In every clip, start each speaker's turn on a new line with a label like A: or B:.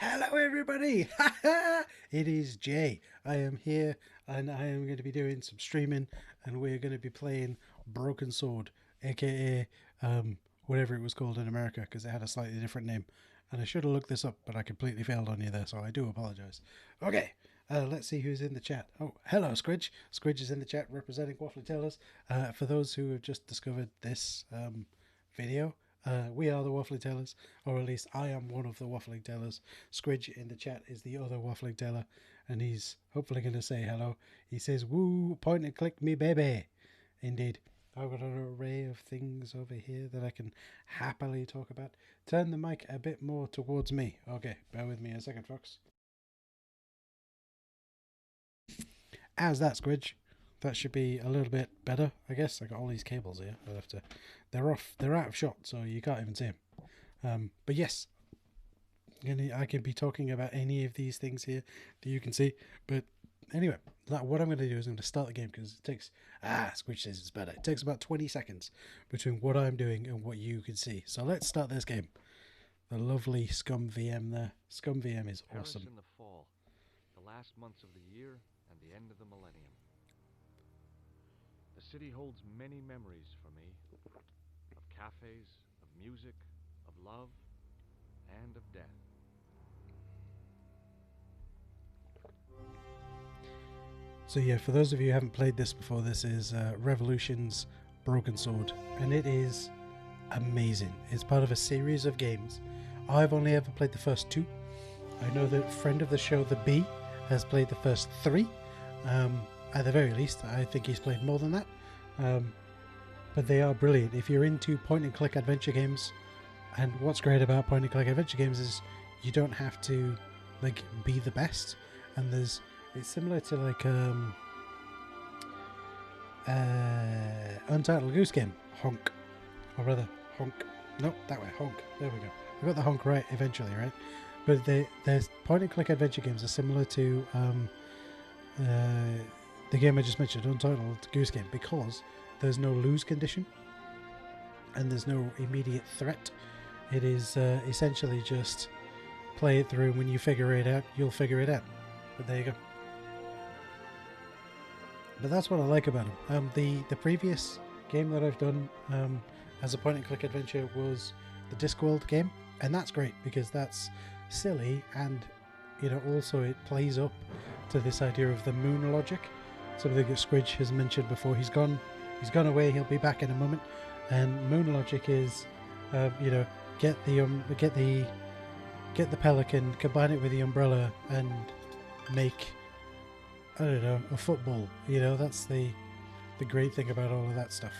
A: Hello everybody! It is Jay. I am here and I am going to be doing some streaming and we're going to be playing Broken Sword, aka whatever it was called in America because it had a slightly different name. And I should have looked this up, but I completely failed on you there, so I do apologise. Okay, let's see who's in the chat. Oh, hello Squidge. Squidge is in the chat representing Waffling Tellers. For those who have just discovered this video, we are the Waffling Tellers, or at least I am one of the Waffling Tellers. Squidge in the chat is the other Waffling Teller, and he's hopefully going to say hello. He says, woo, point and click me baby. Indeed. I've got an array of things over here that I can happily talk about. Turn the mic a bit more towards me. Okay, bear with me a second, folks. As that, Squidge. That should be a little bit better, I guess. I got all these cables here. I'll have to. They're out of shot, so you can't even see them. But yes, I can be talking about any of these things here that you can see. But anyway, what I'm going to do is I'm going to start the game because it takes Squidge says it's better. It takes about 20 seconds between what I'm doing and what you can see. So let's start this game. The lovely Scum VM there. Scum VM is awesome.
B: In the fall, the last months of the year and the end of the millennium. The city holds many memories for me, of cafes, of music, of love, and of death.
A: So yeah, for those of you who haven't played this before, this is Revolution's Broken Sword, and it is amazing. It's part of a series of games. I've only ever played the first two. I know that friend of the show, The Bee, has played the first three. At the very least, I think he's played more than that. But they are brilliant. If you're into point-and-click adventure games, and what's great about point-and-click adventure games is you don't have to like be the best, and it's similar to like Untitled Goose Game, Honk, or rather Honk. Nope, that way, Honk. There we go. I got the Honk right eventually, right? But there's point-and-click adventure games are similar to the game I just mentioned, Untitled Goose Game, because there's no lose condition and there's no immediate threat. It is essentially just play it through. When you figure it out, you'll figure it out. But there you go. But that's what I like about them. The previous game that I've done as a point-and-click adventure was the Discworld game, and that's great because that's silly and also it plays up to this idea of the moon logic, something that Squidge has mentioned before. He's gone away, he'll be back in a moment. And moon logic is get the pelican, combine it with the umbrella and make, I don't know, a football. That's the great thing about all of that stuff.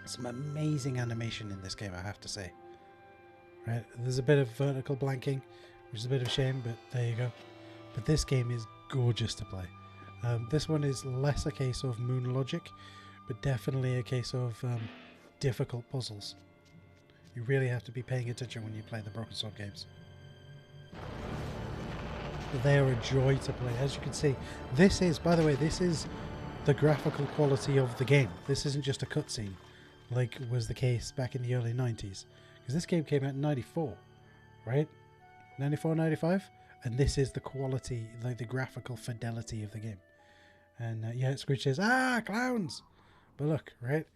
A: Some amazing animation in this game, I have to say. Right, there's a bit of vertical blanking, which is a bit of a shame, but there you go. But this game is gorgeous to play. This one is less a case of moon logic, but definitely a case of difficult puzzles. You really have to be paying attention when you play the Broken Sword games. They are a joy to play. As you can see, this is, by the way, this is the graphical quality of the game. This isn't just a cutscene like was the case back in the early 90s. Because this game came out in 94, right? 94, 95? And this is the quality, like the graphical fidelity of the game. And yeah, Squidge says, clowns! But look, right?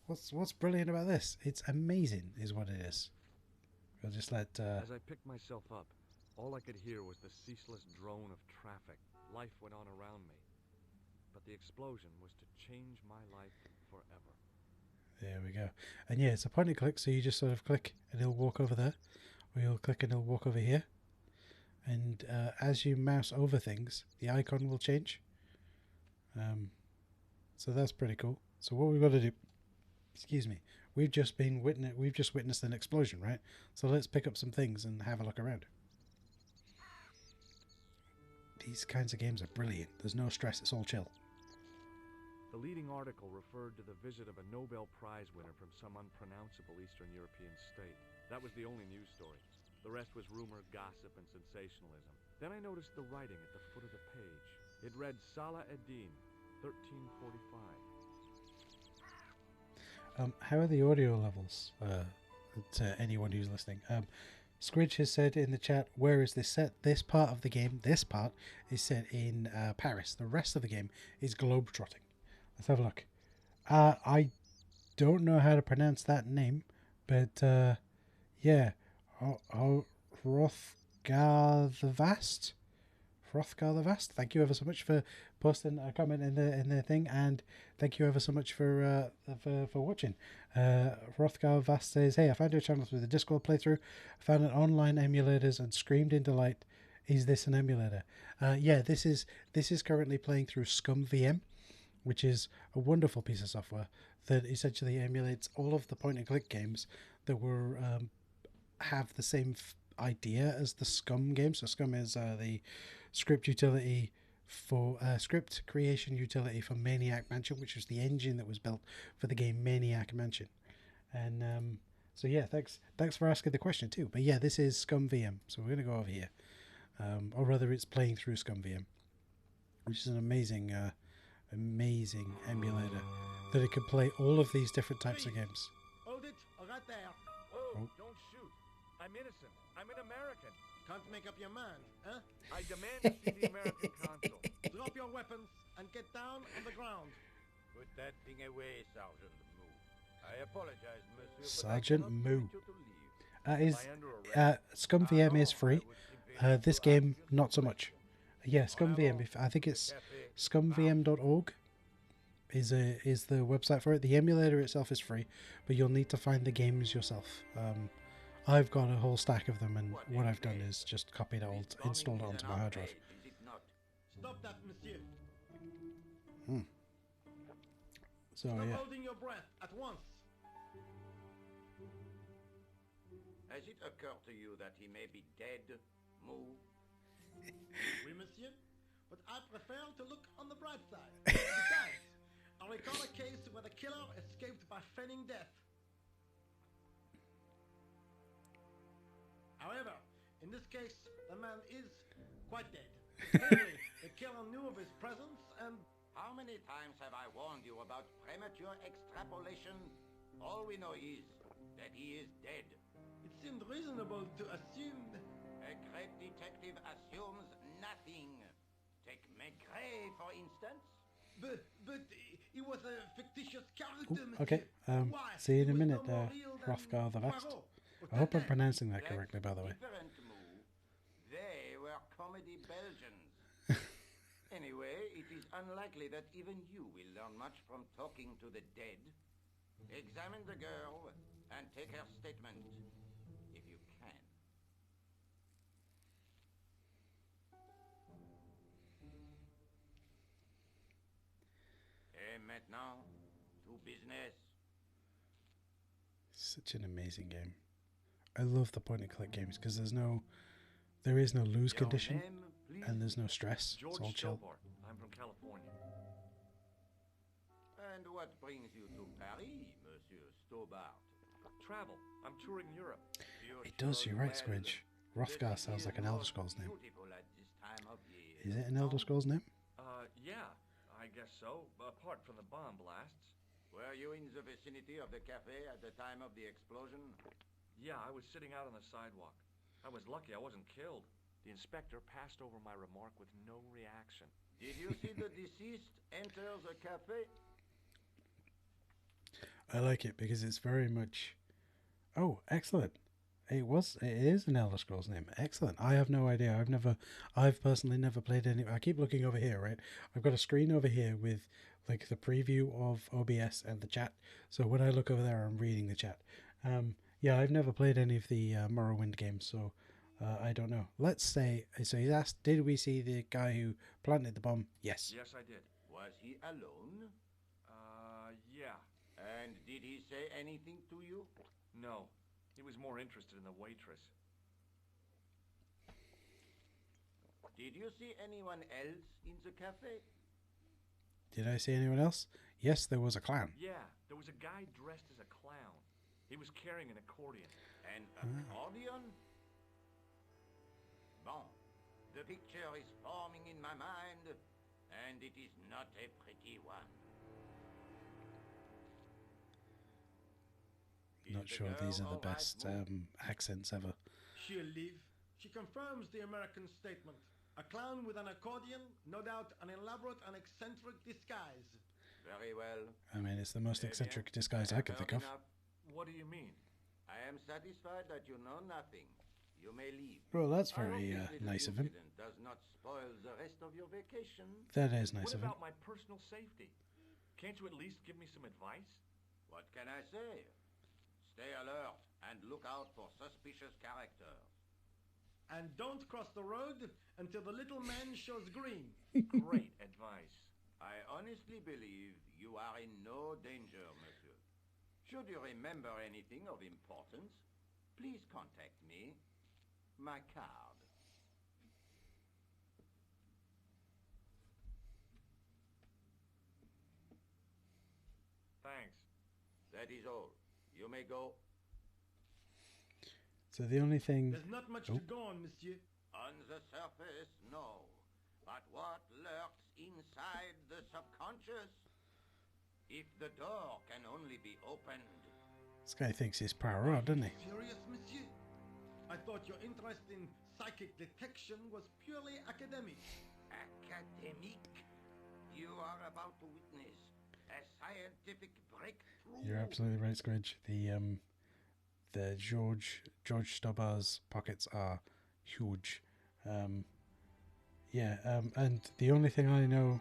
A: What's brilliant about this? It's amazing, is what it is. I'll just let...
B: As I picked myself up, all I could hear was the ceaseless drone of traffic. Life went on around me. But the explosion was to change my life forever.
A: There we go. And yeah, it's a point and click, so you just sort of click and it'll walk over there. Or you'll click and it'll walk over here. And as you mouse over things, the icon will change. So that's pretty cool. So what we've got to do, excuse me, we've just witnessed an explosion, right? So let's pick up some things and have a look around. These kinds of games are brilliant. There's no stress, it's all chill.
B: The leading article referred to the visit of a Nobel Prize winner from some unpronounceable Eastern European state. That was the only news story. The rest was rumor, gossip, and sensationalism. Then I noticed the writing at the foot of the page. It read Salah ad-Din, 1345.
A: How are the audio levels to anyone who's listening? Squidge has said in the chat, where is this set? This part of the game, this part, is set in Paris. The rest of the game is globetrotting. Let's have a look. I don't know how to pronounce that name, but yeah. Hrothgar the Vast? Hrothgar the Vast. Thank you ever so much for posting a comment in the thing, and thank you ever so much for watching. Hrothgar Vast says, "Hey, I found your channel through the Discord playthrough. I found it online emulators and screamed in delight. Is this an emulator?" Yeah, this is currently playing through Scum VM, which is a wonderful piece of software that essentially emulates all of the point-and-click games that were have the same idea as the Scum game. So Scum is the script utility for script creation utility for Maniac Mansion, which was the engine that was built for the game Maniac Mansion. And so yeah, thanks for asking the question too. But yeah, this is Scum VM, so we're gonna go over here, or rather, it's playing through Scum VM, which is an amazing emulator that it can play all of these different types of games.
C: Hold it, right there.
B: Whoa, don't shoot. I'm innocent. I'm an American.
C: Can't make up your mind, huh?
B: I demand to see the American consul.
C: Drop your weapons and get down on the ground.
D: Put that thing away, Sergeant Moo. I apologize, monsieur.
A: Sergeant Moo.
B: Am I under arrest?
A: Scum VM is free. This game, not so much. Yeah, Scum VM. I think it's scumvm.org is the website for it. The emulator itself is free, but you'll need to find the games yourself. I've got a whole stack of them, and what I've done is just copied it all, installed it onto my hard drive.
C: Stop that, monsieur.
A: So
C: Stop
A: yeah.
C: holding your breath at once.
D: Has it occurred to you that he may be dead, Moo?
C: Oui, monsieur. But I prefer to look on the bright side. Besides, I recall a case where the killer escaped by feigning death. However, in this case, the man is quite dead. Clearly, the killer knew of his presence and...
D: How many times have I warned you about premature extrapolation? All we know is that he is dead.
C: It seemed reasonable to assume...
D: A great detective assumes nothing. Take Maigret, for instance.
C: But he was a fictitious character,
A: Okay.
C: Why?
A: See you in a
C: He was
A: minute,
C: no more real than
A: Hrothgar the Vast.
C: Poirot.
A: I hope I'm pronouncing that correctly, by the way.
D: Different, Moo. They were comedy Belgians. Anyway, it is unlikely that even you will learn much from talking to the dead. Examine the girl and take her statement, if you can. Et maintenant, to business.
A: Such an amazing game. I love the point-and-click games because there is no lose
D: Your
A: condition,
D: name, please?
A: and there's no stress.
B: George
A: It's all chill.
B: Stobart. I'm from California.
D: And what brings you to Paris, Monsieur Stobart?
B: Travel. I'm touring Europe.
A: It does, you're right, Squidge. Hrothgar sounds like an Elder Scrolls name.
D: Beautiful at this time of year.
A: Is it an Elder Scrolls name?
B: Yeah, I guess so. Apart from the bomb blasts.
D: Were you in the vicinity of the cafe at the time of the explosion?
B: Yeah, I was sitting out on the sidewalk. I was lucky I wasn't killed. The inspector passed over my remark with no reaction.
D: Did you see the deceased enter the cafe?
A: I like it because it's very much... Oh, excellent. It is an Elder Scrolls name. Excellent. I have no idea. I've personally never played any... I keep looking over here, right? I've got a screen over here with like the preview of OBS and the chat. So when I look over there, I'm reading the chat. Yeah, I've never played any of the Morrowind games, so I don't know. Let's say... So he's asked, did we see the guy who planted the bomb? Yes.
B: Yes, I did.
D: Was he alone?
B: Yeah.
D: And did he say anything to you?
B: No. He was more interested in the waitress.
D: Did you see anyone else in the cafe?
A: Did I see anyone else? Yes, there was a clown.
B: Yeah, there was a guy dressed as a clown. He was carrying an accordion.
D: An accordion? Bon, the picture is forming in my mind, and it is not a pretty one.
A: Not sure these are the best accents ever.
C: She'll leave. She confirms the American statement. A clown with an accordion, no doubt an elaborate and eccentric disguise.
D: Very well.
A: I mean, it's the most
D: Eh
A: eccentric
D: bien,
A: disguise I
D: have
A: could think
D: heard
A: of.
D: enough.
B: What do you mean?
D: I am satisfied that you know nothing. You may leave.
A: Well, that's
D: I hope
A: very
D: this little
A: nice of him.
D: incident does not spoil the rest of your vacation.
A: That is nice
B: What
A: of him.
B: about my personal safety? Can't you at least give me some advice?
D: What can I say? Stay alert and look out for suspicious characters.
C: And don't cross the road until the little man shows green.
B: Great advice.
D: I honestly believe you are in no danger, monsieur. Should you remember anything of importance, please contact me. My card.
B: Thanks.
D: That is all. You may go.
A: So the only thing...
C: There's not much to go on, monsieur.
D: On the surface, no. But what lurks inside the subconscious? If the door can only be opened.
A: This guy thinks he's Poirot, doesn't he?
C: Curious, monsieur? I thought your interest in psychic detection was purely academic.
D: Academic? You are about to witness a scientific breakthrough.
A: You're absolutely right, Squidge. The George Stobart's pockets are huge. And the only thing I know,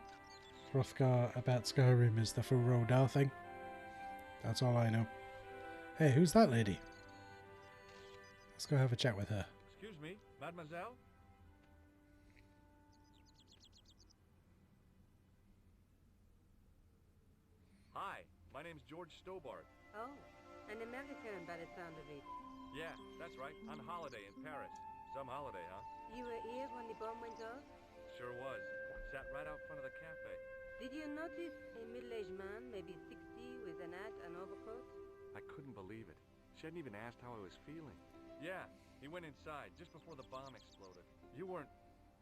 A: Hrothgar, about Skyrim is the full Rodal thing. That's all I know. Hey, who's that lady? Let's go have a chat with her.
B: Excuse me, mademoiselle? Hi, my name's George Stobart.
E: Oh, an American by the sound of it.
B: Yeah, that's right. On holiday in Paris. Some holiday, huh?
E: You were here when the bomb went off?
B: Sure was. Sat right out front of the cafe.
E: Did you notice a middle-aged man, maybe 60, with an hat and overcoat?
B: I couldn't believe it. She hadn't even asked how I was feeling. Yeah, he went inside just before the bomb exploded. You weren't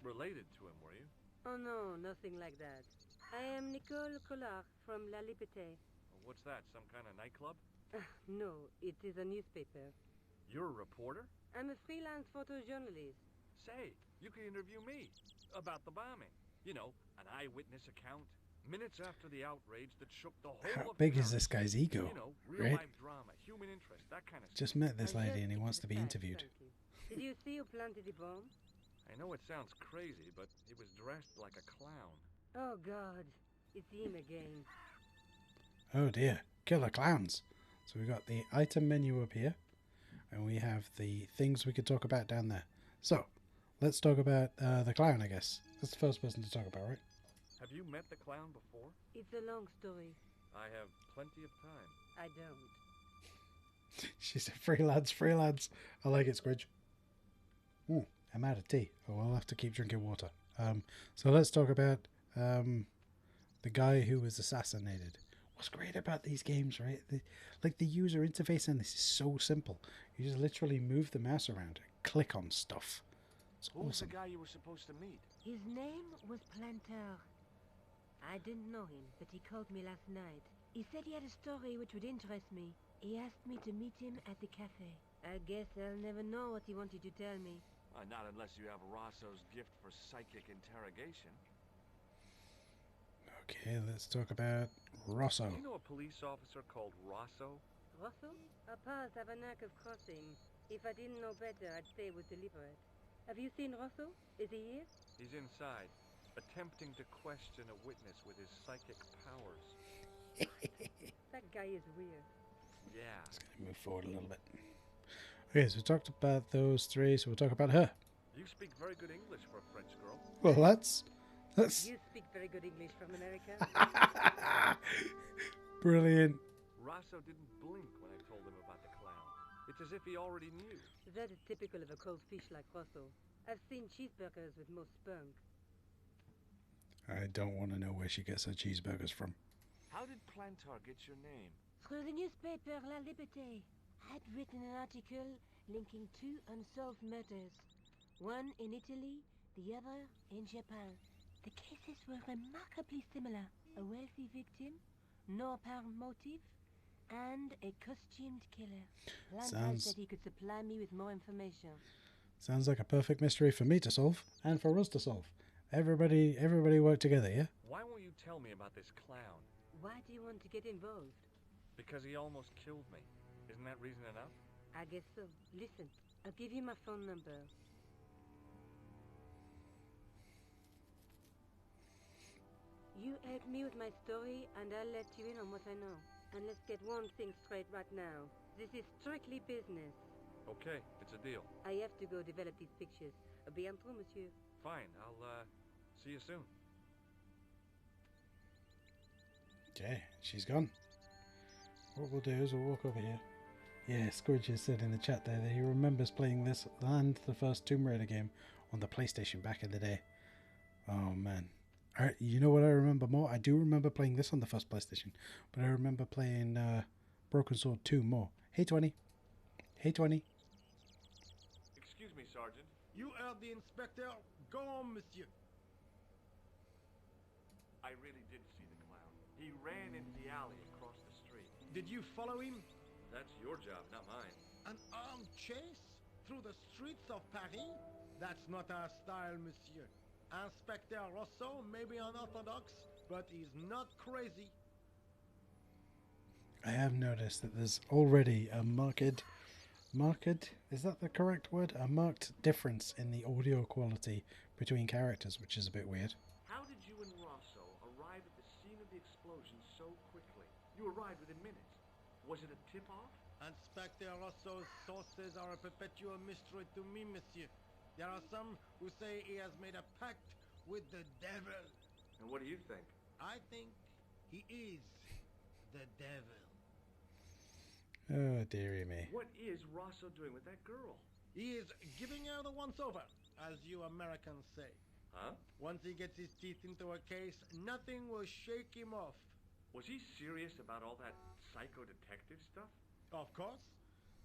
B: related to him, were you?
E: Oh no, nothing like that. I am Nicole Collard from La Liberté.
B: What's that, some kind of nightclub?
E: No, it is a newspaper.
B: You're a reporter?
E: I'm a freelance photojournalist.
B: Say, you could interview me about the bombing. You know, an eyewitness account. Minutes after the outrage that shook the whole
A: How
B: of
A: big is
B: Paris.
A: this guy's ego?
B: You know, real
A: Right?
B: life drama, human interest, that kind of
A: Just
B: stuff.
A: met this
E: I
A: lady
E: just
A: and he
E: picked
A: wants to be
E: the facts,
A: interviewed.
E: thank you. Did you see who planted the bomb?
B: I know it sounds crazy, but he was dressed like a clown.
E: Oh God, it's him again.
A: Oh dear, killer clowns. So we got the item menu up here, and we have the things we could talk about down there. So, let's talk about the clown, I guess. That's the first person to talk about, right?
B: Have you met the clown before?
E: It's a long story.
B: I have plenty of time.
E: I don't.
A: She said, free lads. I like it, Squidge. Ooh, I'm out of tea. Oh, I'll have to keep drinking water. So let's talk about the guy who was assassinated. What's great about these games, right? The user interface in this is so simple. You just literally move the mouse around and click on stuff. It's
B: Who was
A: awesome.
B: the guy you were supposed to meet?
E: His name was Planter. I didn't know him, but he called me last night. He said he had a story which would interest me. He asked me to meet him at the cafe. I guess I'll never know what he wanted to tell me.
B: Not unless you have Rosso's gift for psychic interrogation.
A: Okay, let's talk about Rosso.
B: Do you know a police officer called Rosso?
E: Rosso? Our paths have a knack of crossing. If I didn't know better, I'd say it was deliberate. Have you seen Rosso? Is he here?
B: He's inside, attempting to question a witness with his psychic powers.
E: That guy is weird.
B: Yeah.
A: Let's move forward a little bit. Okay, so we talked about those three, so we'll talk about her.
B: You speak very good English for a French girl.
A: Well, that's
E: You speak very good English from America.
A: brilliant.
B: Rosso didn't blink when I told him about the clown. It's as if he already knew.
E: That is typical of a cold fish like Rosso. I've seen cheeseburgers with more spunk.
A: I don't want to know where she gets her cheeseburgers from.
B: How did Plantar get your name?
E: Through the newspaper La Liberté. I'd written an article linking two unsolved murders. One in Italy, the other in Japan. The cases were remarkably similar. A wealthy victim, no apparent motive, and a costumed killer. Plantar
A: Sounds-
E: said he could supply me with more information.
A: Sounds like a perfect mystery for me to solve and for us to solve. Everybody work together, yeah?
B: Why won't you tell me about this clown?
E: Why do you want to get involved?
B: Because he almost killed me. Isn't that reason enough?
E: I guess so. Listen, I'll give you my phone number. You help me with my story, and I'll let you in on what I know. And let's get one thing straight right now. This is strictly business.
B: Okay, it's a deal.
E: I have to go develop these pictures. À bientôt, monsieur.
B: Fine, I'll, see you soon.
A: Okay, she's gone. What we'll do is we'll walk over here. Yeah, Squidge has said in the chat there that he remembers playing this and the first Tomb Raider game on the PlayStation back in the day. Oh man. You know what I remember more? I do remember playing this on the first PlayStation, but I remember playing Broken Sword 2 more. Hey 20. Hey 20.
B: Excuse me, Sergeant.
C: You heard the inspector. Go on, monsieur.
B: I really did see the clown. He ran into the alley across the street.
C: Did you follow him?
B: That's your job, not mine.
C: An armed chase? Through the streets of Paris? That's not our style, monsieur. Inspector Rosso may be unorthodox, but he's not crazy.
A: I have noticed that there's already a marked, is that the correct word? A marked difference in the audio quality between characters, which is a bit weird.
B: How did you and Rosso arrive at the scene of the explosion so quickly? You arrived within minutes. Was it a tip-off?
C: Inspector Rosso's sources are a perpetual mystery to me, monsieur. There are some who say he has made a pact with the devil.
B: And what do you think?
C: I think he is the devil.
A: Oh, dearie me.
B: What is Rosso doing with that girl?
C: He is giving her the once-over, as you Americans say.
B: Huh?
C: Once he gets his teeth into a case, nothing will shake him off.
B: Was he serious about all that psycho-detective stuff?
C: Of course.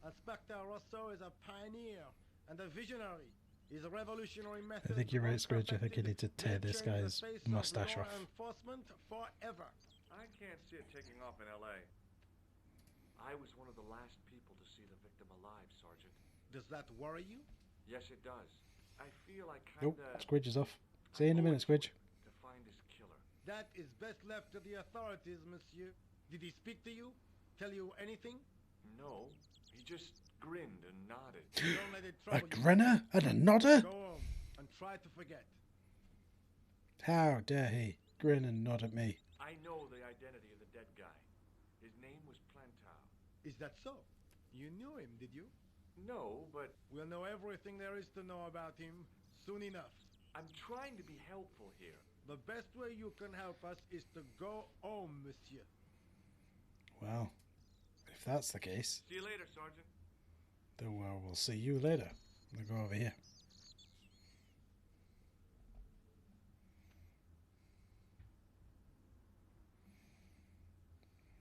C: Inspector Rosso is a pioneer and a visionary. His revolutionary method.
A: I think you're right, Squidge. I think you need to tear this guy's mustache off.
C: Enforcement forever.
B: I can't see it taking off in L.A. I was one of the last people to see the victim alive, Sergeant.
C: Does that worry you?
B: Yes, it does. I feel I
A: Nope,
B: kinda...
A: Squidge is off. See you in a minute, Squidge.
B: ...to find his killer.
C: That is best left to the authorities, monsieur. Did he speak to you? Tell you anything?
B: No, he just grinned and nodded.
C: Don't let it
A: A
C: trouble you.
A: grinner and a nodder?
C: Go home and try to forget.
A: How dare he grin and nod at me?
B: I know the identity of the dead guy. His name was Plantow.
C: Is that so? You knew him, did you?
B: No, but
C: We'll know everything there is to know about him soon enough.
B: I'm trying to be helpful here.
C: The best way you can help us is to go home, monsieur.
A: Well, if that's the case,
B: See you later, Sergeant.
A: then we'll see you later. I'll go over here.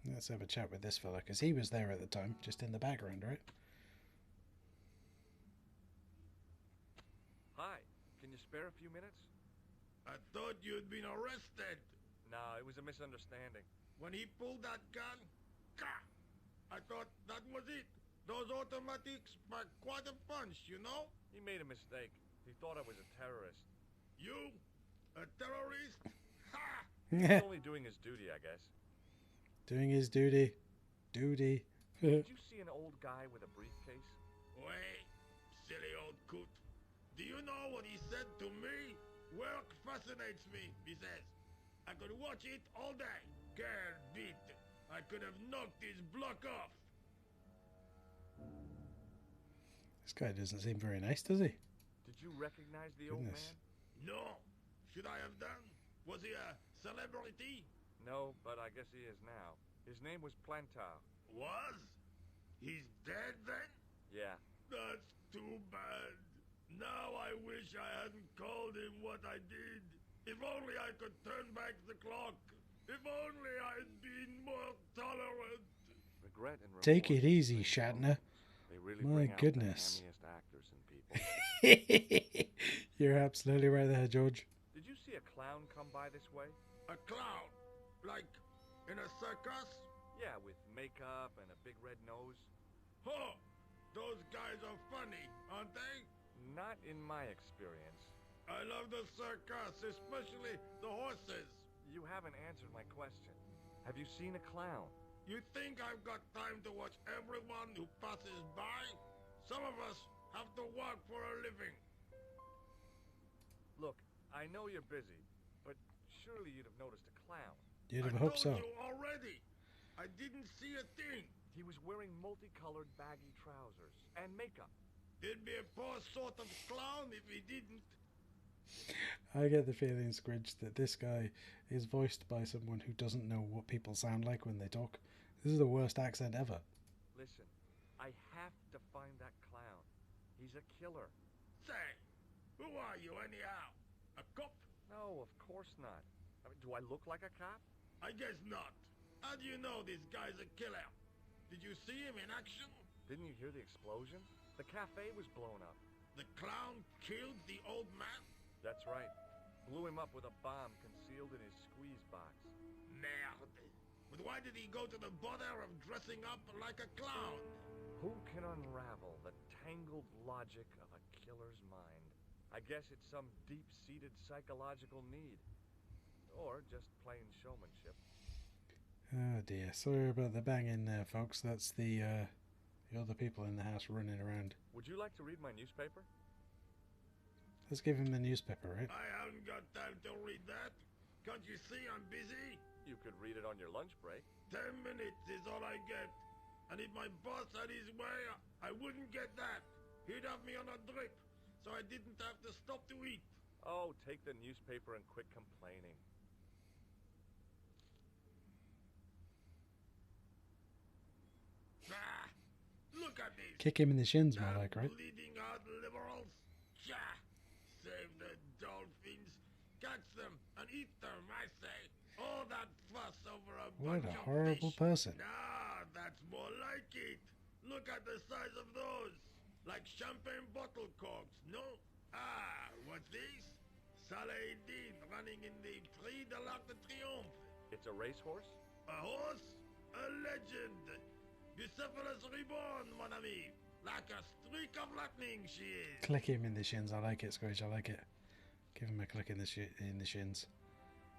A: Let's have a chat with this fella, because he was there at the time, just in the background, right?
B: Hi, can you spare a few minutes?
C: I thought you'd been arrested.
B: No, it was a misunderstanding.
C: When he pulled that gun, I thought that was it. Those automatics pack quite a punch, you know?
B: He made a mistake. He thought I was a terrorist.
C: You? A terrorist? Ha!
B: He's only doing his duty, I guess.
A: Doing his duty. Duty.
B: Did you see an old guy with a briefcase?
C: Wait, silly old coot. Do you know what he said to me? Work fascinates me, he says. I could watch it all day. Quel beat. I could have knocked his block off.
A: This guy doesn't seem very nice, does he?
B: Did you recognize the old
A: Goodness.
B: man?
C: No. Should I have done? Was he a celebrity?
B: No, but I guess he is now. His name was Plantow.
C: Was? He's dead then?
B: Yeah.
C: That's too bad. Now I wish I hadn't called him what I did. If only I could turn back the clock. If only I'd been more tolerant.
B: Regret and remorse.
A: Take it easy, Shatner.
B: They really
A: My
B: bring out
A: goodness.
B: the hammiest actors in people.
A: You're absolutely right there, George.
B: Did you see a clown come by this way?
C: A clown? Like in a circus?
B: Yeah, with makeup and a big red nose.
C: Huh! Those guys are funny, aren't they?
B: Not in my experience.
C: I love the circus, especially the horses.
B: You haven't answered my question. Have you seen a clown?
C: You think I've got time to watch everyone who passes by? Some of us have to work for a living.
B: Look, I know you're busy, but surely you'd have noticed a clown.
A: You'd have
C: I
A: hoped
C: told
A: so.
C: you already. I didn't see a thing.
B: He was wearing multicolored baggy trousers and makeup.
C: He'd be a poor sort of clown if he didn't.
A: I get the feeling, Squidge, that this guy is voiced by someone who doesn't know what people sound like when they talk. This is the worst accent ever.
B: Listen, I have to find that clown. He's a killer.
C: Say, who are you anyhow? A cop?
B: No, of course not. I mean, do I look like a cop?
C: I guess not. How do you know this guy's a killer? Did you see him in action?
B: Didn't you hear the explosion? The cafe was blown up.
C: The clown killed the old man?
B: That's right. Blew him up with a bomb concealed in his squeeze box.
C: Merde. But why did he go to the bother of dressing up like a clown?
B: Who can unravel the tangled logic of a killer's mind? I guess it's some deep-seated psychological need. Or just plain showmanship.
A: Oh dear. Sorry about the banging there, folks. That's the other people in the house running around.
B: Would you like to read my newspaper?
A: Let's give him the newspaper, right?
C: I haven't got time to read that. Can't you see I'm busy?
B: You could read it on your lunch break.
C: 10 minutes is all I get. And if my boss had his way, I wouldn't get that. He'd have me on a drip, so I didn't have to stop to eat.
B: Oh, take the newspaper and quit complaining.
C: Ah, look at this.
A: Kick him in the shins, more
C: Damn
A: like, right?
C: bleeding out liberals. Tja, save the dolphins, catch them and eat them, I say. All that fuss over a
A: What
C: bunch
A: a
C: of
A: horrible
C: fish.
A: person.
C: Nah, that's more like it. Look at the size of those. Like champagne bottle corks, no? Ah, what's this? Saladin running in the Prix de l'Arc de Triomphe.
B: It's a racehorse?
C: A horse? A legend. Bucephalus reborn, mon ami. Like a streak of lightning she is.
A: Click him in the shins. I like it, Squidge. I like it. Give him a click in the shins.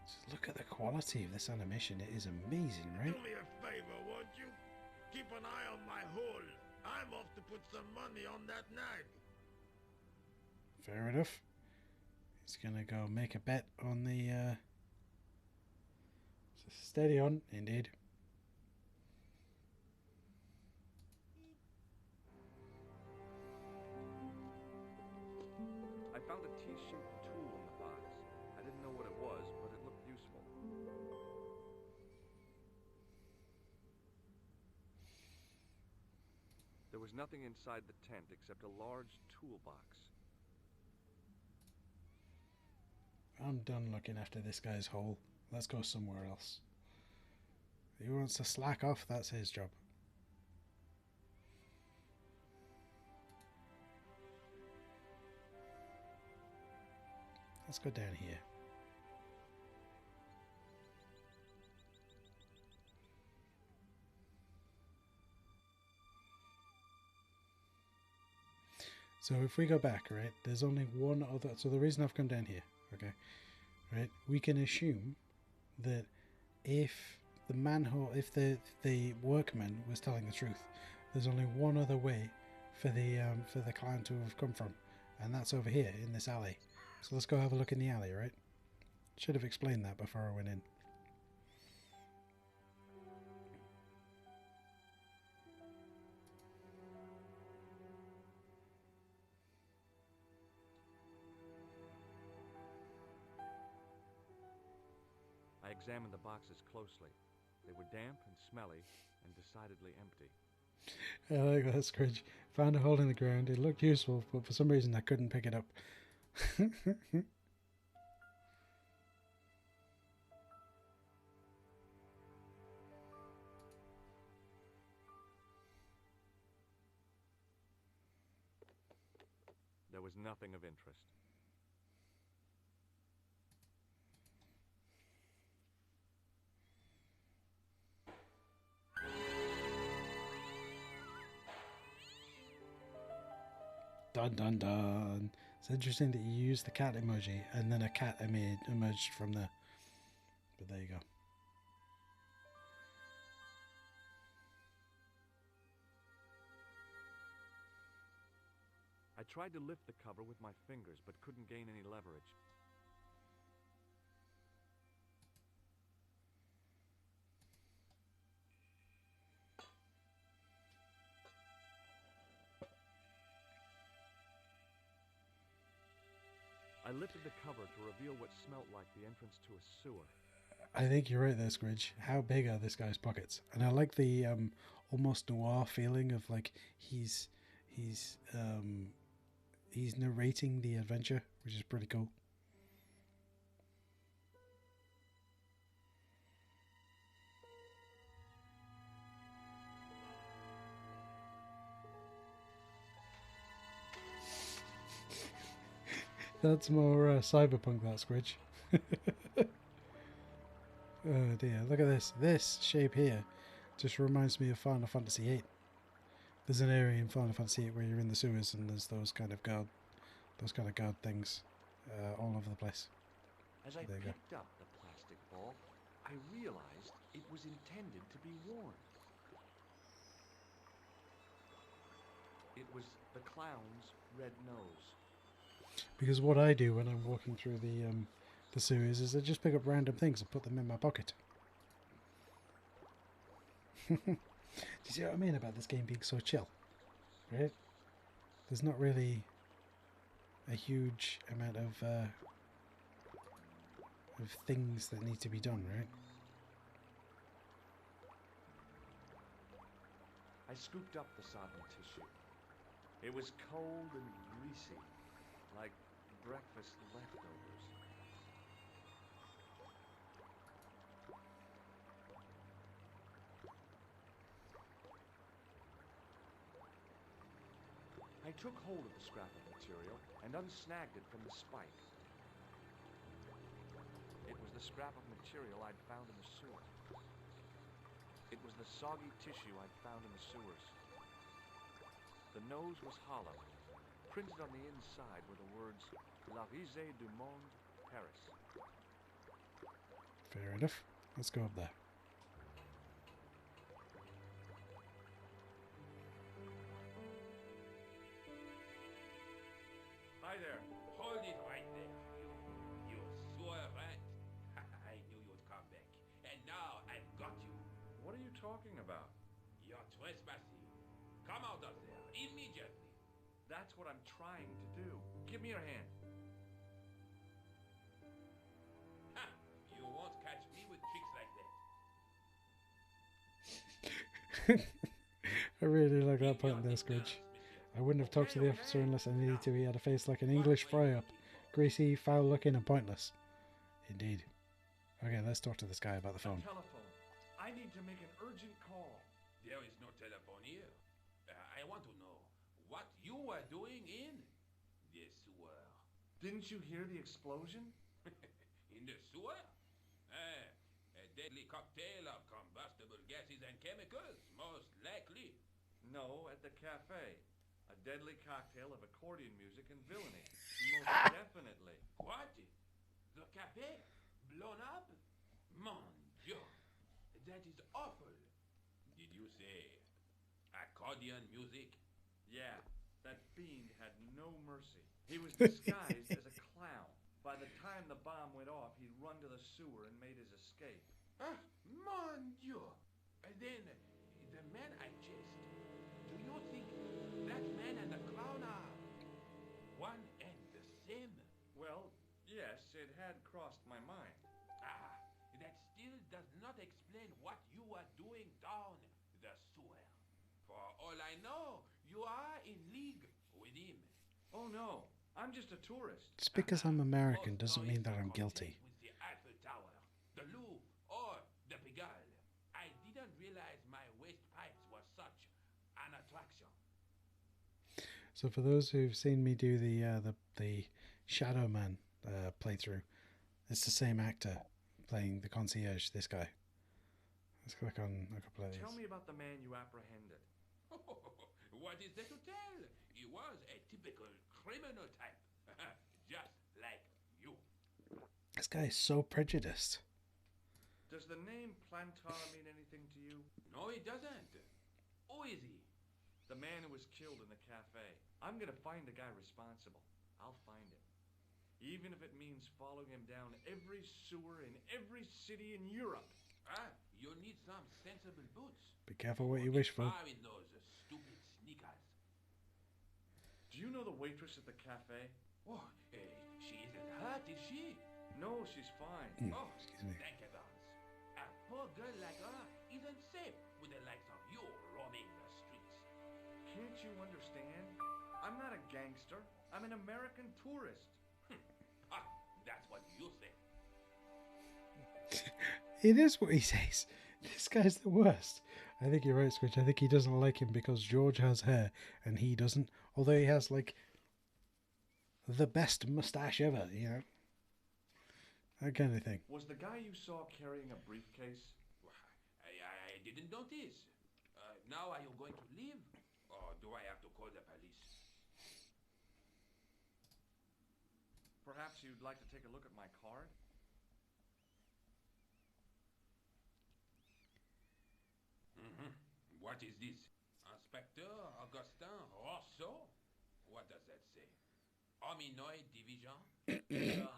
A: Just look at the quality of this animation. It is amazing, right?
C: Do me a favor, won't you? Keep an eye on my hole. I'm off to put some money on that nag.
A: Fair enough. He's gonna go make a bet on the steady on, indeed.
B: I found a T-shaped tool in the box. I didn't know what it was, but it looked useful. There was nothing inside the tent except a large toolbox.
A: I'm done looking after this guy's hole. Let's go somewhere else. If he wants to slack off, that's his job. Let's go down here. So if we go back, right, there's only one other, so the reason I've come down here, okay, right, we can assume that if the manhole, if the workman was telling the truth, there's only one other way for the clown to have come from, and that's over here in this alley. So let's go have a look in the alley, right? Should have explained that before I went in.
B: I examined the boxes closely. They were damp and smelly and decidedly empty.
A: I like that, Scrooge. Found a hole in the ground. It looked useful, but for some reason I couldn't pick it up.
B: There was nothing of interest.
A: Dun dun dun. It's interesting that you use the cat emoji and then a cat emerged from there. But there you go.
B: I tried to lift the cover with my fingers, but couldn't gain any leverage. I lifted the cover to reveal what smelt like the entrance to a sewer.
A: I think you're right there, Squidge. How big are this guy's pockets? And I like the almost noir feeling of like he's narrating the adventure, which is pretty cool. That's more cyberpunk, that Squidge. Oh dear, look at this. This shape here just reminds me of Final Fantasy VIII. There's an area in Final Fantasy VIII where you're in the sewers and there's those kind of guard things all over the place.
B: As I picked up the plastic ball, I realized it was intended to be worn. It was the clown's red nose. Because what I do when I'm walking through the sewers is I just pick up random things and put them in my pocket. Do you see what I mean about this game being so chill? Right? There's not really a huge amount of things that need to be done, right? I scooped up the sodden tissue. It was cold and greasy, like breakfast leftovers. I took hold of the scrap of material and unsnagged it from the spike. It was the scrap of material I'd found in the sewer. It was the soggy tissue I'd found in the sewers. The nose was hollow. Printed on the inside were the words, La Risée du Monde, Paris. Fair enough. Let's go up there.
C: Hi there. Hold it right there. You sewer rat. I knew you'd come back. And now I've got you.
B: What are you talking about?
C: You're trespassing. Come out of there immediately.
B: That's what I'm trying to do. Give me your hand.
C: Ha! You won't catch me with tricks like that.
A: I really like that point there, Squidge. I wouldn't have talked to the officer unless I needed to. He had a face like an English fry-up. Greasy, foul-looking, and pointless. Indeed. Okay, let's talk to this guy about the phone.
B: Telephone. I need to make an urgent call.
C: There is no telephone here. I want to know what you were doing in the sewer.
B: Didn't you hear the explosion?
C: In the sewer? A deadly cocktail of combustible gases and chemicals, most likely.
B: No, at the cafe. A deadly cocktail of accordion music and villainy. Most definitely.
C: What? The cafe? Blown up? Mon Dieu. That is awful. Did you say accordion music?
B: Yeah, that fiend had no mercy. He was disguised as a clown. By the time the bomb went off, he'd run to the sewer and made his escape.
C: Ah, mon Dieu. Then, the man I chased, do you think that man and the clown are one and the same?
B: Well, yes, it had crossed my mind.
C: Ah, that still does not explain what you are doing down the sewer. For all I know, you are in league with him.
B: Oh no, I'm just a tourist.
A: Just because I'm American doesn't mean that I'm guilty.
C: With the Eiffel Tower, the Louvre, or the Pigalle. I didn't realize my waste pipes were such an attraction.
A: So for those who've seen me do the Shadow Man playthrough, it's the same actor playing the concierge, this guy. Let's click on a couple of these.
B: Tell me about the man you apprehended.
C: What is there to tell? He was a typical criminal type. Just like you.
A: This guy is so prejudiced.
B: Does the name Plantar mean anything to you?
C: No, it doesn't. Who is he?
B: The man who was killed in the cafe. I'm gonna find the guy responsible. I'll find him. Even if it means following him down every sewer in every city in Europe.
C: Ah, you need some sensible boots.
A: Be careful what you wish for.
C: Far in those stupid sneakers.
B: Do you know the waitress at the cafe?
C: Oh, she isn't hurt, is she?
B: No, she's fine.
C: Oh,
A: Excuse me.
C: thank heavens. A poor girl like her isn't safe with the likes of you roaming the streets.
B: Can't you understand? I'm not a gangster. I'm an American tourist.
C: Ah, that's what you say.
A: It is what he says. This guy's the worst. I think you're right, Squidge. I think he doesn't like him because George has hair and he doesn't. Although he has, like, the best mustache ever, you know? That kind of thing.
B: Was the guy you saw carrying a briefcase?
C: I didn't notice. Now are you going to leave? Or do I have to call the police?
B: Perhaps you'd like to take a look at my card?
C: What is this? Inspector Augustin Rousseau? What does that say? Hominoid Division?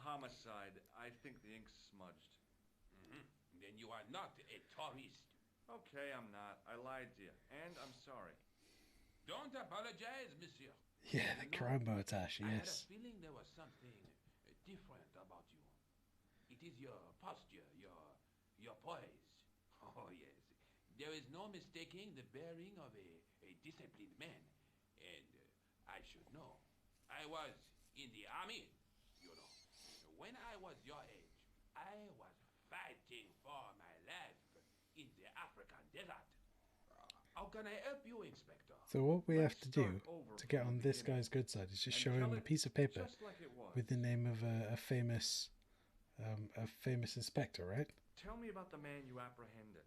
B: Homicide. I think the ink's smudged.
C: Then you are not a tourist.
B: Okay, I'm not. I lied to you. And I'm sorry.
C: Don't apologize, monsieur.
A: Yeah, the crime montage,
C: I had a
A: yes.
C: feeling there was something different about you. It is your posture, your poise. Oh, yes. There is no mistaking the bearing of a disciplined man. And I should know. I was in the army, you know. When I was your age, I was fighting for my life in the African desert. How can I help you, Inspector?
A: So what we have to do
B: start over
A: to get
B: from
A: on
B: the
A: this
B: beginning
A: guy's good side is just
B: and
A: show him
B: tell
A: a
B: it
A: piece of paper
B: just like it was.
A: with the name of a famous inspector, right?
B: Tell me about the man you apprehended.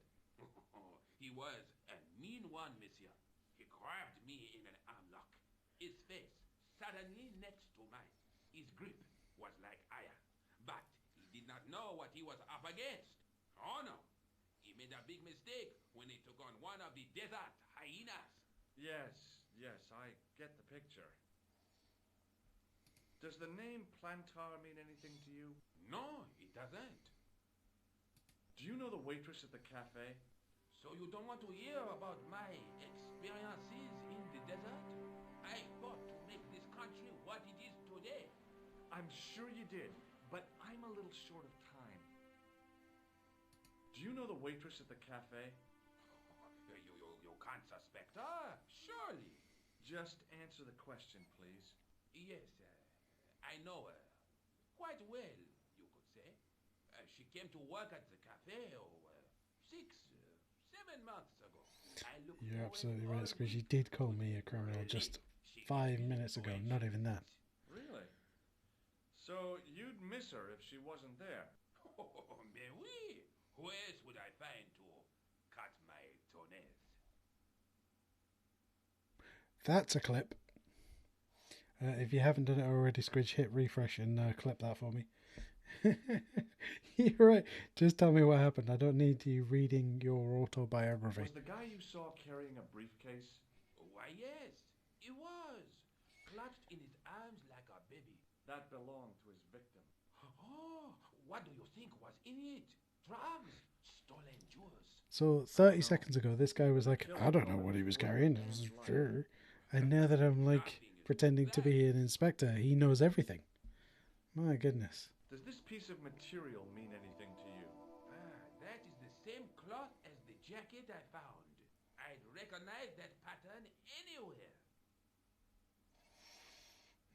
C: He was a mean one, monsieur. He grabbed me in an armlock. His face suddenly next to mine. His grip was like iron. But he did not know what he was up against. Oh no. He made a big mistake when he took on one of the desert hyenas.
B: Yes, I get the picture. Does the name Plantar mean anything to you?
C: No, it doesn't.
B: Do you know the waitress at the cafe?
C: So you don't want to hear about my experiences in the desert? I fought to make this country what it is today.
B: I'm sure you did, but I'm a little short of time. Do you know the waitress at the cafe?
C: You can't suspect her, surely.
B: Just answer the question, please.
C: Yes, I know her. Quite well, you could say. She came to work at the cafe 6, 7 months ago.
A: You're absolutely right, Squidge. You did call me a criminal just 5 minutes ago, not even that.
B: Really? So you'd miss her if she wasn't there?
C: Oh, mais oui. Who else would I find to cut my toenails?
A: That's a clip. If you haven't done it already, Squidge, hit refresh and clip that for me. You're right. Just tell me what happened. I don't need you reading your autobiography.
B: Was the guy you saw carrying a briefcase?
C: Why, yes, he was. Clutched in his arms like a baby.
B: That belonged to his victim.
C: Oh, what do you think was in it? Drugs? Stolen jewels?
A: So 30 seconds ago, this guy was like, I don't know what he was carrying. It was sure. And now that I'm like pretending to be an inspector, he knows everything. My goodness.
B: Does this piece of material mean anything to you?
C: That is the same cloth as the jacket I found. I'd recognize that pattern anywhere.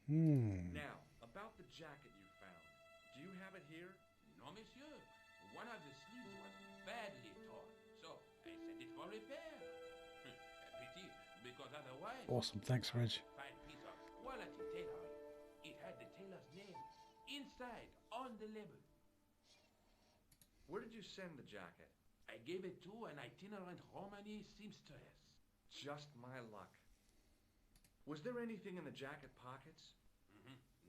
B: Now, about the jacket you found. Do you have it here?
C: No, monsieur. One of the sleeves was badly torn, so I sent it for repair. Pity, because otherwise...
A: Awesome, thanks, Reg.
C: Fine piece of quality tailoring. It had the tailor's name inside on the label.
B: Where did you send the jacket?
C: I gave it to an itinerant Romani seamstress.
B: Just my luck. Was there anything in the jacket pockets?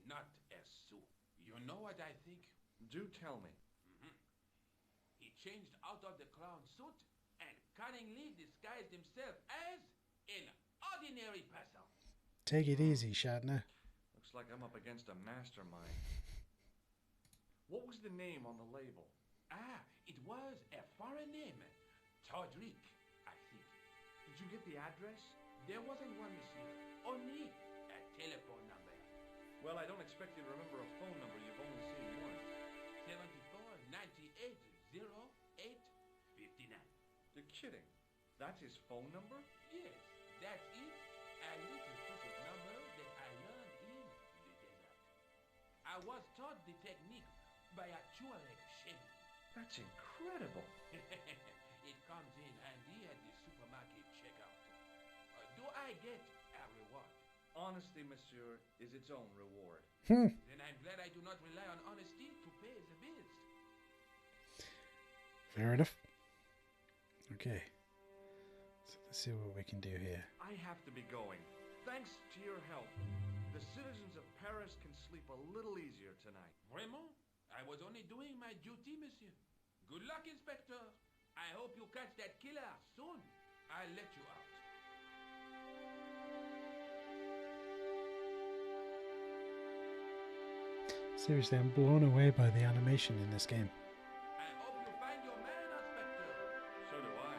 C: Not a sou. You know what I think?
B: Do tell me.
C: He changed out of the clown suit and cunningly disguised himself as an ordinary person.
A: Take it easy, Shatner.
B: Looks like I'm up against a mastermind. What was the name on the label?
C: It was a foreign name. Todrick, I think.
B: Did you get the address?
C: There wasn't one, monsieur. Only a telephone number.
B: Well, I don't expect you to remember a phone number you've only seen once.
C: 74-98-08-59.
B: You're kidding. That's his phone number?
C: Yes, that's it. A little secret number that I learned in the desert. I was taught the technique by a Tuareg shaman.
B: That's incredible.
C: It comes in handy at the supermarket checkout. Do I get a reward?
B: Honesty, monsieur, is its own reward.
C: Then I'm glad I do not rely on honesty to pay the bills.
A: Fair enough. Okay. So let's see what we can do here.
B: I have to be going. Thanks to your help, the citizens of Paris can sleep a little easier tonight.
C: Vraiment? I was only doing my duty, monsieur. Good luck, Inspector. I hope you catch that killer soon. I'll let you out.
A: Seriously, I'm blown away by the animation in this game.
C: I hope you find your man, Inspector.
B: So do I.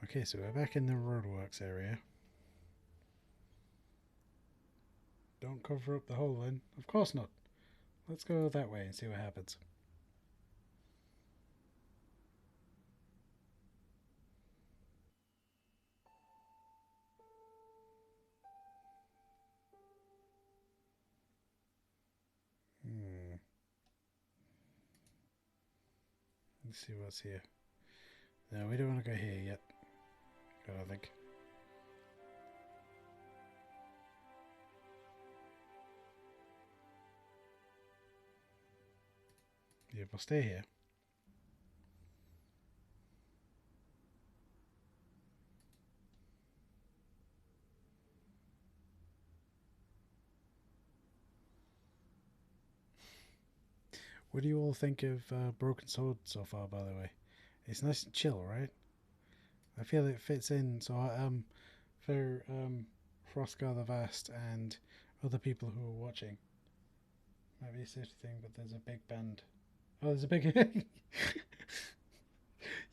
A: Okay, so we're back in the roadworks area. Don't cover up the hole then. Of course not. Let's go that way and see what happens. Let's see what's here. No, we don't want to go here yet. I don't think. Yeah, we'll stay here. What do you all think of Broken Sword so far, by the way? It's nice and chill, right? I feel it fits in. So for Frostgar the Vast and other people who are watching, might be a safety thing, but there's a big band. Oh, there's a big...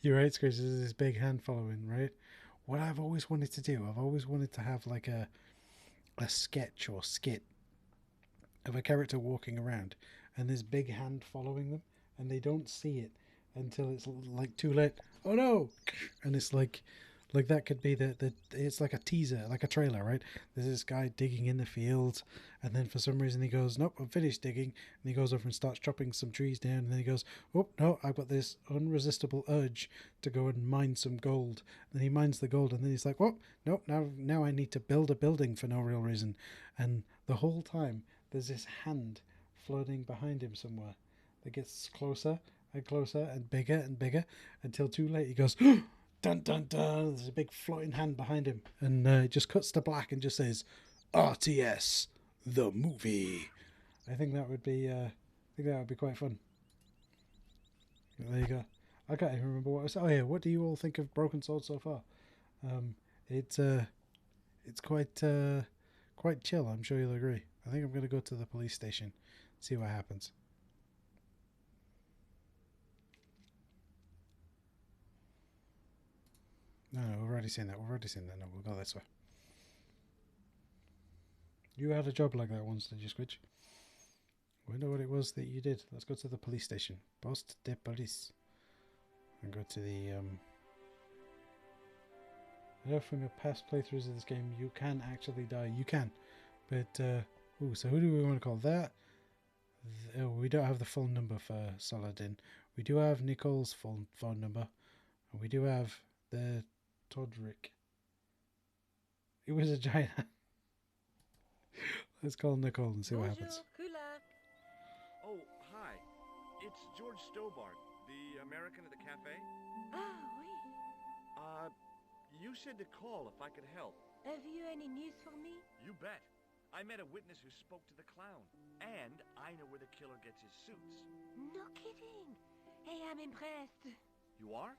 A: You're right, Scratch. There's this big hand following, right? What I've always wanted to do, I've always wanted to have like a sketch or skit of a character walking around and this big hand following them, and they don't see it until it's like too late. Oh no! And it's like that could be the it's like a teaser, like a trailer, right? There's this guy digging in the field, and then for some reason he goes, nope, I'm finished digging, and he goes over and starts chopping some trees down, and then he goes, oh no, I've got this unresistible urge to go and mine some gold. And then he mines the gold, and then he's like, oh nope, now I need to build a building for no real reason. And the whole time there's this hand floating behind him somewhere that gets closer and closer and bigger until too late he goes, dun dun dun, there's a big floating hand behind him, and it just cuts to black and just says RTS the movie. I think that would be quite fun. There you go. I can't even remember what I said. Oh yeah, what do you all think of Broken Sword so far? It's quite chill, I'm sure you'll agree. I think I'm going to go to the police station, see what happens. No, we've already seen that. No, we'll go this way. You had a job like that once, did you, Squidge? I wonder what it was that you did. Let's go to the police station. Poste de police. And go to the... I know from your past playthroughs of this game, you can actually die. You can. But, ooh, so who do we want to call that? Oh, we don't have the phone number for Saladin. We do have Nicole's phone number. And we do have the Todrick. It was a giant. Let's call Nicole and see what
E: Bonjour,
A: happens.
E: Kulak.
B: Oh, hi. It's George Stobart, the American at the cafe.
E: Ah, oui.
B: You said to call if I could help.
E: Have you any news for me?
B: You bet. I met a witness who spoke to the clown. And I know where the killer gets his suits.
E: No kidding. Hey, I'm impressed.
B: You are?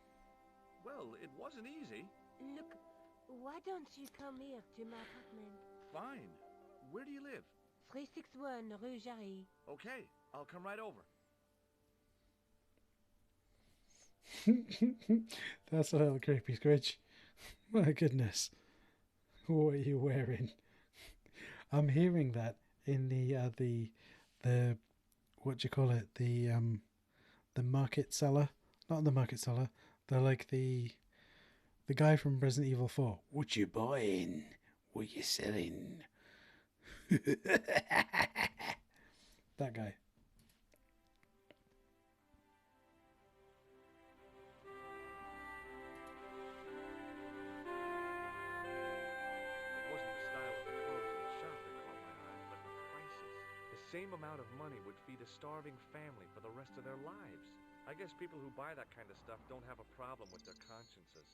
B: Well, it wasn't easy.
E: Look, why don't you come here to my apartment?
B: Fine. Where do you live?
E: 361 Rue Jarry.
B: Okay, I'll come right over.
A: That's a little creepy, Scritch. My goodness. What are you wearing? I'm hearing that in the what do you call it? The market seller. Not the market seller. The guy from Resident Evil 4. What you buying? What you selling? That guy.
B: It wasn't the style of the clothes in the shop that caught my eye, but the prices. The same amount of money would feed a starving family for the rest of their lives. I guess people who buy that kind of stuff don't have a problem with their consciences.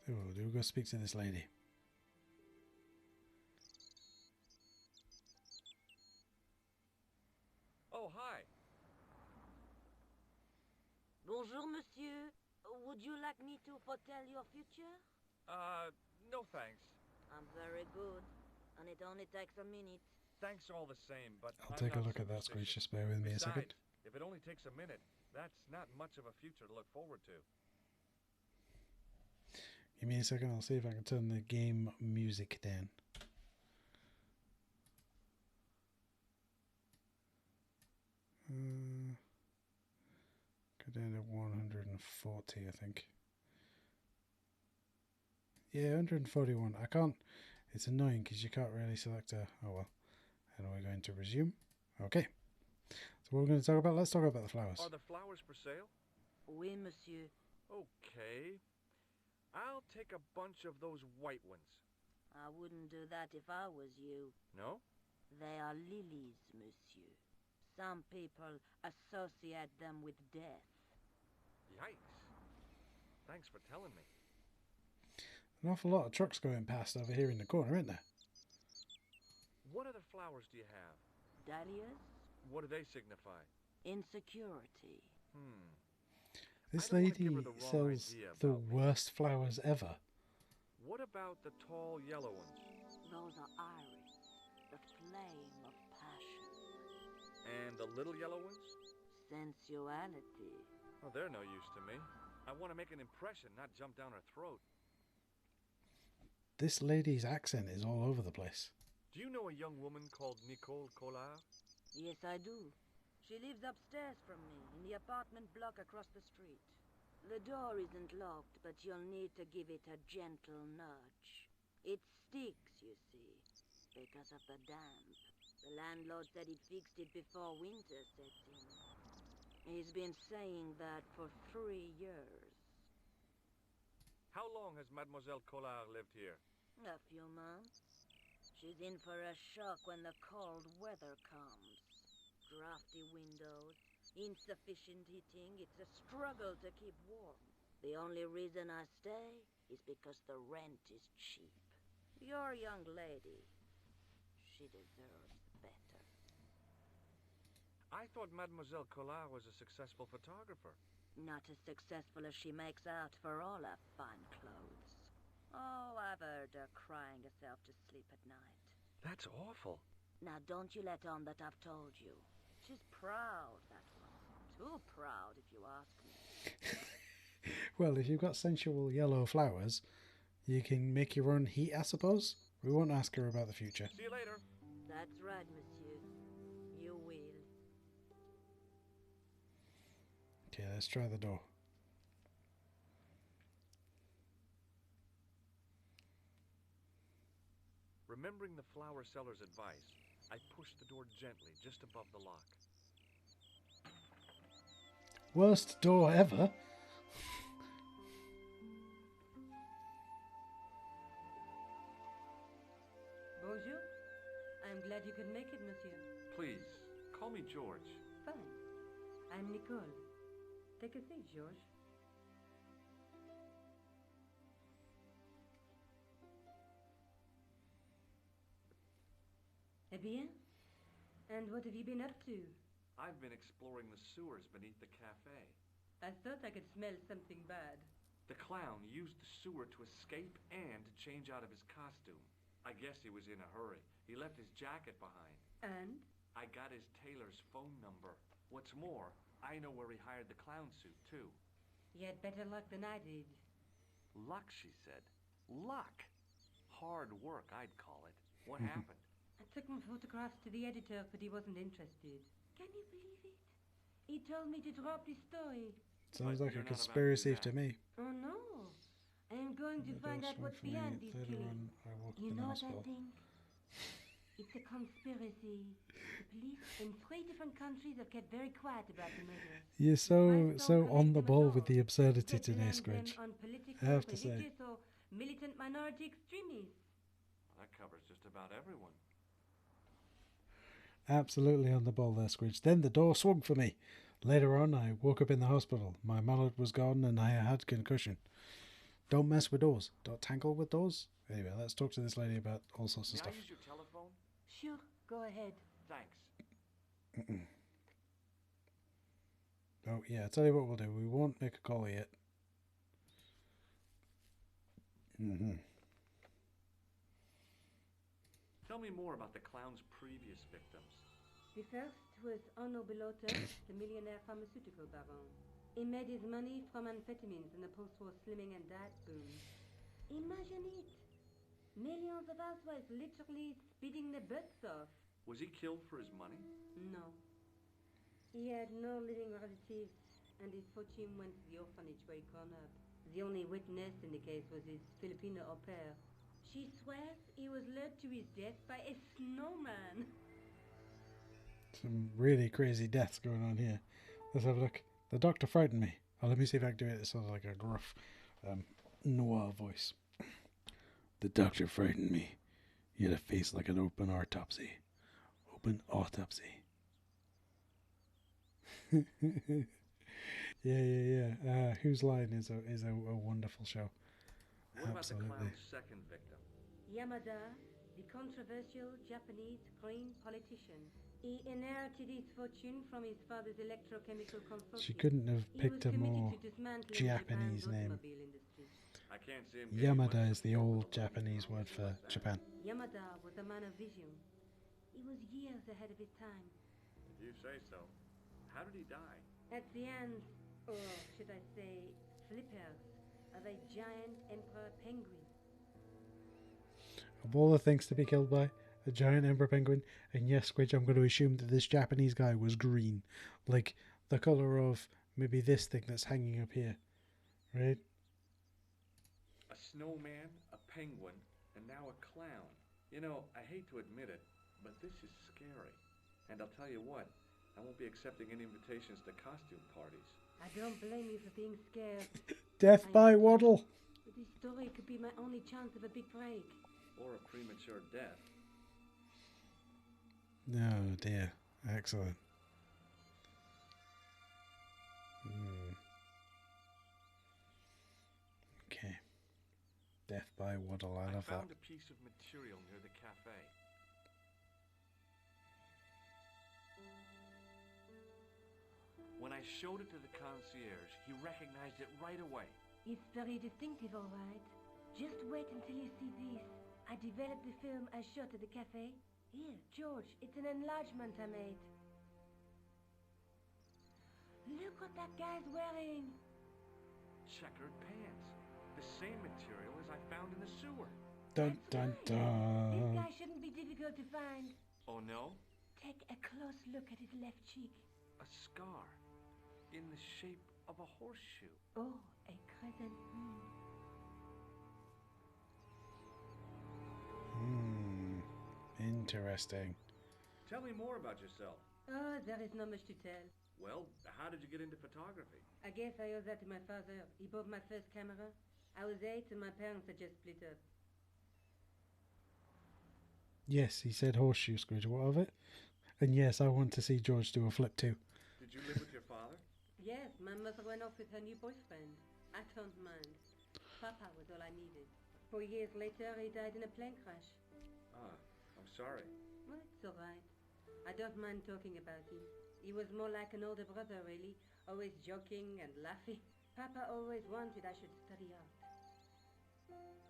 A: Oh, do we go speak to this lady?
B: Oh, hi.
E: Bonjour, monsieur. Would you like me to foretell your future?
B: No thanks.
E: I'm very good, and it only takes a minute.
B: Thanks all the same, but
A: I'll
B: I'm
A: take a
B: not
A: look at that, Screech.
B: superstitious.
A: Just bear with me a second.
B: Besides, if it only takes a minute, that's not much of a future to look forward to.
A: Give me a second. I'll see if I can turn the game music down. Go down to 140, I think. Yeah, 141. I can't. It's annoying because you can't really select a. Oh well. And we're going to resume. Okay. So what we're going to talk about? Let's talk about the flowers.
B: Are the flowers for sale?
E: Oui, monsieur.
B: Okay. I'll take a bunch of those white ones.
E: I wouldn't do that if I was you.
B: No?
E: They are lilies, monsieur. Some people associate them with death.
B: Yikes. Thanks for telling me.
A: An awful lot of trucks going past over here in the corner, isn't there?
B: What other flowers do you have?
E: Dahlias?
B: What do they signify?
E: Insecurity.
A: This
B: I don't wanna give
A: lady
B: her the wrong
A: sells
B: idea
A: the
B: about me.
A: worst flowers ever.
B: What about the tall yellow ones?
E: Those are iris, the flame of passion.
B: And the little yellow ones?
E: Sensuality.
B: Oh, they're no use to me. I want to make an impression, not jump down her throat.
A: This lady's accent is all over the place.
B: Do you know a young woman called Nicole Collard?
E: Yes, I do. She lives upstairs from me, in the apartment block across the street. The door isn't locked, but you'll need to give it a gentle nudge. It sticks, you see, because of the damp. The landlord said he'd fixed it before winter sets in. He's been saying that for 3 years.
B: How long has Mademoiselle Collard lived here?
E: A few months. She's in for a shock when the cold weather comes. Drafty windows, insufficient heating. It's a struggle to keep warm. The only reason I stay is because the rent is cheap. Your young lady, she deserves better.
B: I thought Mademoiselle Collard was a successful photographer.
E: Not as successful as she makes out for all her fine clothes. Oh, I've heard her crying herself to sleep at night.
B: That's awful.
E: Now, don't you let on that I've told you. She's proud, that one. Too proud, if you ask me.
A: Well, if you've got sensual yellow flowers, you can make your own heat, I suppose. We won't ask her about the future.
B: See you later.
E: That's right, monsieur. You will.
A: Okay, let's try the door.
B: Remembering the flower seller's advice, I pushed the door gently just above the lock.
A: Worst door ever.
E: Bonjour. I'm glad you could make it, monsieur.
B: Please, call me George.
E: Fine. I'm Nicole. Take a seat, George. Eh bien? And what have you been up to?
B: I've been exploring the sewers beneath the cafe.
E: I thought I could smell something bad.
B: The clown used the sewer to escape and change out of his costume. I guess he was in a hurry. He left his jacket behind.
E: And?
B: I got his tailor's phone number. What's more, I know where he hired the clown suit, too.
E: You had better luck than I did.
B: Luck, she said. Luck! Hard work, I'd call it. What happened?
E: I took my photographs to the editor, but he wasn't interested. Can you believe it? He told me to drop the story.
A: Sounds
B: But
A: like a
B: you're not about to do
A: conspiracy
B: that.
A: to me.
E: Oh no. I am going to find out what's behind these
A: Later
E: killings.
A: on, I woke up
E: You
A: in the
E: know what I
A: hospital.
E: think? It's a conspiracy. The police in 3 different countries have kept very quiet about the murder.
A: You're
E: Why
A: so
E: don't
A: on the
E: collect them at
A: ball
E: all?
A: with the absurdity
E: Instead
A: today,
E: blame them
A: Squidge.
E: on political,
A: I have to say.
E: religious, or militant minority extremists.
B: That covers just about everyone.
A: Absolutely on the ball there, Squidge. Then the door swung for me. Later on, I woke up in the hospital. My mallet was gone and I had concussion. Don't mess with doors. Don't tangle with doors. Anyway, let's talk to this lady about all sorts of
B: May I
A: stuff.
B: use your telephone?
E: Sure, go ahead.
B: Thanks.
A: Oh, yeah, I'll tell you what we'll do. We won't make a call yet.
B: Tell me more about the clown's previous victims.
E: The first was Onno Belota, the millionaire pharmaceutical baron. He made his money from amphetamines in the post-war slimming and diet boom. Imagine it! Millions of housewives literally speeding their butts off.
B: Was he killed for his money?
E: No. He had no living relatives, and his fortune went to the orphanage where he grown up. The only witness in the case was his Filipino au pair. She swears he was led to his death by a snowman.
A: Some really crazy deaths going on here. Let's have a look. The doctor frightened me. Oh, let me see if I can do it sort of like a gruff noir voice. The doctor frightened me. He had a face like an open autopsy. Open autopsy. yeah. Whose Line is a wonderful show.
B: What
A: Absolutely.
B: about the clown's second victim?
E: Yamada, the controversial Japanese green politician. He inherited his fortune from his father's electrochemical consulting.
A: She couldn't have
E: He
A: picked
E: was
A: a more
E: committed to dismantling
A: Japanese
E: Japan's
A: name.
E: automobile industry.
B: I can't see him getting
A: Yamada
B: much
A: is the
B: support
A: old
B: with a lady
A: Japanese
B: from a
A: word for
B: like that.
A: Japan.
E: Yamada was a man of vision. He was years ahead of his time.
B: If you say so. How did he die?
E: At the hands, or should I say, flippers, of a giant emperor penguin.
A: Of all the things to be killed by, a giant emperor penguin, and yes, Squidge, I'm going to assume that this Japanese guy was green. Like the colour of maybe this thing that's hanging up here. Right?
B: A snowman, a penguin, and now a clown. You know, I hate to admit it, but this is scary. And I'll tell you what, I won't be accepting any invitations to costume parties.
E: I don't blame you for being scared.
A: Death by Waddle!
E: But this story could be my only chance of a big break.
B: Or a premature death.
A: Oh dear. Excellent. Okay. Death by Waddle, I love that.
B: found a piece of material near the cafe. When I showed it to the concierge, he recognized it right away.
E: It's very distinctive, all right. Just wait until you see this. I developed the film I shot at the cafe. Here, George, it's an enlargement I made. Look what that guy's wearing.
B: Checkered pants. The same material as I found in the sewer.
A: Dun dun
E: That's right. This
A: dun.
E: guy shouldn't be difficult to find.
B: Oh no?
E: Take a close look at his left cheek.
B: A scar. In the shape of a horseshoe.
E: Oh, a crescent moon.
A: Interesting.
B: Tell me more about yourself.
E: Oh, there is not much to tell.
B: Well, how did you get into photography?
E: I guess I owe that to my father. He bought my first camera. I was 8 and my parents had just split up.
A: Yes, he said horseshoe, Scrooge. What of it? And yes, I want to see George do a flip too.
B: Did you live with your father?
E: Yes, my mother went off with her new boyfriend. I don't mind. Papa was all I needed. 4 years later, he died in a plane crash.
B: Ah, I'm sorry.
E: Well, it's all right. I don't mind talking about him. He was more like an older brother, really. Always joking and laughing. Papa always wanted I should study art.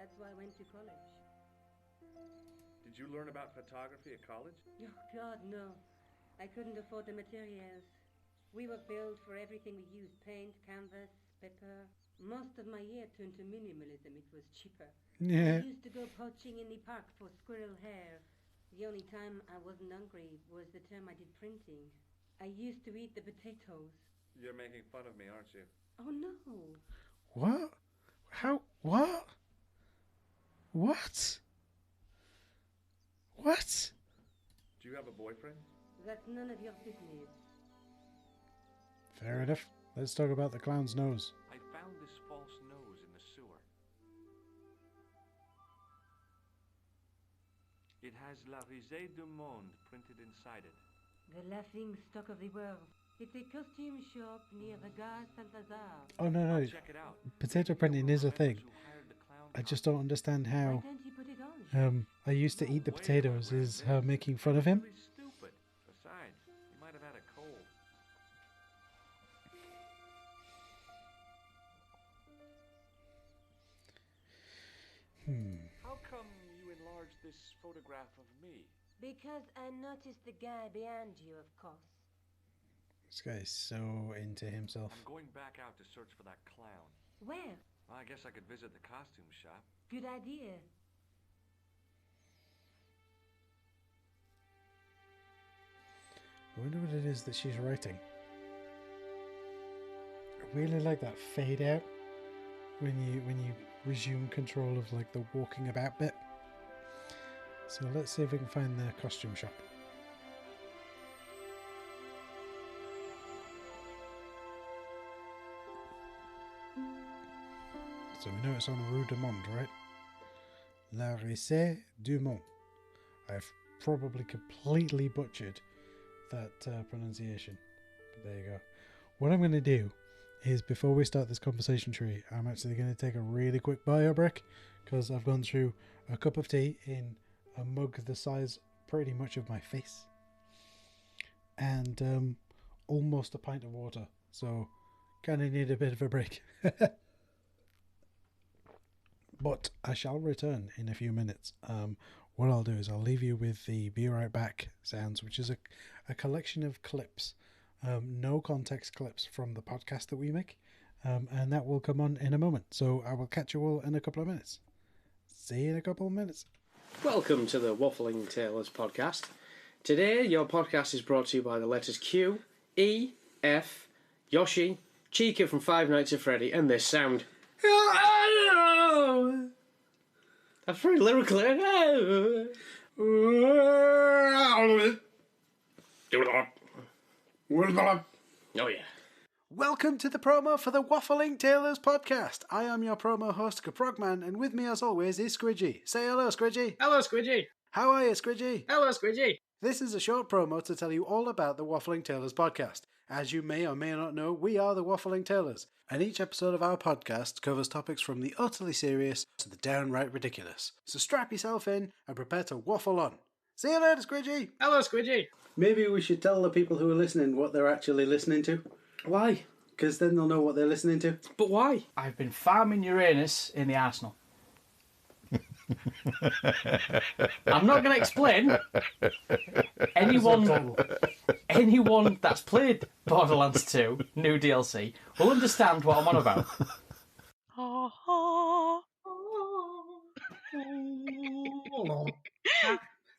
E: That's why I went to college.
B: Did you learn about photography at college?
E: Oh, God, no. I couldn't afford the materials. We were billed for everything we used. Paint, canvas, paper. Most of my year turned to minimalism. It was cheaper.
A: Yeah.
E: I used to go poaching in the park for squirrel hair. The only time I wasn't hungry was the term I did printing. I used to eat the potatoes.
B: You're making fun of me, aren't you?
E: Oh, no.
A: What? How? What? What? What?
B: Do you have a boyfriend?
E: That's none of your business.
A: Fair enough. Let's talk about the clown's nose.
B: I found this false nose in the sewer. It has La Risée du Monde printed inside it.
E: The laughing stock of the world. It's a costume shop near the Gare Saint-Lazare.
A: Oh, no.
B: Check it out.
A: Potato printing is a thing.
B: Who hired the clown
A: I just don't understand
E: Why
A: how
E: can't you put it on?
A: I used to eat the potatoes is her making fun of him.
B: Really stupid. Besides, he might have had a cold. How come you enlarged this photograph of me?
E: Because I noticed the guy behind you, of course.
A: This guy is so into himself.
B: I'm going back out to search for that clown.
E: Where?
B: Well, I guess I could visit the costume shop.
E: Good idea.
A: I wonder what it is that she's writing. I really like that fade out when you resume control of like the walking about bit. So let's see if we can find the costume shop. So we know it's on Rue du Monde, right? La Risée du Monde. I've probably completely butchered that pronunciation. But there you go. What I'm going to do is, before we start this conversation tree, I'm actually going to take a really quick bio break because I've gone through a cup of tea in a mug the size pretty much of my face and almost a pint of water. So kind of need a bit of a break. But I shall return in a few minutes. What I'll do is I'll leave you with the Be Right Back sounds, which is a collection of clips, no context clips from the podcast that we make, and that will come on in a moment. So I will catch you all in a couple of minutes. See you in a couple of minutes.
F: Welcome to the Waffling Tailors podcast. Today, your podcast is brought to you by the letters Q, E, F, Yoshi, Chica from Five Nights at Freddy, and this sound. That's very lyrical. Oh, yeah.
A: Welcome to the promo for the Waffling Tailors podcast. I am your promo host, Caprogman, and with me as always is Squidgy. Say hello, Squidgy.
F: Hello, Squidgy.
A: How are you, Squidgy?
F: Hello, Squidgy.
A: This is a short promo to tell you all about the Waffling Tailors podcast. As you may or may not know, we are the Waffling Tailors, and each episode of our podcast covers topics from the utterly serious to the downright ridiculous. So strap yourself in and prepare to waffle on. See you later, Squidgy.
F: Hello, Squidgy.
A: Maybe we should tell the people who are listening what they're actually listening to.
F: Why?
A: Because then they'll know what they're listening to.
F: But why?
G: I've been farming Uranus in the arsenal. I'm not going to explain. Anyone that's played Borderlands 2 new DLC will understand what I'm on about.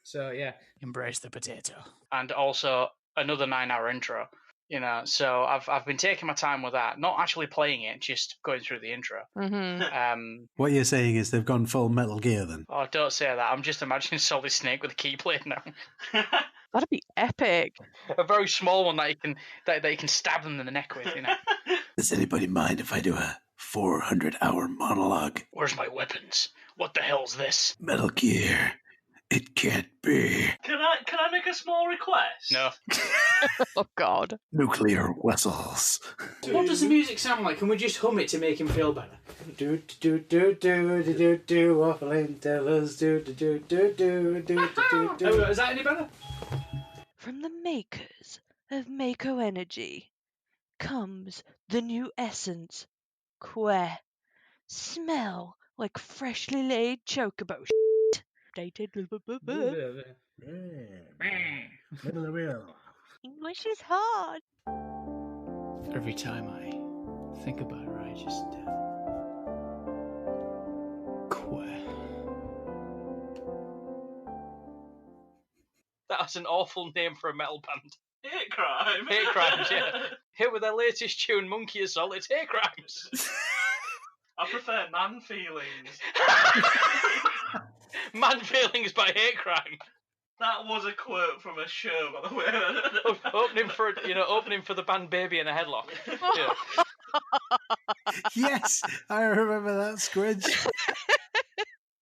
F: So, yeah.
G: Embrace the potato.
H: And also another 9-hour intro. You know, so I've been taking my time with that, not actually playing it, just going through the intro.
I: Mm-hmm.
A: What you're saying is they've gone full Metal Gear then?
H: Oh, don't say that. I'm just imagining Solid Snake with a keyblade now.
I: That'd be epic.
H: A very small one that you can stab them in the neck with, you know.
A: Does anybody mind if I do a 400-hour monologue?
H: Where's my weapons? What the hell's this?
A: Metal Gear
J: It can't be.
G: Can I make a small request?
H: No.
I: Oh God.
J: Nuclear vessels.
F: What does the music sound like? Can we just hum it to make him feel better?
A: Do do do do do do do waffling tell us do do do do do do do do.
F: Is that any better?
I: From the makers of Mako Energy comes the new essence, Que. Smell like freshly laid chocobo shit. Dated. English is hard.
G: Every time I think about her, I just
H: That was an awful name for a metal band.
G: Hate crime.
H: Hate Crimes, yeah. Here with their latest tune, Monkey Assault, it's Hate Crimes.
G: I prefer Man Feelings.
H: Man Feelings by Hate Crime.
G: That was a quote from a show, by the way.
H: opening for the band Baby in a Headlock. Yeah.
A: Yes, I remember that, Squidge.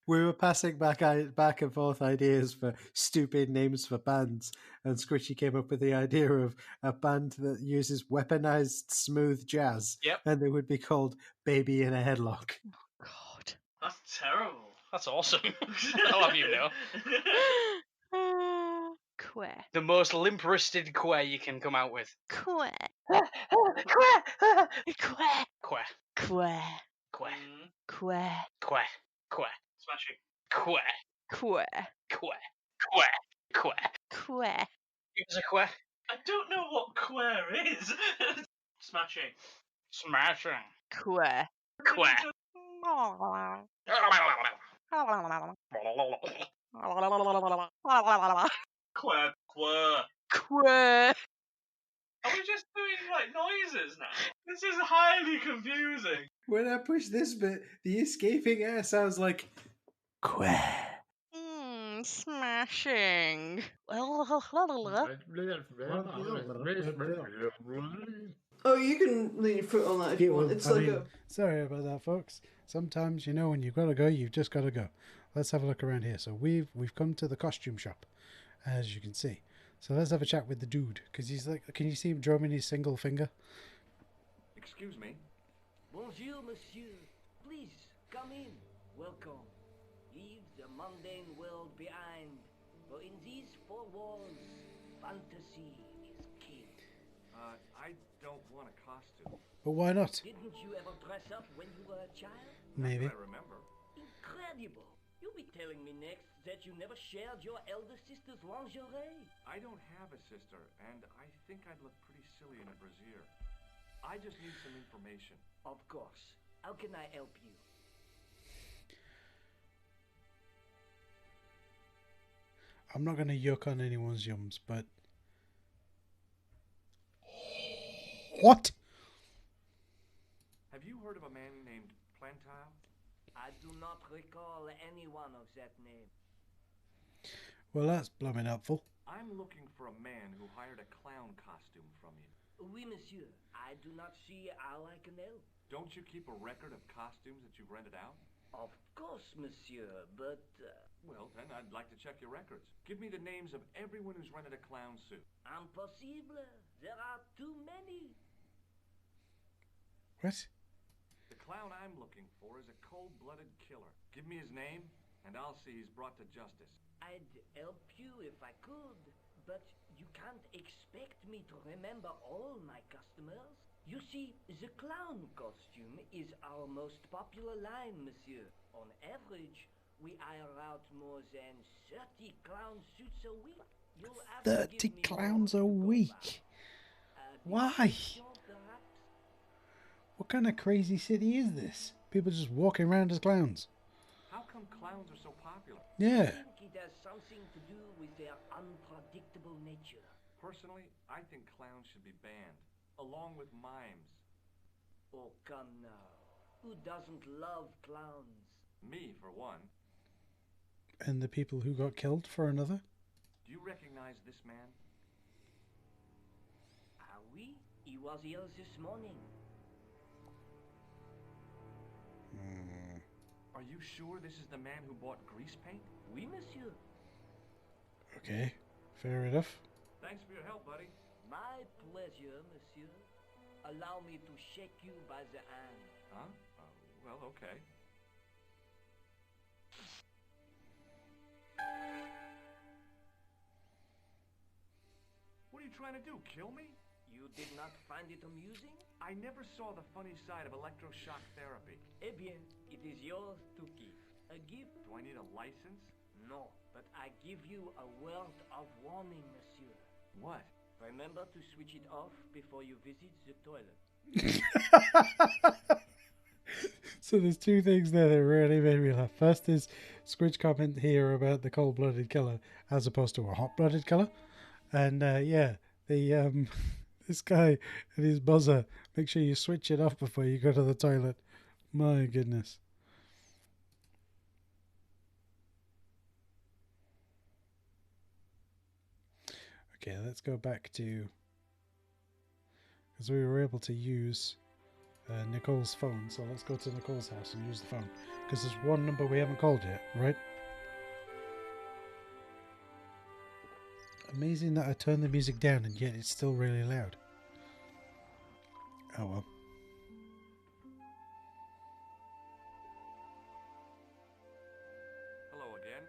A: We were passing back and forth ideas for stupid names for bands, and Squishy came up with the idea of a band that uses weaponized smooth jazz,
H: Yep.
A: and they would be called Baby in a Headlock.
I: God.
G: That's terrible.
H: That's awesome. I'll have you know.
I: Que.
H: The most limp-wristed que you can come out with.
I: Que.
H: Que.
I: Que.
H: Que.
I: Que.
H: Que.
I: Que.
H: Que. Que.
G: Smashing.
H: Que.
I: Que.
H: Que. Que. Que.
I: Que.
H: Give us a que.
G: I don't know what queer is. Smashing.
H: Smashing.
I: Que.
H: Que.
G: Queer. Queer.
I: Que.
G: Are we just doing like noises now? This is highly confusing.
A: When I push this bit, the escaping air sounds like que.
I: Smashing.
K: Oh, you can lean your foot on that if you want. It's
A: Sorry about that, folks. Sometimes, when you've got to go, you've just got to go. Let's have a look around here. So we've come to the costume shop, as you can see. So let's have a chat with the dude, because he's like, can you see him drumming his single finger?
C: Excuse me.
L: Bonjour, monsieur. Please, come in. Welcome. Leave the mundane world behind, for in these four walls, fantasy is king.
B: I don't want a costume.
A: But why not?
L: Didn't you ever dress up when you were a child?
A: Maybe.
B: I remember.
L: Incredible. You'll be telling me next that you never shared your elder sister's lingerie.
B: I don't have a sister, and I think I'd look pretty silly in a brassiere. I just need some information.
L: Of course. How can I help you?
A: I'm not going to yuck on anyone's yums, but... What?
B: Have you heard of a man named Plantile?
L: I do not recall anyone of that name.
A: Well, that's blooming helpful.
B: I'm looking for a man who hired a clown costume from you.
L: Oui, monsieur. I do not see how I can help.
B: Don't you keep a record of costumes that you've rented out?
L: Of course, monsieur, but...
B: Well, then I'd like to check your records. Give me the names of everyone who's rented a clown suit.
L: Impossible. There are too many.
A: What?
B: The clown I'm looking for is a cold-blooded killer. Give me his name, and I'll see he's brought to justice.
L: I'd help you if I could, but you can't expect me to remember all my customers. You see, the clown costume is our most popular line, monsieur. On average, we hire out more than 30 clown suits a week. You'll have
A: 30 clowns a week? Why? What kind of crazy city is this? People just walking around as clowns.
B: How come clowns are so popular?
A: Yeah.
L: I think it has something to do with their unpredictable nature.
B: Personally, I think clowns should be banned, along with mimes.
L: Oh, come now. Who doesn't love clowns?
B: Me, for one.
A: And the people who got killed for another?
B: Do you recognize this man?
L: Ah oui, he was here this morning.
B: Are you sure this is the man who bought grease paint?
L: Oui, monsieur.
A: Okay, fair enough.
B: Thanks for your help, buddy.
L: My pleasure, monsieur. Allow me to shake you by the hand.
B: Huh? Well, okay. What are you trying to do, kill me?
L: You did not find it amusing?
B: I never saw the funny side of electroshock therapy.
L: Eh bien, it is yours to give. A gift?
B: Do I need a license?
L: No, but I give you a word of warning, monsieur.
B: What?
L: Remember to switch it off before you visit the toilet.
A: So there's two things there that really made me laugh. First is Squid's comment here about the cold-blooded killer as opposed to a hot-blooded killer. And yeah, the this guy and his buzzer, make sure you switch it off before you go to the toilet. My goodness. Okay, let's go back to, because we were able to use Nicole's phone, so let's go to Nicole's house and use the phone, because there's one number we haven't called yet, right? Amazing that I turned the music down and yet it's still really loud. Oh well.
B: Hello again.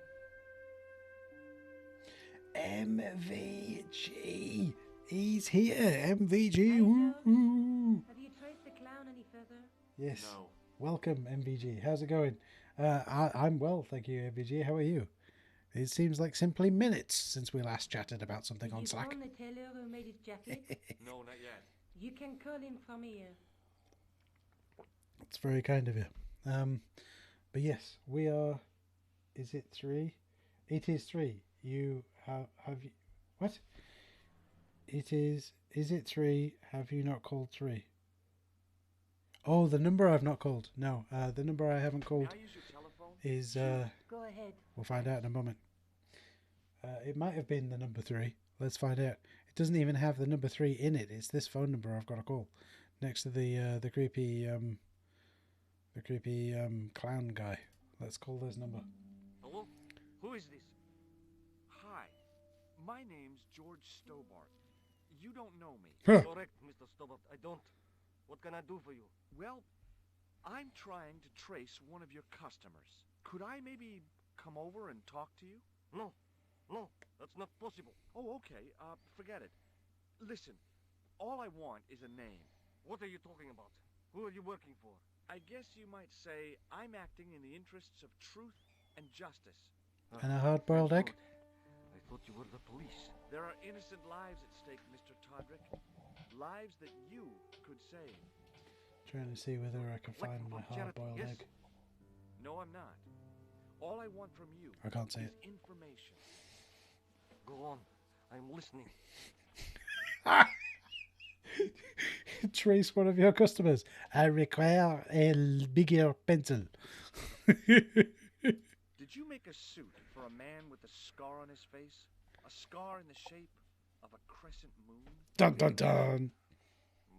A: MVG! He's here! MVG! Woo-hoo.
E: Have you traced the clown any further?
A: Yes.
B: No.
A: Welcome, MVG. How's it going? I'm well, thank you, MVG. How are you? It seems like simply minutes since we last chatted about something on Slack.
E: Did you phone the tailor who made his jacket?
B: No, not yet.
E: You can call him from here.
A: It's very kind of you. But yes, we are. Is it 3? It is 3. You have you? What? It is. Is it 3? Have you not called 3? Oh, the number I've not called. No, the number I haven't called
B: May I use your telephone?
A: is.
E: Go ahead.
A: We'll find out in a moment. It might have been the number 3. Let's find out. It doesn't even have the number 3 in it. It's this phone number I've got to call next to the creepy clown guy. Let's call this number.
B: Hello? Who is this? Hi. My name's George Stobart. You don't know me.
A: Huh.
M: Correct, Mr. Stobart. I don't. What can I do for you?
B: Well, I'm trying to trace one of your customers. Could I maybe come over and talk to you?
M: No. No, that's not possible.
B: Oh, okay. Forget it. Listen, all I want is a name.
M: What are you talking about? Who are you working for?
B: I guess you might say I'm acting in the interests of truth and justice.
A: And a hard-boiled egg?
M: I thought you were the police.
B: There are innocent lives at stake, Mr. Todrick. Lives that you could save.
A: Trying to see whether I can find my hard-boiled egg.
B: No, I'm not. All I want from you
A: I can't say
B: is
A: it.
B: information.
M: Go on. I'm listening.
A: Trace one of your customers. I require a bigger pencil.
B: Did you make a suit for a man with a scar on his face? A scar in the shape of a crescent moon?
A: Dun dun dun.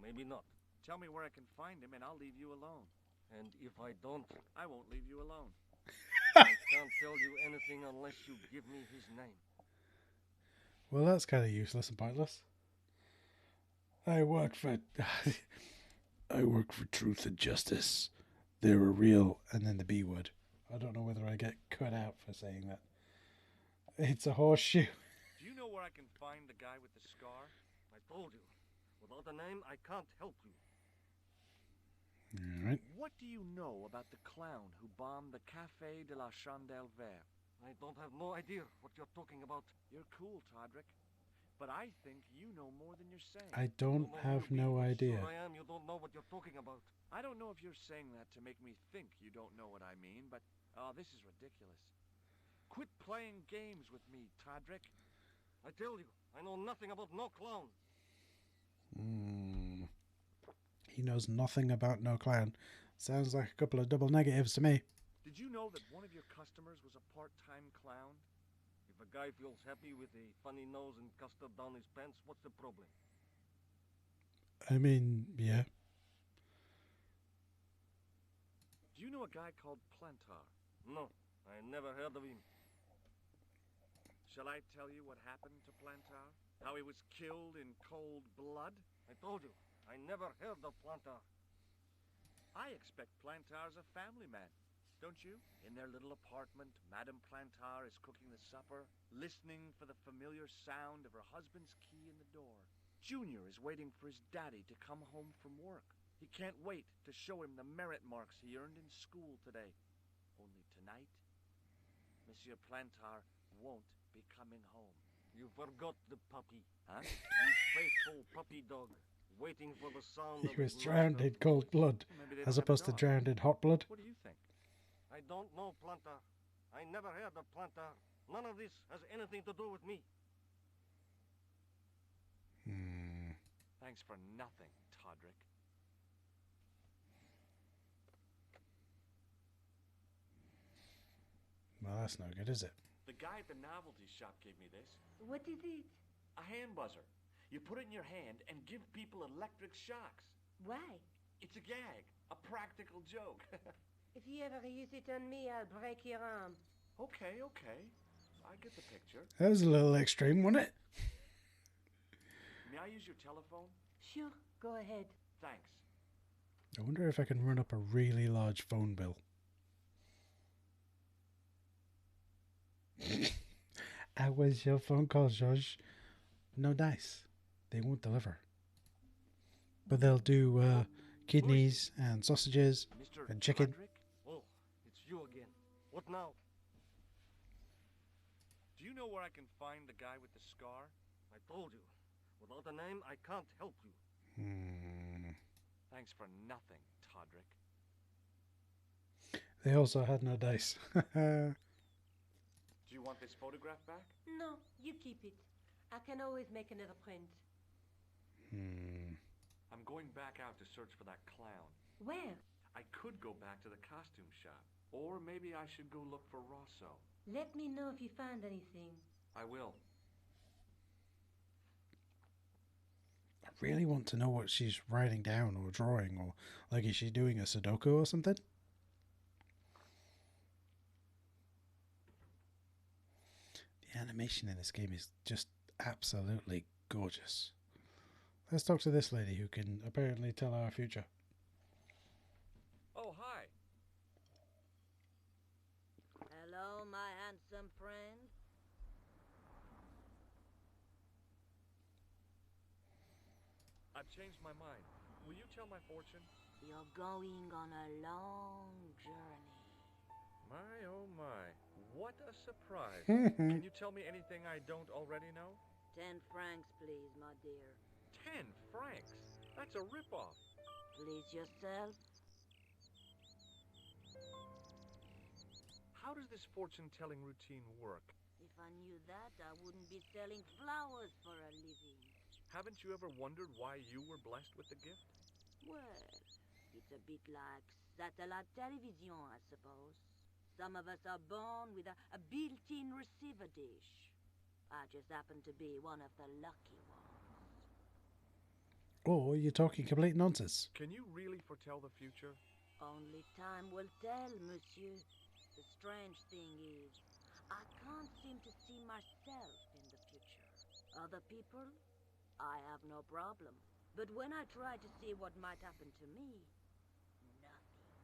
M: Maybe not.
B: Tell me where I can find him and I'll leave you alone.
M: And if I don't,
B: I won't leave you alone.
M: I can't tell you anything unless you give me his name.
A: Well, that's kind of useless and pointless. I work for truth and justice. They're a real, and then the B word. I don't know whether I get cut out for saying that. It's a horseshoe.
B: Do you know where I can find the guy with the scar?
M: I told you. Without a name, I can't help you.
A: All right.
B: What do you know about the clown who bombed the Café de la Chandelle Verte?
M: I don't have no idea what you're talking about.
B: You're cool, Todrick. But I think you know more than you're saying.
A: I don't have no idea.
M: Sure I am. You don't know what you're talking about.
B: I don't know if you're saying that to make me think you don't know what I mean, but this is ridiculous. Quit playing games with me, Todrick.
M: I tell you, I know nothing about no clown.
A: He knows nothing about no clown. Sounds like a couple of double negatives to me.
B: Did you know that one of your customers was a part-time clown?
M: If a guy feels happy with a funny nose and custard down his pants, what's the problem?
A: I mean, yeah.
B: Do you know a guy called Plantar?
M: No, I never heard of him.
B: Shall I tell you what happened to Plantar? How he was killed in cold blood?
M: I told you, I never heard of Plantar.
B: I expect Plantar's a family man, don't you? In their little apartment, Madame Plantar is cooking the supper, listening for the familiar sound of her husband's key in the door. Junior is waiting for his daddy to come home from work. He can't wait to show him the merit marks he earned in school today. Only tonight, Monsieur Plantar won't be coming home.
M: You forgot the puppy.
B: Huh?
M: The faithful puppy dog, waiting for the sound
A: He
M: of
A: was
M: his
A: drowned in
M: master.
A: cold blood,
B: Maybe they
A: as
B: don't have a
A: opposed to
B: dog.
A: drowned in hot blood.
B: What do you think?
M: I don't know Plantar. I never heard of Plantar. None of this has anything to do with me.
B: Thanks for nothing, Todrick.
A: Well, that's no good, is it?
B: The guy at the novelty shop gave me this.
E: What is it?
B: A hand buzzer. You put it in your hand and give people electric shocks.
E: Why?
B: It's a gag. A practical joke.
E: If you ever use it on me, I'll break your arm.
B: Okay. I get the picture.
A: That was a little extreme, wasn't it?
B: May I use your telephone?
E: Sure, go ahead.
B: Thanks.
A: I wonder if I can run up a really large phone bill. How was your phone call, George? No dice. They won't deliver. But they'll do kidneys and sausages
B: Mr.
A: and chicken.
B: Todrick?
M: Oh, it's you again. What now?
B: Do you know where I can find the guy with the scar?
M: I told you. Without a name, I can't help you.
B: Thanks for nothing, Todrick.
A: They also had no dice.
B: Do you want this photograph back?
E: No, you keep it. I can always make another print.
B: I'm going back out to search for that clown.
E: Where?
B: I could go back to the costume shop. Or maybe I should go look for Rosso.
E: Let me know if you find anything.
B: I will.
A: I really want to know what she's writing down or drawing, or like is she doing a Sudoku or something? The animation in this game is just absolutely gorgeous. Let's talk to this lady who can apparently tell our future.
B: Oh, hi.
E: Hello, my handsome friend.
B: I've changed my mind. Will you tell my fortune?
E: You're going on a long journey.
B: My, oh my. What a surprise. Can you tell me anything I don't already know?
E: 10 francs, please, my dear.
B: 10 francs? That's a ripoff.
E: Please yourself.
B: How does this fortune-telling routine work?
E: If I knew that, I wouldn't be selling flowers for a living.
B: Haven't you ever wondered why you were blessed with the gift?
E: Well, it's a bit like satellite television, I suppose. Some of us are born with a built-in receiver dish. I just happen to be one of the lucky ones.
A: Or you're talking complete nonsense.
B: Can you really foretell the future?
E: Only time will tell, monsieur. The strange thing is, I can't seem to see myself in the future. Other people, I have no problem. But when I try to see what might happen to me, nothing.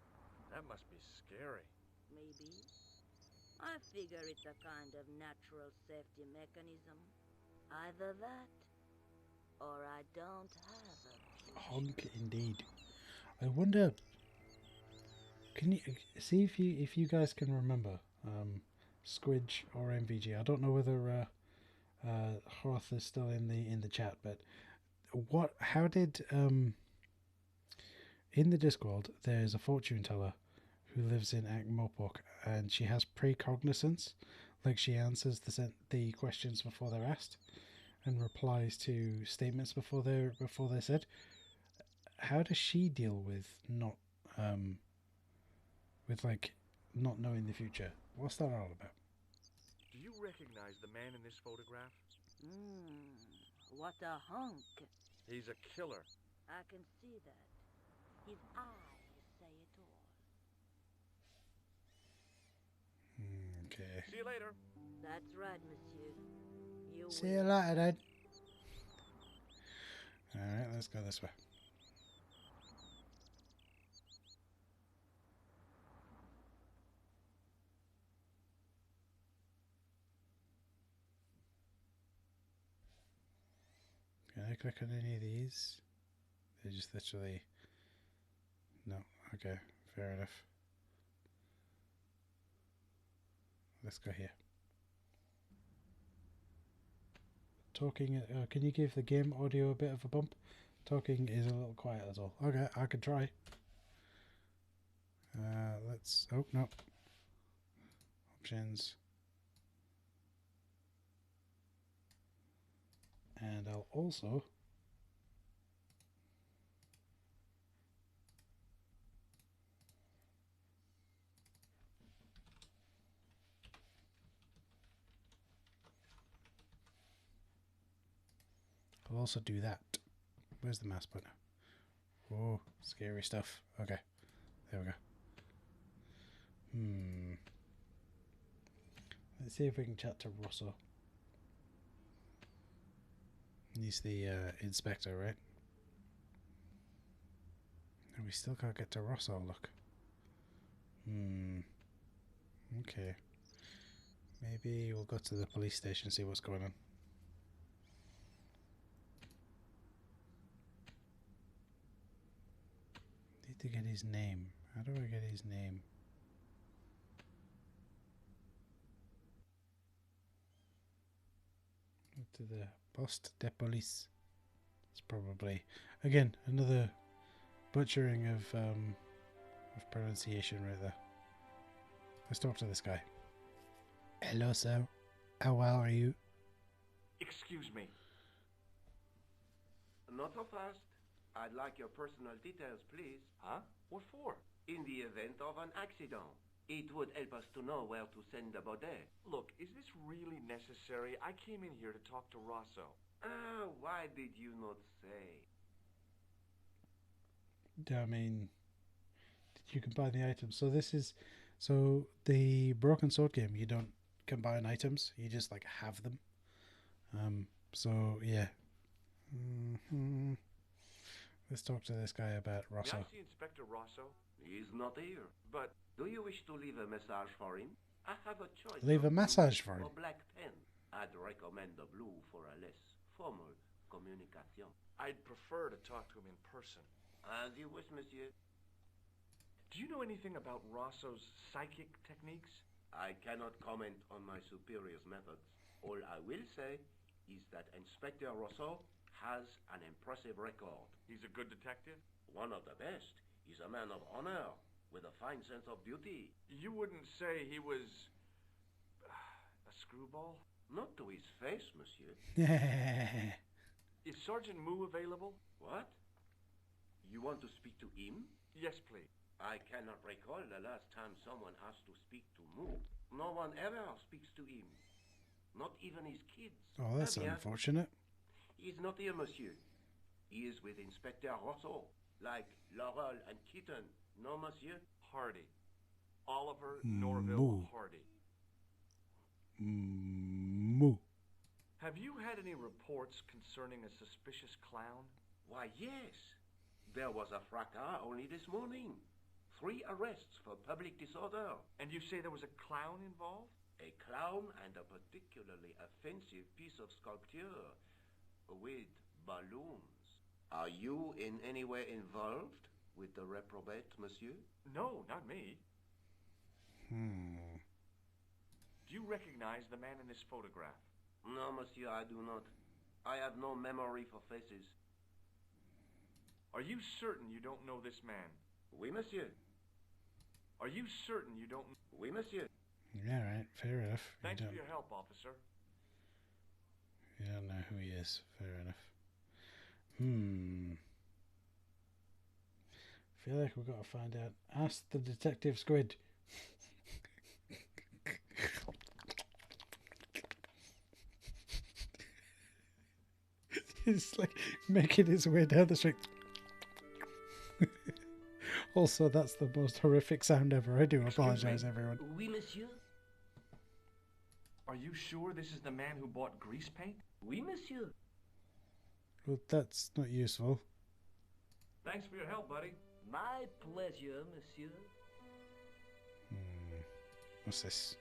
B: That must be scary.
E: Maybe. I figure it's a kind of natural safety mechanism. Either that, or I don't have a
A: Honk indeed. I wonder. Can you see if you guys can remember Squidge or MVG? I don't know whether Hoth is still in the chat, but how did in the Discworld there's a fortune teller who lives in Ankh-Morpork, and she has precognizance, like she answers the questions before they're asked and replies to statements before they're said. How does she deal with not knowing the future? What's that all about?
B: Do you recognize the man in this photograph?
E: What a hunk.
B: He's a killer.
E: I can see that. His eyes say it all.
A: Okay.
B: See you later.
E: That's right, monsieur.
A: See you later, then. Alright, let's go this way. Can I click on any of these? They just literally... No. Okay, fair enough. Let's go here. Talking... can you give the game audio a bit of a bump? Talking is a little quiet, that's all. Okay, I could try. Let's... Oh, no. Options. And I'll also... I'll also do that. Where's the mouse button? Oh, scary stuff. Okay, there we go. Let's see if we can chat to Rosso. He's the inspector, right? And we still can't get to Rosso, look. Okay. Maybe we'll go to the police station and see what's going on. Need to get his name. How do I get his name? To the poste de police. It's probably again another butchering of pronunciation right there. Let's talk to this guy. Hello, sir. How well are you?
C: Excuse me.
D: Not so fast. I'd like your personal details, please.
C: Huh? What for?
D: In the event of an accident. It would help us to know where to send the body.
B: Look, is this really necessary? I came in here to talk to Rosso.
D: Why did you not say?
A: I mean, you can buy the items. So this is, so the Broken Sword game, you don't combine items. You just like have them. So yeah. Let's talk to this guy about Rosso.
B: May I see Inspector Rosso?
D: He's not here.
B: But
D: do you wish to leave a message for him? I have a choice.
A: Leave a message for him.
D: Or black pen. I'd recommend the blue for a less formal communication.
B: I'd prefer to talk to him in person.
D: As you wish, monsieur.
B: Do you know anything about Rosso's psychic techniques?
D: I cannot comment on my superior's methods. All I will say is that Inspector Rosso has an impressive record.
B: He's a good detective?
D: One of the best. He's a man of honor, with a fine sense of duty.
B: You wouldn't say he was... a screwball?
D: Not to his face, monsieur.
B: Is Sergeant Moo available?
D: What? You want to speak to him?
B: Yes, please.
D: I cannot recall the last time someone asked to speak to Moo. No one ever speaks to him. Not even his kids.
A: Oh, that's unfortunate.
D: He's not here, monsieur. He is with Inspector Rosso. Like Laurel and Keaton. No, monsieur?
B: Hardy. Oliver Norville Hardy.
A: Moo.
B: Have you had any reports concerning a suspicious clown?
D: Why, yes. There was a fracas only this morning. 3 arrests for public disorder.
B: And you say there was a clown involved?
D: A clown and a particularly offensive piece of sculpture with balloons. Are you in any way involved with the reprobate, monsieur?
B: No, not me. Do you recognize the man in this photograph?
D: No, monsieur, I do not. I have no memory for faces.
B: Are you certain you don't know this man?
D: Oui, monsieur.
B: Are you certain you don't...
D: Oui, monsieur.
A: Yeah, right. Fair enough.
B: Thanks for your help, officer.
A: You don't know who he is. Fair enough. Feel like we've got to find out. Ask the detective squid. It's like making its way down the street. Also, that's the most horrific sound ever. I do apologize, everyone.
L: Oui, monsieur.
B: Are Are you sure this is the man who bought grease paint?
L: Oui, monsieur.
A: Well, that's not useful.
B: Thanks for your help, buddy.
L: My pleasure, monsieur.
A: What's this?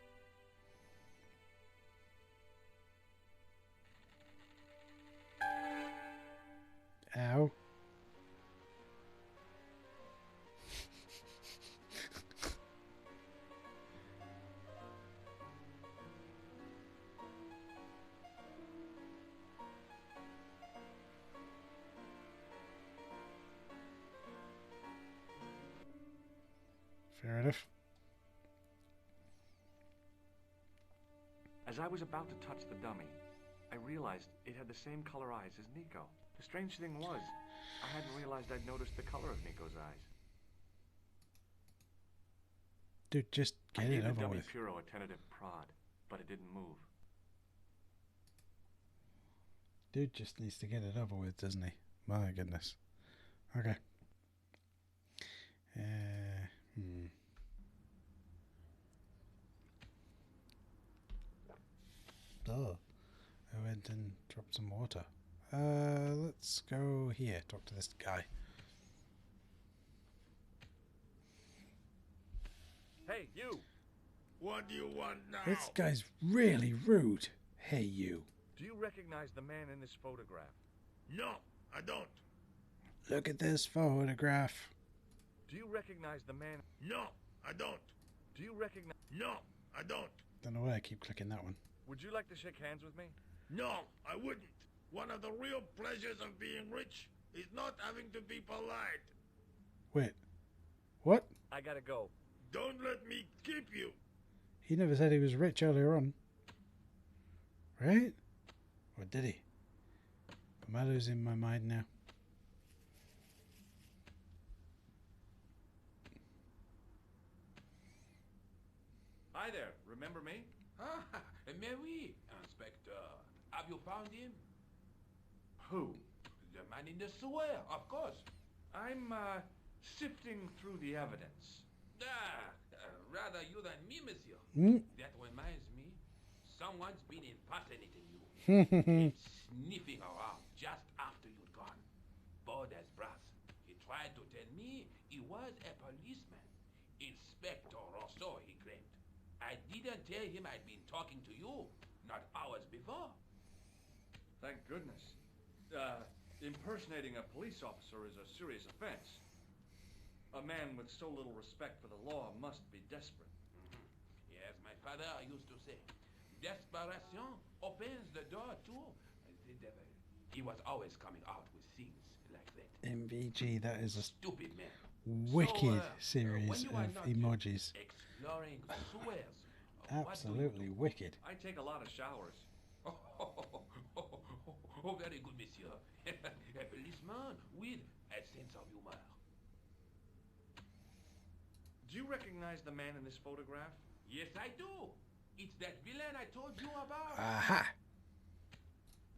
A: Ow. Fair enough.
B: As I was about to touch the dummy, I realized it had the same color eyes as Nico. The strange thing was, I hadn't realized I'd noticed the color of Nico's eyes.
A: Dude, just get
B: I
A: it
B: gave the
A: over
B: dummy
A: with.
B: Puro a tentative prod, but it didn't move.
A: Dude just needs to get it over with, doesn't he? My goodness. Okay. Oh, I went and dropped some water. Let's go here. Talk to this guy.
B: Hey, you!
C: What do you want now?
A: This guy's really rude. Hey, you.
B: Do you recognize the man in this photograph?
C: No, I don't.
A: Look at this photograph.
B: Do you recognize the man?
C: No, I don't.
B: Do you recognize?
C: No, I don't.
A: Don't know why I keep clicking that one.
B: Would you like to shake hands with me?
C: No, I wouldn't. One of the real pleasures of being rich is not having to be polite.
A: Wait. What?
B: I gotta go.
C: Don't let me keep you.
A: He never said he was rich earlier on. Right? Or did he? Am I losing my mind now?
B: Hi there, remember me?
N: Ah, mais oui, Inspector. Have you found him?
B: Who?
N: The man in the sewer, of course.
B: I'm, sifting through the evidence.
N: Rather you than me, monsieur. That reminds me, someone's been impersonating you. And sniffing around just after you'd gone. Bold as brass. He tried to tell me he was a policeman. Inspector Rousseau, he claimed. I didn't tell him I'd been talking to you, not hours before.
B: Thank goodness. Impersonating a police officer is a serious offense. A man with so little respect for the law must be desperate.
N: Yes, my father used to say, desperation opens the door to the devil. He was always coming out with things like that.
A: MVG, that is a
N: Stupid man.
A: wicked
N: So,
A: series
N: when you are
A: of
N: not
A: emojis.
N: Exploring sewers.
A: Absolutely wicked.
B: I take a lot of showers.
N: Oh, very good, monsieur. A policeman with a sense of humor.
B: Do you recognize the man in this photograph?
N: Yes, I do. It's that villain I told you about.
A: Aha!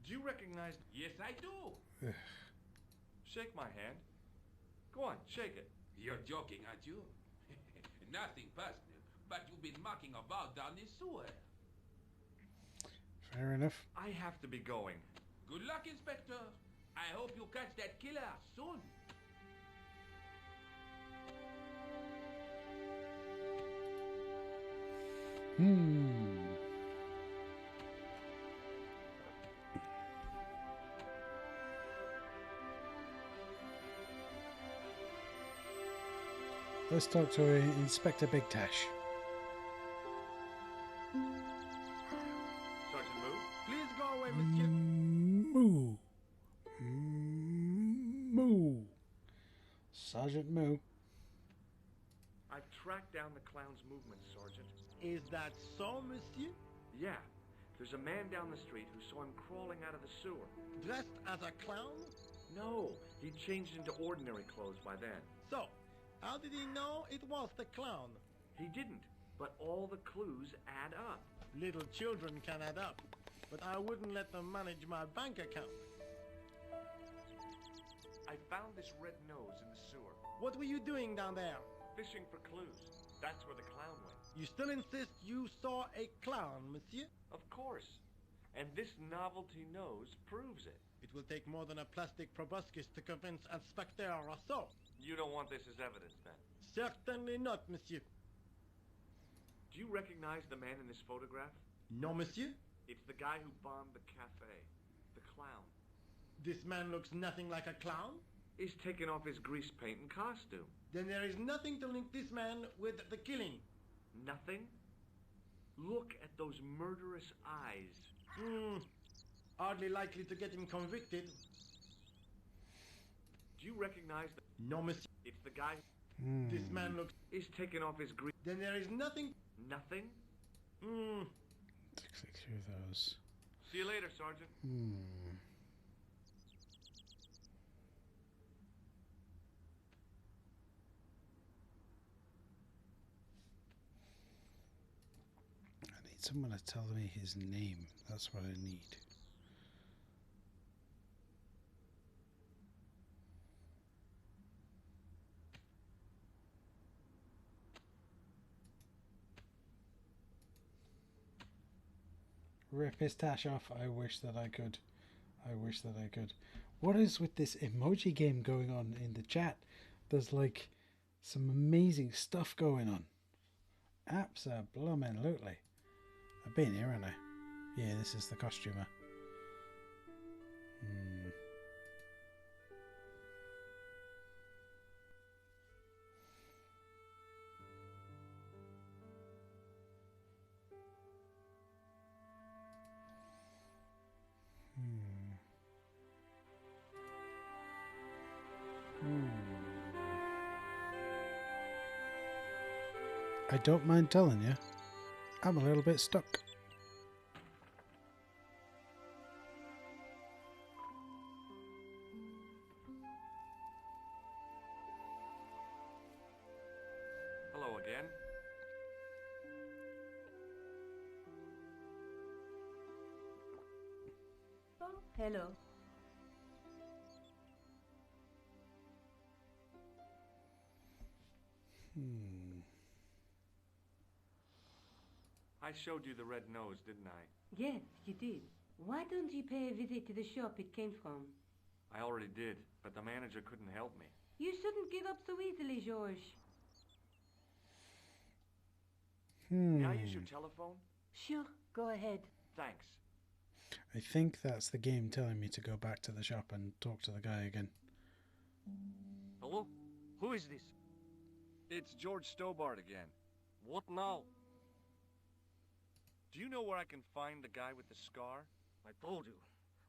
B: Do you recognize...
N: Yes, I do.
B: Shake my hand. Go on, shake it.
N: You're joking, aren't you? Nothing personal, but you've been mucking about down this sewer.
A: Fair enough.
B: I have to be going.
N: Good luck, Inspector. I hope you catch that killer soon.
A: Let's talk to Inspector Big Tash.
B: Sergeant Moo?
M: Please go away, monsieur.
A: Moo. Moo. Sergeant Moo.
B: I've tracked down the clown's movements, Sergeant.
M: Is that so, monsieur?
B: Yeah. There's a man down the street who saw him crawling out of the sewer.
M: Dressed as a clown?
B: No, he changed into ordinary clothes by then.
M: So, how did he know it was the clown?
B: He didn't, but all the clues add up.
M: Little children can add up, but I wouldn't let them manage my bank account.
B: I found this red nose in the sewer.
M: What were you doing down there?
B: Fishing for clues. That's where the clown went.
C: You still insist you saw a clown, monsieur?
B: Of course. And this novelty nose proves it.
C: It will take more than a plastic proboscis to convince Inspector Rousseau.
B: You don't want this as evidence, then?
C: Certainly not, monsieur.
B: Do you recognize the man in this photograph?
C: No, monsieur.
B: It's the guy who bombed the cafe. The clown.
C: This man looks nothing like a clown?
B: He's taken off his grease paint and costume.
C: Then there is nothing to link this man with the killing.
B: Nothing? Look at those murderous eyes.
C: Hardly likely to get him convicted.
B: Do you recognize the...
C: No, monsieur.
B: It's the guy...
C: This man looks...
B: He's taken off his grease...
C: Then there is nothing...
B: Nothing?
A: Click through those.
B: See you later, Sergeant.
A: I need someone to tell me his name. That's what I need. Rip his tash off. I wish that I could. I wish that I could. What is with this emoji game going on in the chat? There's like some amazing stuff going on. Absolutely. I've been here, haven't I? Yeah, this is the costumer. I don't mind telling you, I'm a little bit stuck.
B: Hello again.
E: Oh, hello.
B: I showed you the red nose, didn't I?
E: Yes, you did. Why don't you pay a visit to the shop it came from?
B: I already did, but the manager couldn't help me.
E: You shouldn't give up so easily, George.
B: May I use your telephone?
E: Sure, go ahead.
B: Thanks.
A: I think that's the game telling me to go back to the shop and talk to the guy again.
M: Hello? Who is this?
B: It's George Stobart again.
M: What now?
B: Do you know where I can find the guy with the scar?
M: I told you.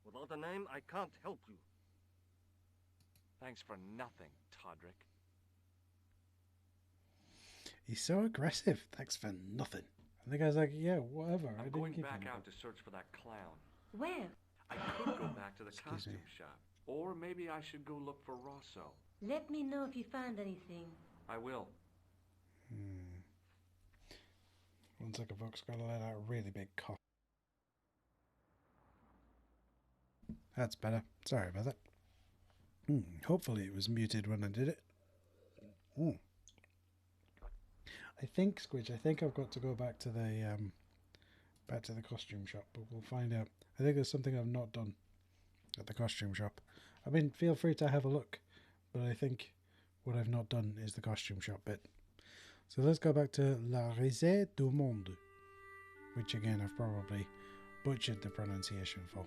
M: Without a name, I can't help you.
B: Thanks for nothing, Todrick.
A: He's so aggressive. Thanks for nothing. And the guy's like, yeah, whatever.
B: I'm going back out to search for that clown.
E: Where?
B: I could go back to the costume shop. Or maybe I should go look for Rosso.
E: Let me know if you find anything.
B: I will.
A: One second, folks. Gotta let out a really big cough. That's better. Sorry about that. Hopefully it was muted when I did it. I think, Squidge, I think I've got to go back to the costume shop, but we'll find out. I think there's something I've not done at the costume shop. I mean, feel free to have a look, but I think what I've not done is the costume shop bit. So let's go back to La Risée du Monde, which again I've probably butchered the pronunciation for.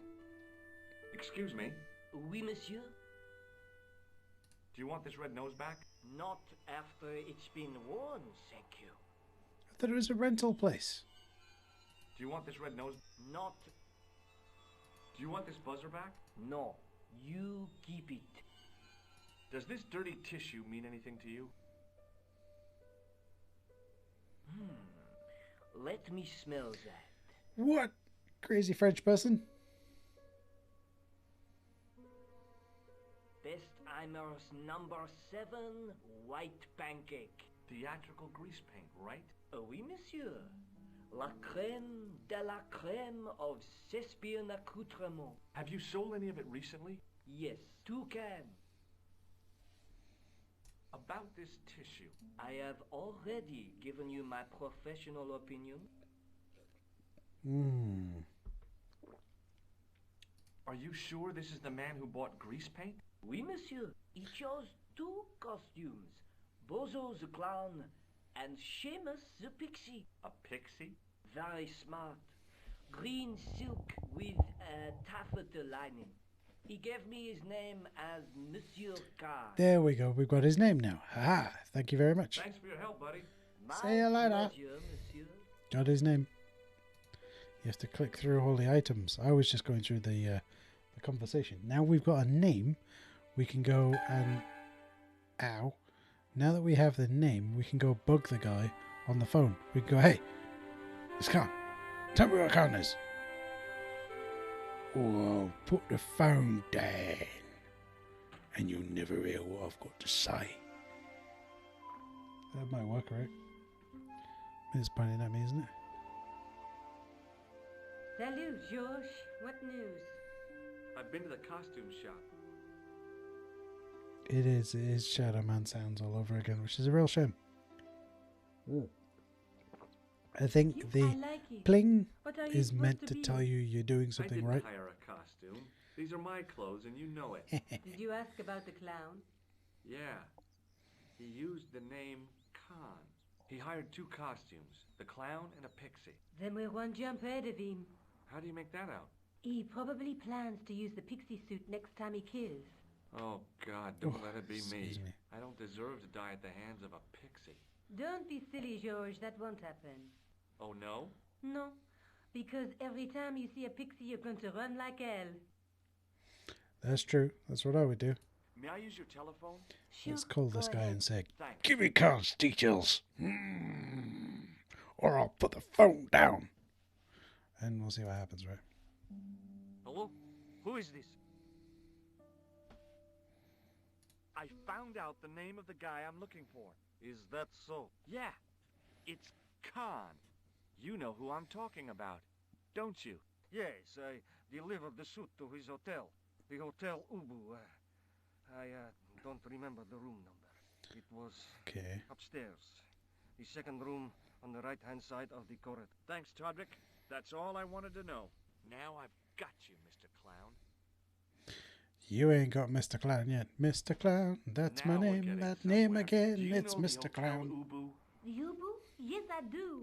B: Excuse me.
L: Oui, monsieur?
B: Do you want this red nose back?
L: Not after it's been worn, thank you.
A: I thought it was a rental place.
B: Do you want this red nose?
L: Not...
B: Do you want this buzzer back?
L: No. You keep it.
B: Does this dirty tissue mean anything to you?
L: Let me smell that.
A: What? Crazy French person?
L: Bestheimer's number 7 white pancake.
B: Theatrical grease paint, right?
L: Oui, monsieur. La crème de la crème of Thespian accoutrement.
B: Have you sold any of it recently?
L: Yes, 2 cans.
B: About this tissue.
L: I have already given you my professional opinion.
B: Are you sure this is the man who bought grease paint?
L: Oui, monsieur. He chose 2 costumes. Bozo the clown and Seamus the pixie.
B: A pixie?
L: Very smart. Green silk with a taffeta lining. He gave me his name as Monsieur Carr.
A: There we go. We've got his name now. Haha. Thank you very much.
B: Thanks for your help, buddy.
A: See you later. Got his name. You have to click through all the items. I was just going through the conversation. Now we've got a name. We can go and... Ow. Now that we have the name, we can go bug the guy on the phone. We can go, hey, it's Khan. Tell me what Khan is. Oh, put the phone down. And you'll never hear what I've got to say. That might work, right? It's pointing at me, isn't it?
E: Salut, George. What news?
B: I've been to the costume shop.
A: It is Shadow Man sounds all over again, which is a real shame. I think the pling is meant to tell you you're doing something
B: I didn't
A: right.
B: hire a costume. These are my clothes, and you know it.
E: Did you ask about the clown?
B: Yeah. He used the name Khan. He hired 2 costumes, the clown and a pixie.
E: Then we're one jump ahead of him.
B: How do you make that out?
E: He probably plans to use the pixie suit next time he kills.
B: Oh, God, don't let it be me. I don't deserve to die at the hands of a pixie.
E: Don't be silly, George. That won't happen.
B: Oh, no?
E: No, because every time you see a pixie, you're going to run like hell.
A: That's true. That's what I would do.
B: May I use your telephone?
A: Let's call this guy and say,
B: Thanks.
J: Give me Khan's details. Or I'll put the phone down.
A: And we'll see what happens, right?
M: Hello? Who is this?
B: I found out the name of the guy I'm looking for.
M: Is that so?
B: Yeah, it's Khan. You know who I'm talking about, don't you?
M: Yes, I delivered the suit to his hotel. The Hotel Ubu. I don't remember the room number. It was upstairs. The second room on the right-hand side of the corridor.
B: Thanks, Todrick. That's all I wanted to know. Now I've got you, Mr. Clown.
A: You ain't got Mr. Clown yet. Mr. Clown, that's my name. That name again, it's Mr. Clown.
B: Ubu?
E: The Ubu? Yes, I do.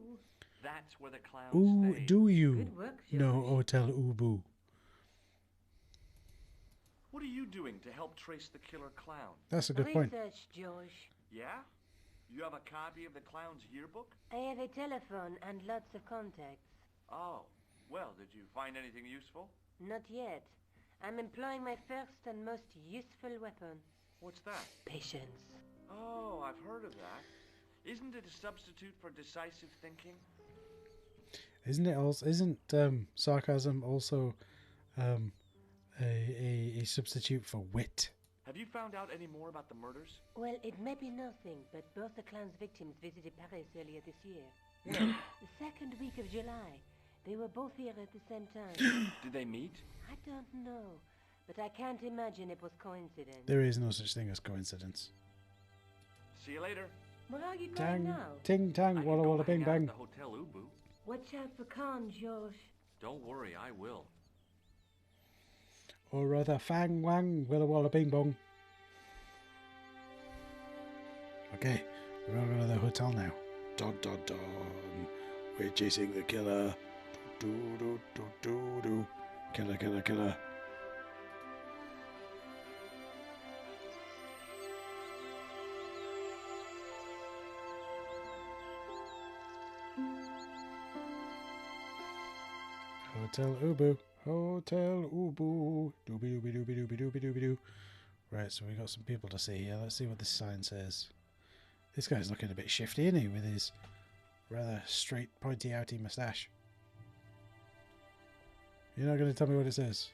B: That's where the clown
A: Ooh,
B: stays.
A: do you?
E: Good work, George.
A: No, Hotel Ubu.
B: What are you doing to help trace the killer clown?
A: That's a good point.
E: Research, George.
B: Yeah? You have a copy of the clown's yearbook?
E: I have a telephone and lots of contacts.
B: Oh, well, did you find anything useful?
E: Not yet. I'm employing my first and most useful weapon.
B: What's that?
E: Patience.
B: Oh, I've heard of that. Isn't it a substitute for decisive thinking?
A: Isn't it also? Isn't sarcasm also a substitute for wit?
B: Have you found out any more about the murders?
E: Well, it may be nothing, but both the clown's victims visited Paris earlier this year. Well, the second week of July. They were both here at the same time.
B: Did they meet?
E: I don't know, but I can't imagine it was coincidence.
A: There is no such thing as coincidence.
B: See you later.
E: Where are you going
A: Tang,
E: now?
A: ting, tang, walla, walla, bing,
B: Hang out at
A: bang.
B: the Hotel Ubu.
E: Watch out for Khan, George.
B: Don't worry, I will.
A: Or rather, fang, wang, willa, walla, bing, bong. Okay, we're going to the hotel now. Dun, dun, dun. We're chasing the killer. Do, do, do, do, do. Killer, killer, killer. Hotel Ubu. Hotel Ubu. Doobie doobie doobie doobie doobie doobie doo. Right, so we got some people to see here. Let's see what this sign says. This guy's looking a bit shifty, isn't he, with his rather straight, pointy, outy moustache. You're not going to tell me what it says?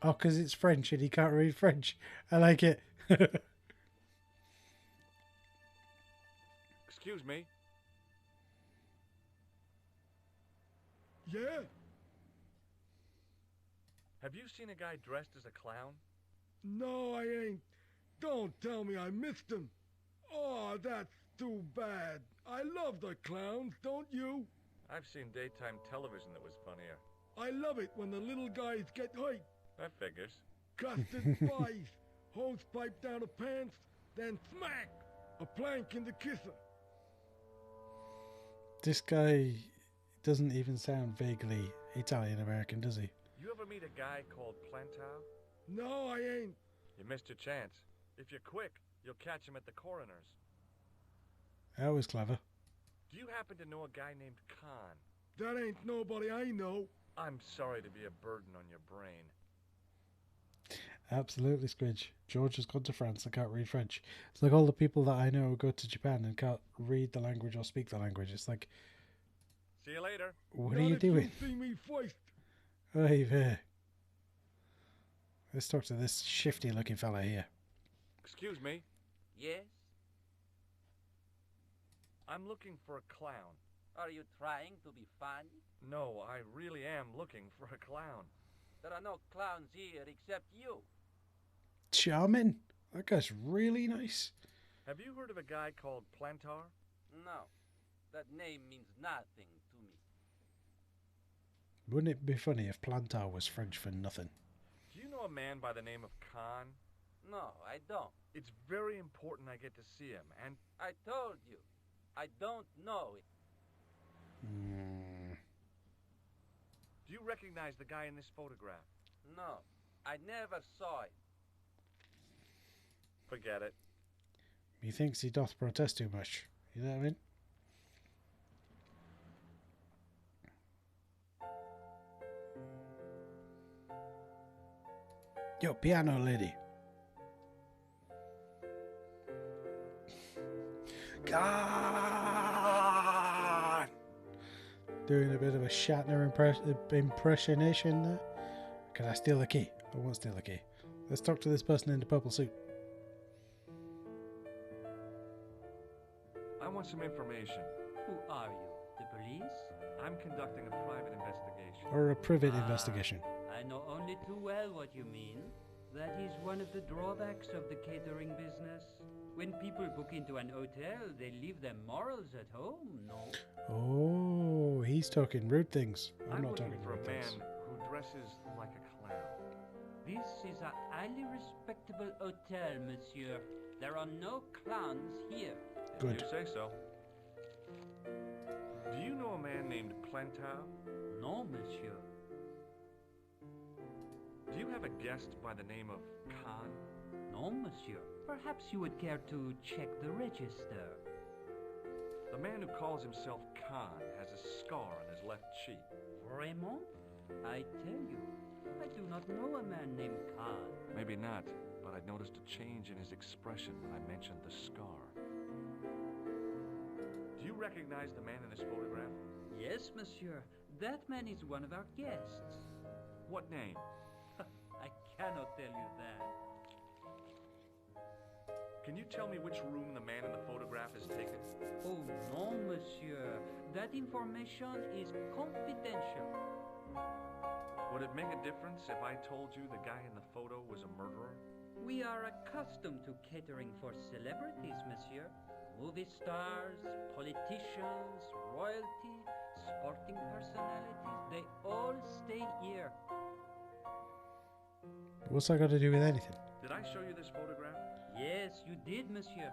A: Oh, because it's French and he can't read French. I like it.
B: Excuse me.
C: Yeah?
B: Have you seen a guy dressed as a clown?
C: No, I ain't. Don't tell me I missed him. Oh, that's too bad. I love the clowns, don't you?
B: I've seen daytime television that was funnier.
C: I love it when the little guys get hurt.
B: That figures.
C: Custard spies, hose pipe down the pants, then smack! A plank in the kisser.
A: This guy doesn't even sound vaguely Italian-American, does he?
B: You ever meet a guy called Plantow?
C: No, I ain't.
B: You missed your chance. If you're quick, you'll catch him at the coroner's.
A: That was clever.
B: Do you happen to know a guy named Khan?
C: That ain't nobody I know.
B: I'm sorry to be a burden on your brain.
A: Absolutely, Squidge. George has gone to France and can't read French. It's like all the people that I know go to Japan and can't read the language or speak the language. It's like,
B: See you later.
A: what are you doing?
C: See me first.
A: Hey there. Let's talk to this shifty-looking fella here.
B: Excuse me.
O: Yes?
B: I'm looking for a clown.
O: Are you trying to be funny?
B: No, I really am looking for a clown.
O: There are no clowns here except you.
A: Charming. That guy's really nice.
B: Have you heard of a guy called Plantar?
O: No. That name means nothing to me.
A: Wouldn't it be funny if Plantar was French for nothing?
B: Do you know a man by the name of Khan?
O: No, I don't.
B: It's very important I get to see him, and...
O: I told you. I don't know it.
B: Do you recognize the guy in this photograph?
O: No, I never saw it.
B: Forget it.
A: He thinks he doth protest too much. You know what I mean? Yo, piano lady. God! Doing a bit of a Shatner impressionation there. Can I steal the key? I won't steal the key. Let's talk to this person in the purple suit.
B: I want some information.
O: Who are you? The police?
B: I'm conducting a private investigation.
A: Or a private investigation.
P: I know only too well what you mean. That is one of the drawbacks of the catering business. When people book into an hotel, they leave their morals at home, no?
A: Oh, he's talking rude things. I'm not
B: looking
A: talking
B: for a
A: rude
B: man
A: things.
B: who dresses like a clown.
P: This is a highly respectable hotel, monsieur. There are no clowns here.
A: Good.
B: You say so. Do you know a man named Plantow?
P: No, monsieur.
B: Do you have a guest by the name of Khan?
P: No, monsieur. Perhaps you would care to check the register.
B: The man who calls himself Khan has a scar on his left cheek.
P: Vraiment? I tell you, I do not know a man named Khan.
B: Maybe not, but I noticed a change in his expression when I mentioned the scar. Do you recognize the man in this photograph?
P: Yes, monsieur. That man is one of our guests.
B: What name?
P: I cannot tell you that.
B: Can you tell me which room the man in the photograph has taken?
P: Oh, no, monsieur. That information is confidential.
B: Would it make a difference if I told you the guy in the photo was a murderer?
P: We are accustomed to catering for celebrities, monsieur. Movie stars, politicians, royalty, sporting personalities. They all stay here.
A: What's that got to do with anything?
B: Did I show you this photograph?
P: Yes, you did, monsieur.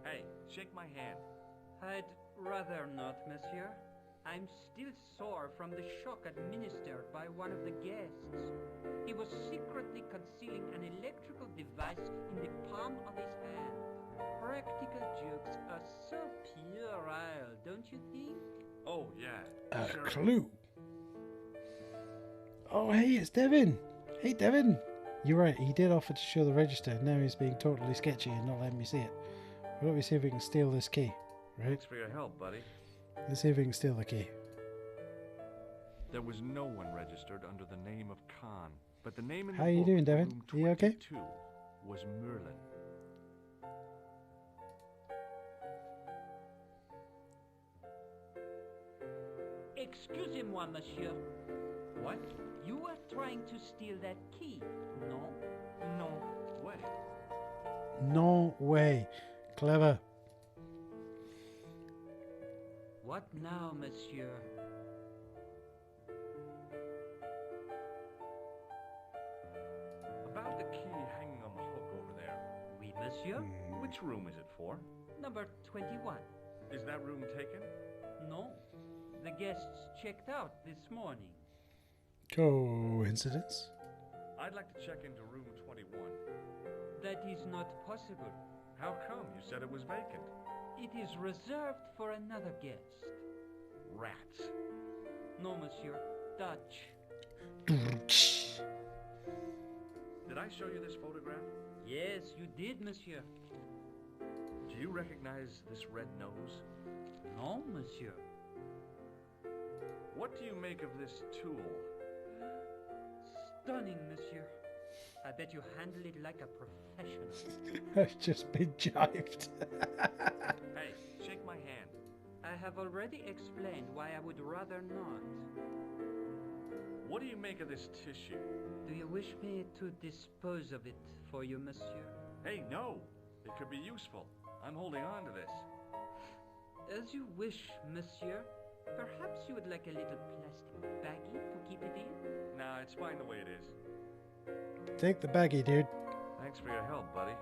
B: Hey, shake my hand.
P: I'd rather not, monsieur. I'm still sore from the shock administered by one of the guests. He was secretly concealing an electrical device in the palm of his hand. Practical jokes are so puerile, don't you think?
B: Oh, yeah.
A: A
B: sure.
A: clue. Oh, hey, it's Devin. Hey, Devin. You're right, he did offer to show the register. Now he's being totally sketchy and not letting me see it. Why don't we see if we can steal this key, right?
B: Thanks for your help, buddy.
A: Let's see if we can steal the key.
B: There was no one registered under the name of Khan, but the name in the
A: How you
B: book
A: doing, Devin?
B: room
A: You okay?
B: 22 was Merlin.
P: Excusez-moi, monsieur.
B: What?
P: You were trying to steal that key, no?
B: No way.
A: No way. Clever.
P: What now, monsieur?
B: About the key hanging on the hook over there.
P: Oui, monsieur.
B: Which room is it for?
P: Number 21.
B: Is that room taken?
P: No. The guests checked out this morning.
A: Coincidence?
B: I'd like to check into room 21.
P: That is not possible.
B: How come? You said it was vacant.
P: It is reserved for another guest.
B: Rats.
P: No, monsieur. Dutch.
B: Did I show you this photograph?
P: Yes, you did, monsieur.
B: Do you recognize this red nose?
P: No, monsieur.
B: What do you make of this tool?
P: Stunning, monsieur. I bet you handle it like a professional.
A: I've just been jived.
B: Hey, shake my hand.
P: I have already explained why I would rather not.
B: What do you make of this tissue?
P: Do you wish me to dispose of it for you, monsieur?
B: Hey, no! It could be useful. I'm holding on to this.
P: As you wish, monsieur. Perhaps you would like a little plastic baggie to keep it in?
B: Nah, it's fine the way it is.
A: Take the baggie, dude.
B: Thanks for your help, buddy.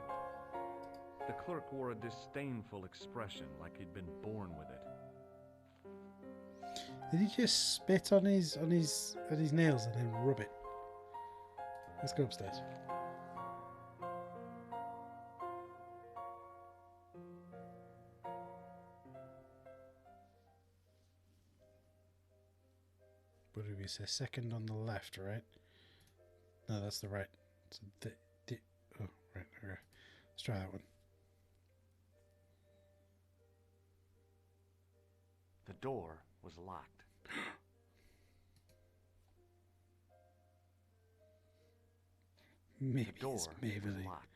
B: The clerk wore a disdainful expression, like he'd been born with it.
A: Did he just spit on his nails and then rub it? Let's go upstairs. What did we say? Second on the left, right? No, that's the right. So oh, right. Okay. Let's try that one.
B: The door was locked.
A: Maybe
B: the door
A: it's Maybelline.
B: was locked.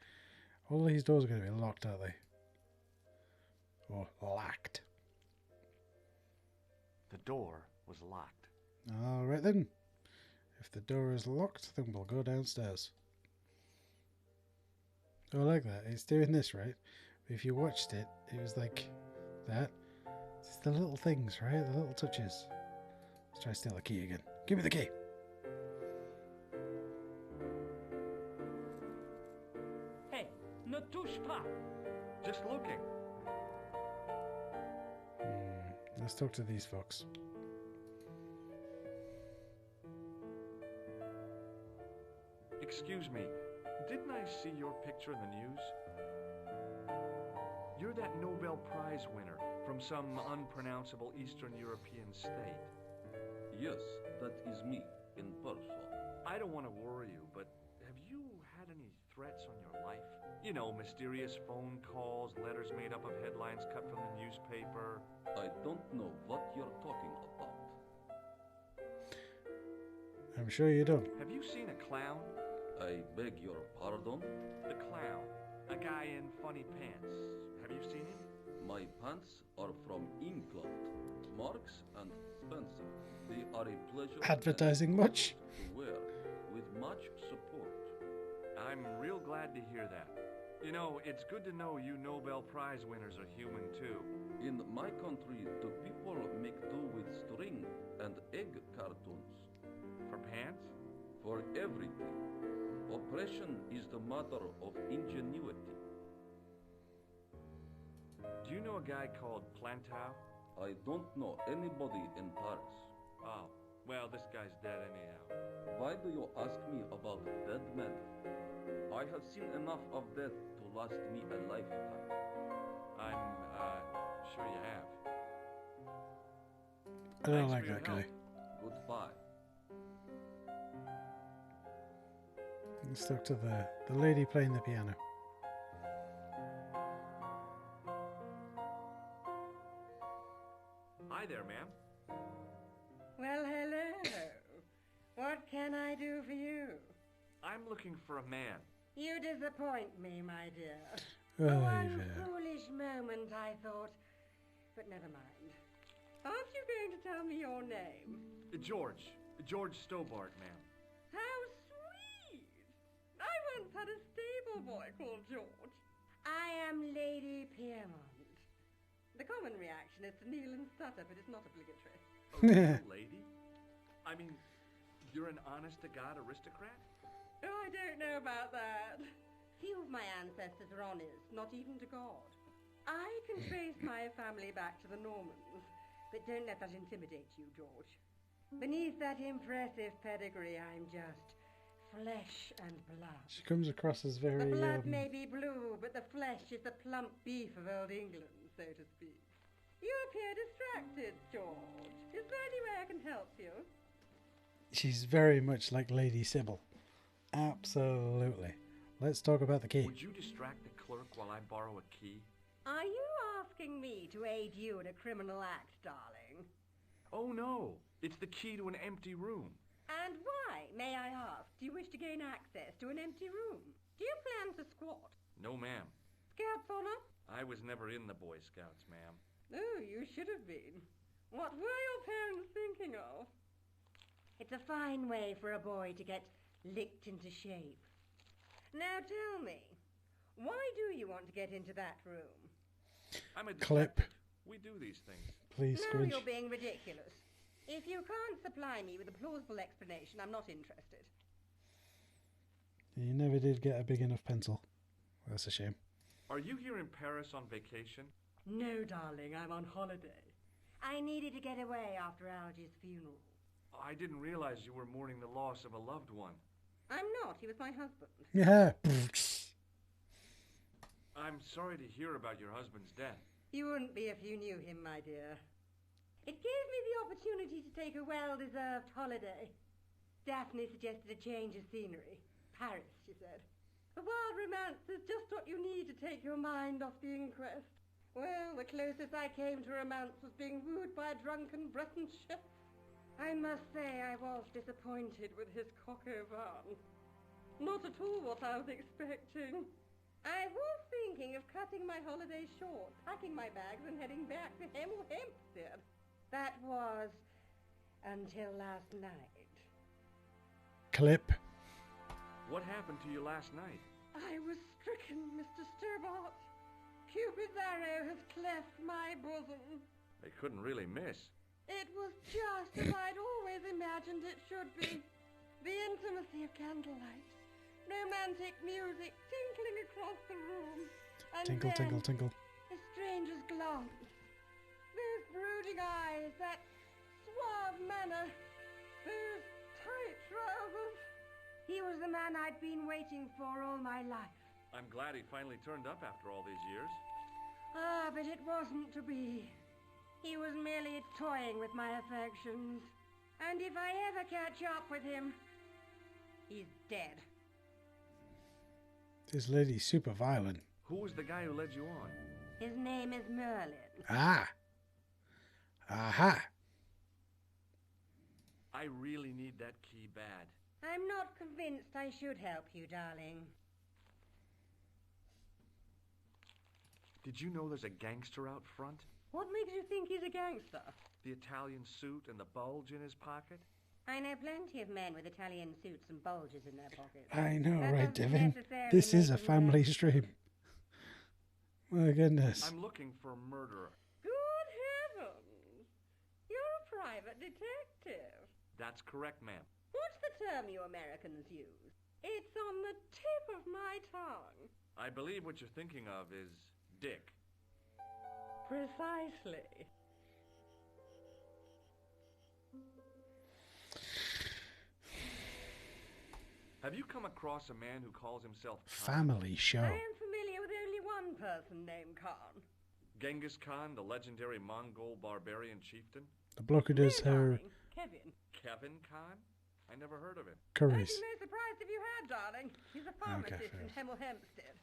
A: All these doors are going to be locked, aren't they? Or locked.
B: The door was locked.
A: All right then. If the door is locked, then we'll go downstairs. Oh, I like that. It's doing this, right? But if you watched it, it was like that. It's the little things, right? The little touches. Let's try to steal the key again. Give me the key.
P: Hey, ne touche pas.
B: Just looking.
A: Let's talk to these folks.
B: Excuse me, didn't I see your picture in the news? You're that Nobel Prize winner from some unpronounceable Eastern European state.
O: Yes, that is me, in person.
B: I don't want to worry you, but have you had any threats on your life? You know, mysterious phone calls, letters made up of headlines cut from the newspaper.
O: I don't know what you're talking about.
A: I'm sure you don't.
B: Have you seen a clown?
O: I beg your pardon?
B: The clown. A guy in funny pants. Have you seen him?
O: My pants are from England. Marks and Spencer. They are a pleasure.
A: Advertising much?
O: To wear, with much support.
B: I'm real glad to hear that. You know, it's good to know you Nobel Prize winners are human too.
O: In my country, the people make do with string and egg cartoons.
B: For pants?
O: For everything. Oppression is the mother of ingenuity.
B: Do you know a guy called Plantow?
O: I don't know anybody in Paris.
B: Oh, well, this guy's dead anyhow.
O: Why do you ask me about dead men? I have seen enough of death to last me a lifetime.
B: I'm, sure you have.
A: I don't
B: Thanks
A: like
B: for your
A: that guy.
B: help.
O: Goodbye.
A: Let's talk to the lady playing the piano.
B: Hi there, ma'am.
Q: Well, hello. What can I do for you?
B: I'm looking for a man.
Q: You disappoint me, my dear.
A: Oh,
Q: One
A: yeah.
Q: foolish moment, I thought. But never mind. Aren't you going to tell me your name?
B: George Stobart, ma'am.
Q: How sweet! I once had a stable boy called George. am Lady Piermont. The common reaction is to kneel and stutter, but it's not obligatory.
B: A lady? I mean, you're an honest-to-God aristocrat?
Q: Oh, I don't know about that. Few of my ancestors are honest, not even to God. I can trace my family back to the Normans, but don't let that intimidate you, George. Beneath that impressive pedigree, I'm just flesh and blood.
A: She comes across as very...
Q: The blood may be blue, but the flesh is the plump beef of old England, so to speak. You appear distracted, George. Is there any way I can help you?
A: She's very much like Lady Sybil. Absolutely. Let's talk about the key.
B: Would you distract the clerk while I borrow a key?
Q: Are you asking me to aid you in a criminal act, darling?
B: Oh, no. It's the key to an empty room.
Q: And why, may I ask, do you wish to gain access to an empty room? Do you plan to squat?
B: No, ma'am.
Q: Scouts honor?
B: I was never in the Boy Scouts, ma'am.
Q: Oh, you should have been. What were your parents thinking of? It's a fine way for a boy to get licked into shape. Now tell me, why do you want to get into that room?
B: I'm a
A: Clip.
B: detective. We do these things.
A: Please,
Q: No,
A: Scrooge.
Q: you're being ridiculous. If you can't supply me with a plausible explanation, I'm not interested.
A: You never did get a big enough pencil. That's a shame.
B: Are you here in Paris on vacation?
Q: No, darling, I'm on holiday. I needed to get away after Algy's funeral.
B: I didn't realize you were mourning the loss of a loved one.
Q: I'm not. He was my husband.
A: Yeah.
B: I'm sorry to hear about your husband's death.
Q: You wouldn't be if you knew him, my dear. It gave me the opportunity to take a well-deserved holiday. Daphne suggested a change of scenery. Paris, she said. A wild romance is just what you need to take your mind off the inquest. Well, the closest I came to romance was being wooed by a drunken Breton chef. I must say I was disappointed with his coq au vin. Not at all what I was expecting. I was thinking of cutting my holiday short, packing my bags and heading back to Hempstead. That was until last night.
A: Clip.
B: What happened to you last night?
Q: I was stricken, Mr. Stobart. Cupid's arrow has cleft my bosom.
B: They couldn't really miss.
Q: It was just as I'd always imagined it should be. The intimacy of candlelight. Romantic music tinkling across the room. And
A: Tinkle,
Q: then
A: tinkle, tinkle.
Q: a stranger's glance. Those brooding eyes, that suave manner, those tight trousers. He was the man I'd been waiting for all my life.
B: I'm glad he finally turned up after all these years.
Q: Ah, but it wasn't to be. He was merely toying with my affections. And if I ever catch up with him, he's dead.
A: This lady's super violent.
B: Who was the guy who led you on?
Q: His name is Merlin.
A: Ah. Aha.
B: I really need that key bad.
Q: I'm not convinced I should help you, darling.
B: Did you know there's a gangster out front?
Q: What makes you think he's a gangster?
B: The Italian suit and the bulge in his pocket?
Q: I know plenty of men with Italian suits and bulges in their pockets.
A: I know,
Q: That
A: right,
Q: doesn't
A: Devin?
Q: necessarily
A: This is
Q: make
A: a
Q: them
A: family
Q: right.
A: stream. My goodness.
B: I'm looking for a murderer.
Q: Good heavens! You're a private detective.
B: That's correct, ma'am.
Q: What's the term you Americans use? It's on the tip of my tongue.
B: I believe what you're thinking of is Dick.
Q: Precisely.
B: Have you come across a man who calls himself Khan?
A: Family show.
Q: I am familiar with only one person named Khan.
B: Genghis Khan, the legendary Mongol barbarian chieftain?
A: The bloke who does her
Q: Kevin.
B: Kevin Khan? I never heard of him.
A: curries.
Q: I'd be no surprised if you had, darling. He's a pharmacist in Hemel Hempstead.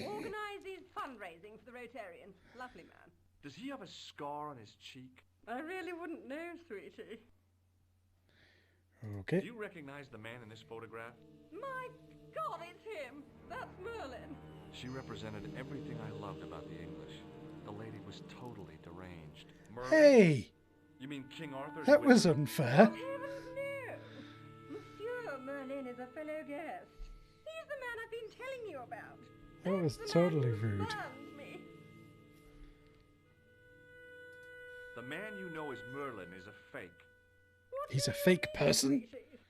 Q: Organise these fundraising for the Rotarians. Lovely man.
B: Does he have a scar on his cheek?
Q: I really wouldn't know, sweetie.
A: Okay.
B: Do you recognize the man in this photograph?
Q: My God, it's him. That's Merlin.
B: She represented everything I loved about the English. The lady was totally deranged. Merlin?
A: Hey!
B: You mean King Arthur's
A: That was
B: wizard?
A: unfair.
Q: Heavens no! Monsieur Merlin is a fellow guest. He's the man I've been telling you about.
A: That was
Q: The man
A: totally
Q: who
A: rude.
Q: burned me.
B: The man you know as Merlin is a fake.
A: He's a fake person?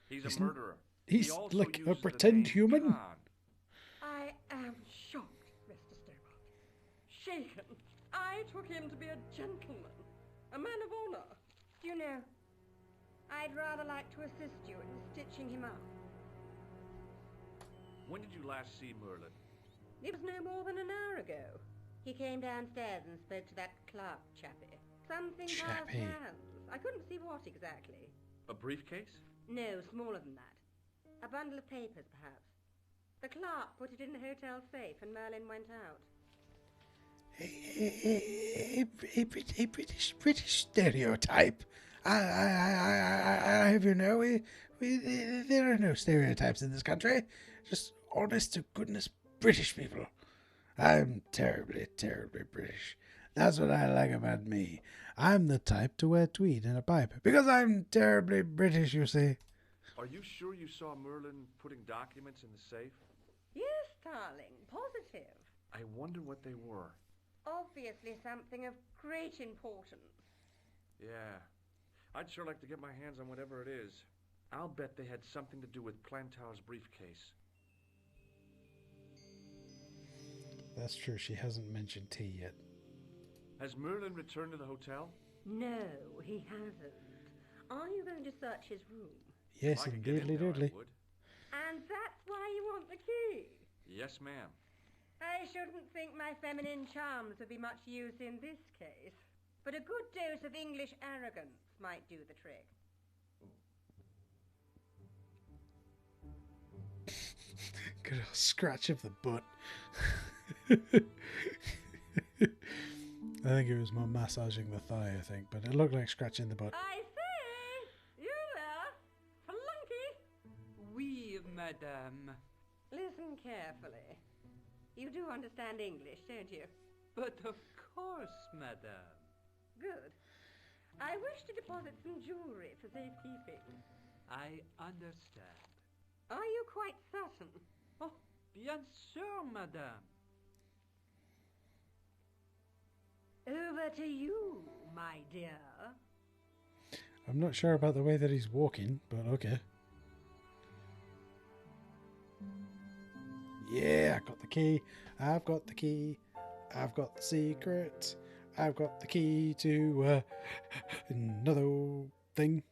B: He's
A: He's
B: a murderer.
A: He's
B: He also
A: like a
B: uses the
A: pretend
B: name
A: human?
B: Khan.
Q: I am shocked, Mr. Stobart. Shaken. I took him to be a gentleman, a man of honor. Do you know, I'd rather like to assist you in stitching him up.
B: When did you last see Merlin?
Q: It was no more than an hour ago. He came downstairs and spoke to that clerk chappie. Something passed
A: Chappie.
Q: hands. I couldn't see what exactly.
B: A briefcase?
Q: No, smaller than that. A bundle of papers, perhaps. The clerk put it in the hotel safe and Merlin went out.
J: A British stereotype. I have you know, there are no stereotypes in this country. Just honest to goodness British people. I'm terribly, terribly British. That's what I like about me. I'm the type to wear tweed and a pipe because I'm terribly British, you see.
B: Are you sure you saw Merlin putting documents in the safe?
Q: Yes, darling, positive.
B: I wonder what they were.
Q: Obviously something of great importance.
B: Yeah. I'd sure like to get my hands on whatever it is. I'll bet they had something to do with Plantar's briefcase.
A: That's true, she hasn't mentioned tea yet.
B: Has Merlin returned to the hotel?
Q: No, he hasn't. Are you going to search his room?
A: Yes,
B: If I could get in
A: indeedly
B: there, I
A: doodly.
B: would.
Q: And that's why you want the key?
B: Yes, ma'am.
Q: I shouldn't think my feminine charms would be much use in this case. But a good dose of English arrogance might do the trick.
A: Good old scratch of the butt. I think it was more massaging the thigh, I think, but it looked like scratching the butt.
Q: I say! You there! Flunky!
P: Oui, madame.
Q: Listen carefully. You do understand English, don't you?
P: But of course, madame.
Q: Good. I wish to deposit some jewellery for safekeeping.
P: I understand.
Q: Are you quite certain?
P: Oh, bien sûr, madame.
Q: Over to you, my dear.
A: I'm not sure about the way that he's walking, but okay. Yeah, I got the key. I've got the key. I've got the secret. I've got the key to another thing.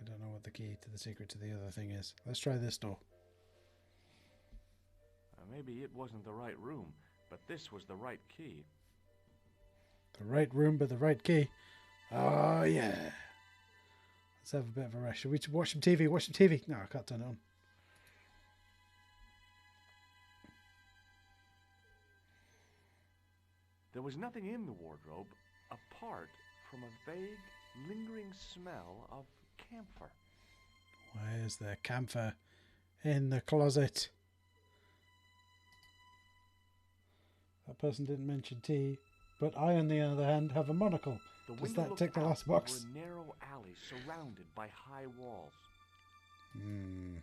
A: I don't know what the key to the secret to the other thing is. Let's try this door.
B: Maybe it wasn't the right room, but this was the right key.
A: The right room, but the right key. Oh, yeah. Let's have a bit of a rest. Should we watch some TV? Watch some TV. No, I can't turn it on.
B: There was nothing in the wardrobe apart from a vague, lingering smell of camphor.
A: Why is there camphor in the closet? That person didn't mention tea, but I, on the other hand, have a monocle.
B: The
A: Does
B: window
A: that
B: looked
A: tick the
B: out
A: last box?
B: over a narrow alley surrounded by high walls.
A: Hmm.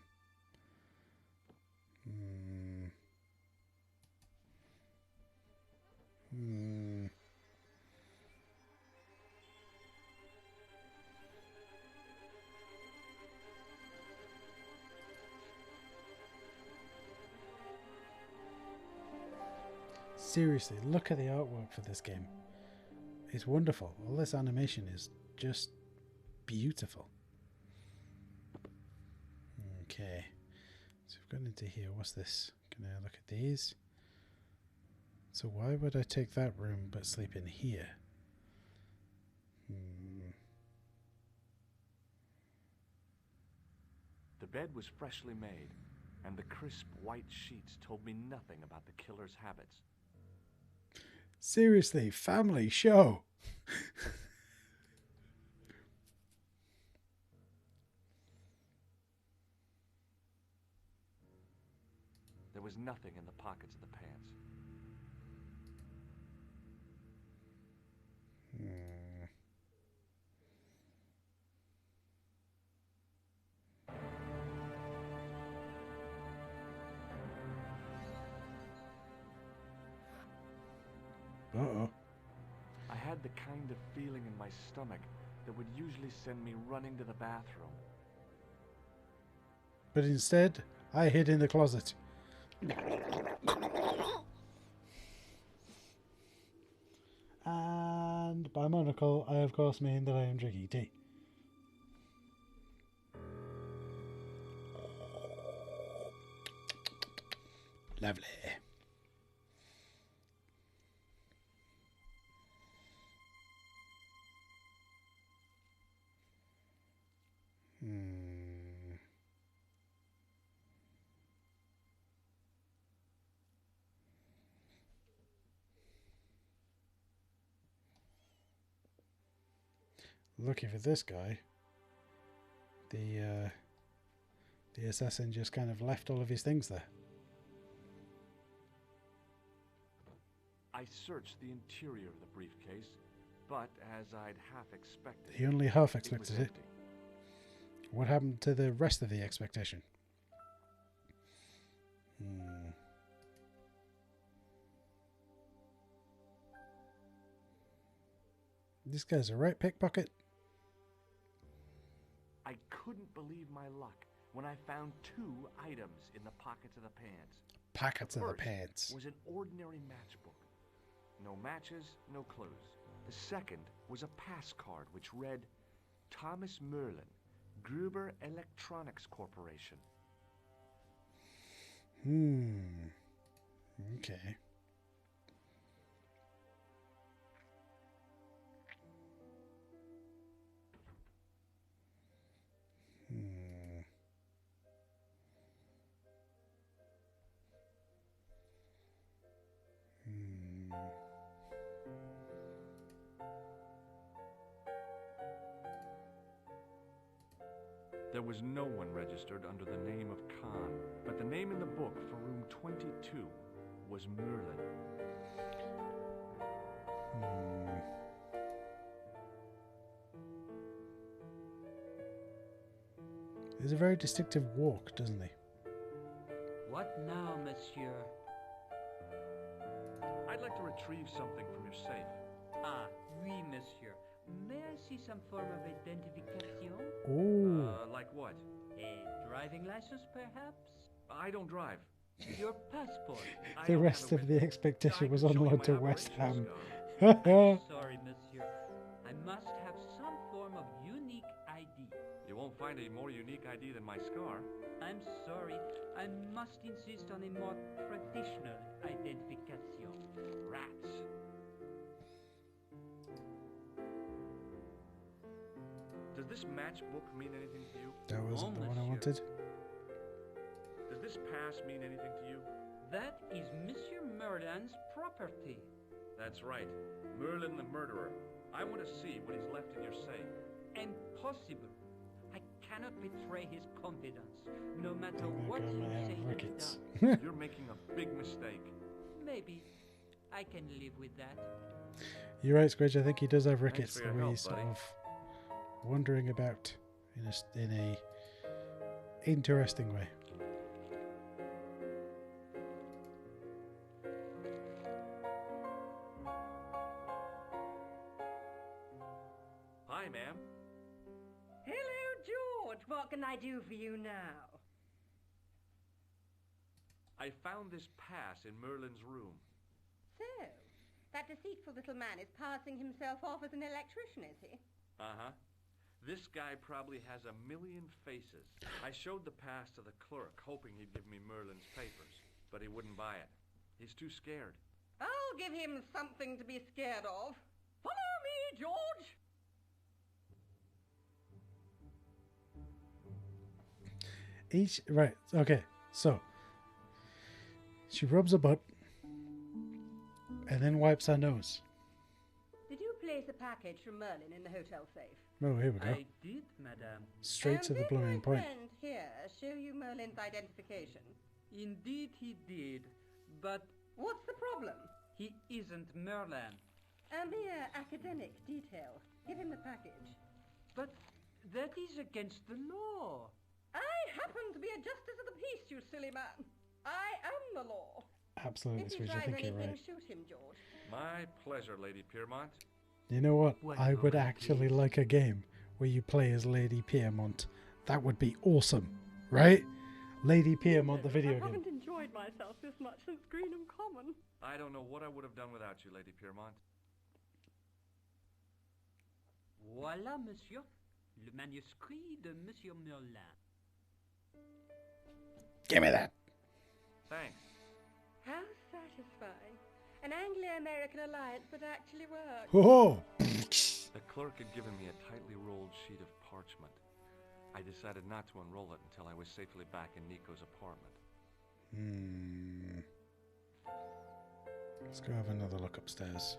A: Seriously, look at the artwork for this game. It's wonderful. All this animation is just beautiful. Okay. So we've gone into here. What's this? Can I look at these? So why would I take that room but sleep in here?
B: The bed was freshly made, and the crisp white sheets told me nothing about the killer's habits.
A: Seriously, family show.
B: There was nothing in the pockets of the pants.
A: Uh-oh.
B: I had the kind of feeling in my stomach that would usually send me running to the bathroom.
A: But instead, I hid in the closet. And by monocle, I of course mean that I am drinking tea. Lovely. Lucky for this guy, the assassin just kind of left all of his things there.
B: I searched the interior of the briefcase, but as I'd half expected,
A: He only half
B: it
A: expected
B: was
A: it.
B: empty.
A: What happened to the rest of the expectation? This guy's a right pickpocket.
B: I couldn't believe my luck when I found 2 items in the pockets of the pants.
A: Pockets of the
B: First
A: pants.
B: was an ordinary matchbook. No matches, no clues. The second was a pass card which read, Thomas Merlin, Gruber Electronics Corporation.
A: Okay.
B: There was no one registered under the name of Khan, but the name in the book for room 22 was Merlin.
A: There's a very distinctive walk, doesn't he?
P: What now, monsieur?
B: I'd like to retrieve something from your safe.
P: Ah, oui, monsieur. May I see some form of identification?
A: Oh.
B: Like what?
P: A driving license, perhaps?
B: I don't drive.
P: Your passport?
A: The rest of the expectation was unload to West Ham.
P: Sorry, monsieur. I must have some form of unique ID.
B: You won't find a more unique ID than my scar.
P: I'm sorry. I must insist on a more traditional identification.
B: Rats. Does this matchbook mean anything to you?
A: That wasn't the one I wanted.
B: Does this pass mean anything to you?
P: That is Monsieur Merlin's property.
B: That's right. Merlin the murderer. I want to see what he's left in your safe.
P: Impossible. I cannot betray his confidence, no matter what you say is
A: done.
B: You're making a big mistake.
P: Maybe. I can live with that.
A: You're right, Squidge. I think he does have rickets.
B: for
A: The
B: your
A: way
B: help,
A: he's sort
B: buddy.
A: of wandering about in a interesting way.
B: Hi, ma'am.
Q: Hello, George. What can I do for you now?
B: I found this pass in Merlin's room.
Q: So, that deceitful little man is passing himself off as an electrician, is he?
B: Uh-huh. This guy probably has a million faces. I showed the pass to the clerk, hoping he'd give me Merlin's papers, but he wouldn't buy it. He's too scared.
Q: I'll give him something to be scared of. Follow me, George!
A: Right, okay, so she rubs her butt and then wipes her nose.
Q: Did you place a package from Merlin in the hotel safe?
A: Oh, here we go.
P: I did, madame.
A: Straight to the blooming point.
Q: Did my friend here show you Merlin's identification?
P: Indeed he did, but
Q: What's the problem?
P: he isn't Merlin.
Q: A mere academic detail. Give him the package.
P: But that is against the law.
Q: I happen to be a justice of the peace, you silly man. I am the law.
A: Absolutely,
Q: If he
A: Switch. I
Q: tries
A: think you're
Q: anything,
A: right.
Q: shoot him, George.
B: My pleasure, Lady Piermont.
A: You know what?
L: When
A: I
L: you're
A: would
L: ready,
A: actually
L: please.
A: like a game where you play as Lady Piermont. That would be awesome, right? Lady Piermont, the video
Q: I
A: game.
Q: haven't enjoyed myself this much since Greenham Common.
B: I don't know what I would have done without you, Lady Piermont.
P: Voilà, monsieur. Le manuscrit de Monsieur Merlin.
A: Give me that.
B: Thanks.
Q: How satisfying. An Anglo-American alliance that actually works.
A: Oh!
B: The clerk had given me a tightly rolled sheet of parchment. I decided not to unroll it until I was safely back in Nico's apartment.
A: Let's go have another look upstairs.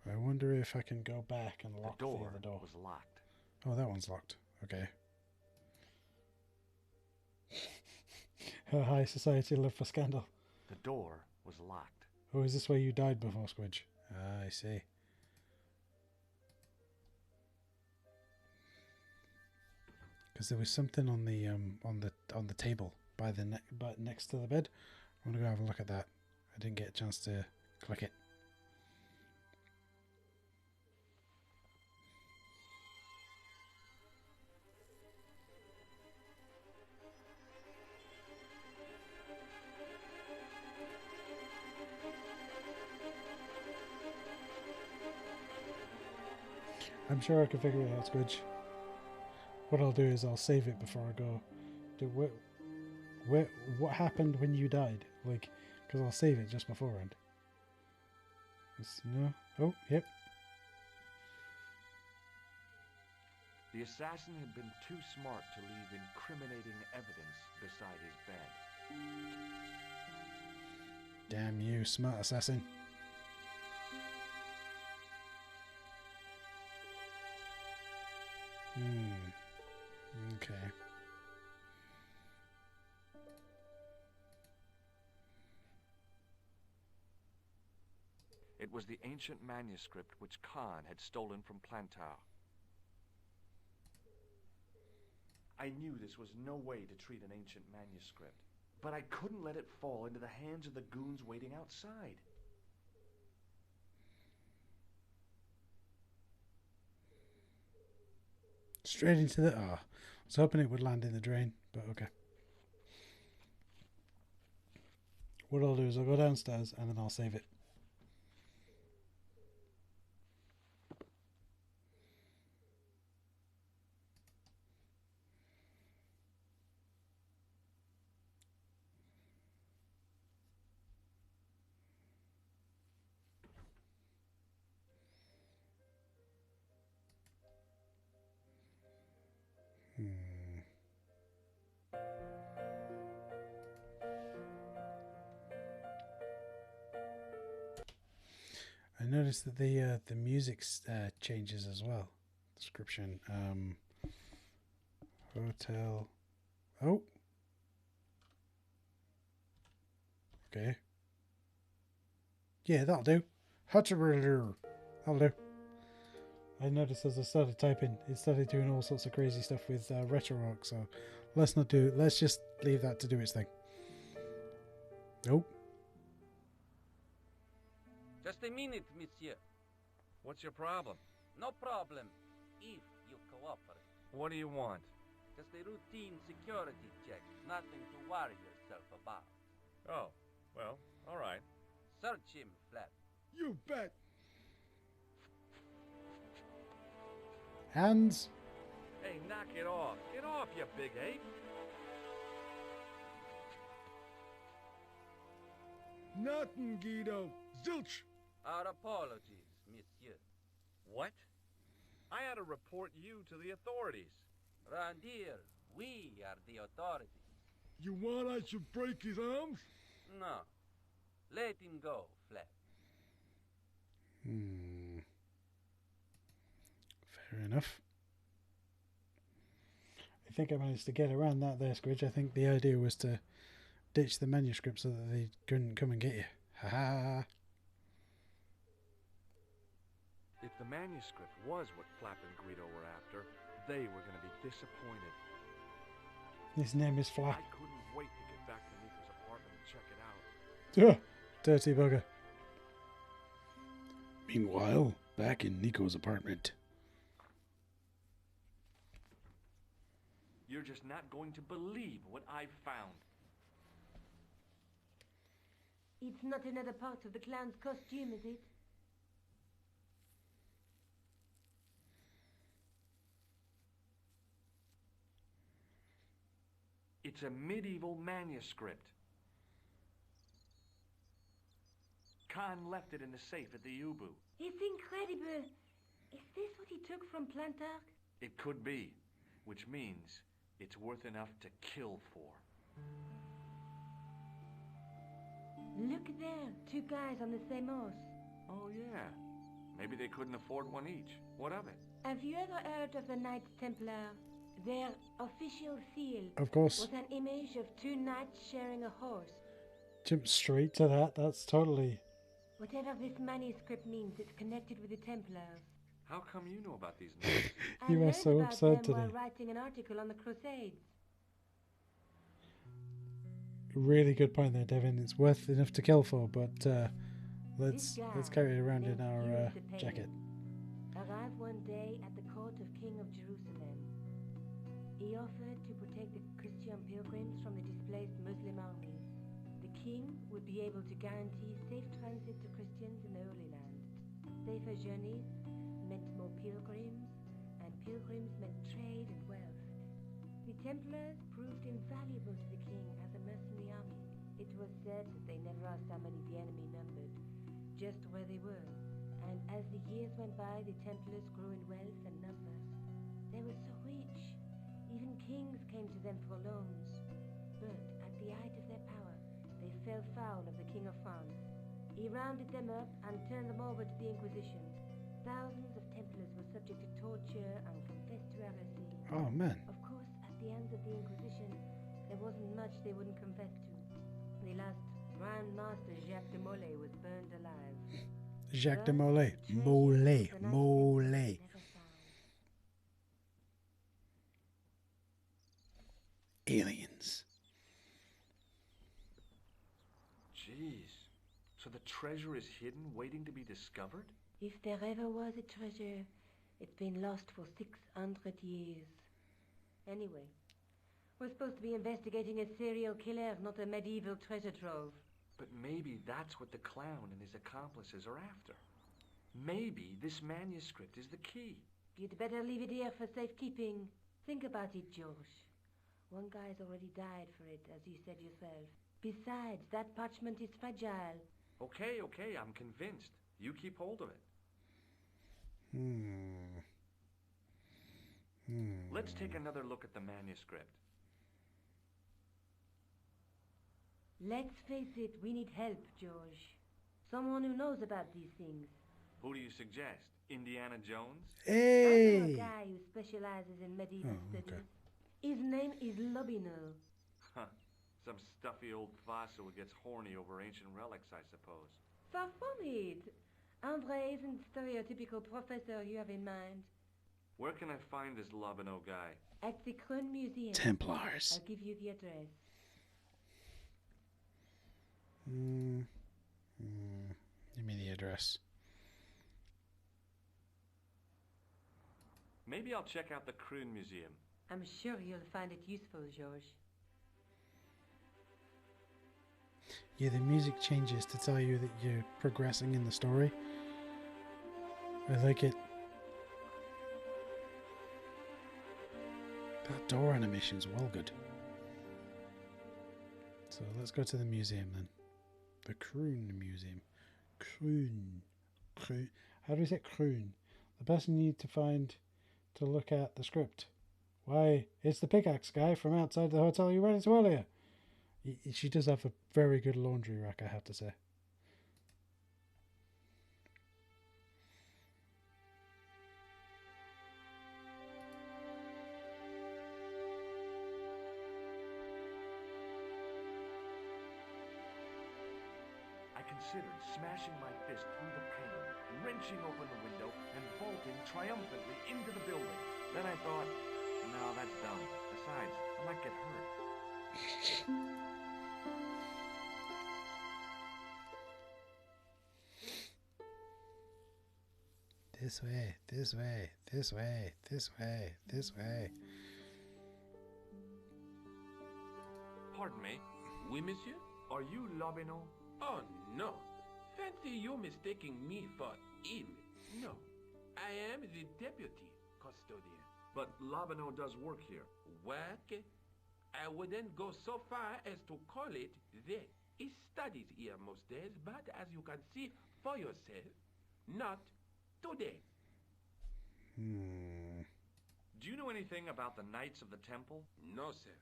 A: I wonder if I can go back and lock the other door.
B: Was locked.
A: Oh, that one's locked. Okay. Her high society love for scandal.
B: The door was locked.
A: Oh, is this where you died before, Squidge? Ah, I see. Because there was something on the table by the but next to the bed. I'm gonna go have a look at that. I didn't get a chance to click it. I'm sure I can figure it out, Squidge. What I'll do is I'll save it before I go. What happened when you died? Like, because I'll save it just beforehand. No. Oh, yep.
B: The assassin had been too smart to leave incriminating evidence beside his bed.
A: Damn you, smart assassin. Okay.
B: It was the ancient manuscript which Khan had stolen from Plantar. I knew this was no way to treat an ancient manuscript, but I couldn't let it fall into the hands of the goons waiting outside.
A: Straight into the... I was hoping it would land in the drain, but okay. What I'll do is I'll go downstairs and then I'll save it. I noticed that the music changes as well. Description. Hotel. Oh. Okay. Yeah, that'll do. That'll do. I noticed as I started typing, it started doing all sorts of crazy stuff with retro rock. So let's not do. Let's just leave that to do its thing. Nope.
O: Just a minute, monsieur.
B: What's your problem?
O: No problem, if you cooperate.
B: What do you want?
O: Just a routine security check. Nothing to worry yourself about.
B: Oh, well, all right.
O: Search him, Flap.
C: You bet.
A: Hands.
B: Hey, knock it off. Get off, you big ape.
C: Nothing, Guido. Zilch.
O: Our apologies, monsieur.
B: What? I had to report you to the authorities.
O: Round here, we are the authorities.
C: You want I should break his arms?
O: No. Let him go, Flap.
A: Fair enough. I think I managed to get around that there, Squidge. I think the idea was to ditch the manuscript so that they couldn't come and get you. Ha ha.
B: If the manuscript was what Flap and Greedo were after, they were going to be disappointed.
A: His name is Flap.
B: I couldn't wait to get back to Nico's apartment and check it out.
A: Ugh, dirty bugger.
J: Meanwhile, back in Nico's apartment.
B: You're just not going to believe what I've found.
E: It's not another part of the clown's costume, is it?
B: It's a medieval manuscript. Khan left it in the safe at the Ubu.
E: It's incredible. Is this what he took from Plantark?
B: It could be, which means it's worth enough to kill for.
E: Look there, 2 guys on the same horse.
B: Oh, yeah. Maybe they couldn't afford one each. What of it?
E: Have you ever heard of the Knights Templar? Their official seal
A: Of course.
E: was an image of 2 knights sharing a horse.
A: Jump straight to that. That's totally...
E: Whatever this manuscript means, it's connected with the Templars.
B: How come you know about these names?
A: You
E: I
A: are so
E: learned about
A: absurd
E: them
A: today.
E: while writing an article on the Crusades.
A: Really good point there, Devin. It's worth enough to kill for, but let's carry it around in our jacket.
E: Arrived one day at the court of King of Jerusalem. He offered to protect the Christian pilgrims from the displaced Muslim armies. The king would be able to guarantee safe transit to Christians in the Holy Land. Safer journeys meant more pilgrims, and pilgrims meant trade and wealth. The Templars proved invaluable to the king as a mercenary army. It was said that they never asked how many the enemy numbered, just where they were. And as the years went by, the Templars grew in wealth and numbers. They were so rich, even kings came to them for loans. But at the height of their power, they fell foul of the King of France. He rounded them up and turned them over to the Inquisition. Thousands of Templars were subject to torture and confessed to heresy.
A: Oh, man.
E: Of course, at the hands of the Inquisition, there wasn't much they wouldn't confess to. The last Grand Master Jacques de Molay was burned alive.
A: Jacques de Molay. Molay. Molay.
J: Aliens.
B: Jeez. So the treasure is hidden, waiting to be discovered?
E: If there ever was a treasure, it's been lost for 600 years. Anyway, we're supposed to be investigating a serial killer, not a medieval treasure trove.
B: But maybe that's what the clown and his accomplices are after. Maybe this manuscript is the key.
E: You'd better leave it here for safekeeping. Think about it, George. One guy's already died for it, as you said yourself. Besides, that parchment is fragile.
B: Okay, I'm convinced. You keep hold of it. Let's take another look at the manuscript.
E: Let's face it, we need help, George. Someone who knows about these things.
B: Who do you suggest? Indiana Jones?
E: I know a guy who specializes in medieval studies. His name is Lobino.
B: Huh. Some stuffy old fossil who gets horny over ancient relics, I suppose.
E: Far from it. Andre isn't the stereotypical professor you have in mind.
B: Where can I find this Lobino guy?
E: At the Krön Museum.
J: Templars.
E: I'll give you the address.
A: Give me the address.
B: Maybe I'll check out the Krön Museum.
E: I'm sure you'll find it useful, George.
A: Yeah, the music changes to tell you that you're progressing in the story. I like it. That door animation's well good. So let's go to the museum then. The Krön Museum. Krön. How do we say Krön? The person you need to find to look at the script. Why, it's the pickaxe guy from outside the hotel you ran into earlier. She does have a very good laundry rack, I have to say.
B: I can considered smashing my fist through the pane, wrenching open the window, and bolting triumphantly into the building. Then I thought, no, that's dumb. Besides, I might get hurt.
A: This way, this way, this way, this way, this way.
B: Pardon me.
N: Oui, monsieur?
B: Are you Lobino?
N: Oh, no. Fancy you mistaking me for him. No. I am the deputy custodian.
B: But Lobino does work here.
N: Work? I wouldn't go so far as to call it that. He studies here most days, but as you can see for yourself, not today.
B: Do you know anything about the Knights of the Temple?
N: No, sir.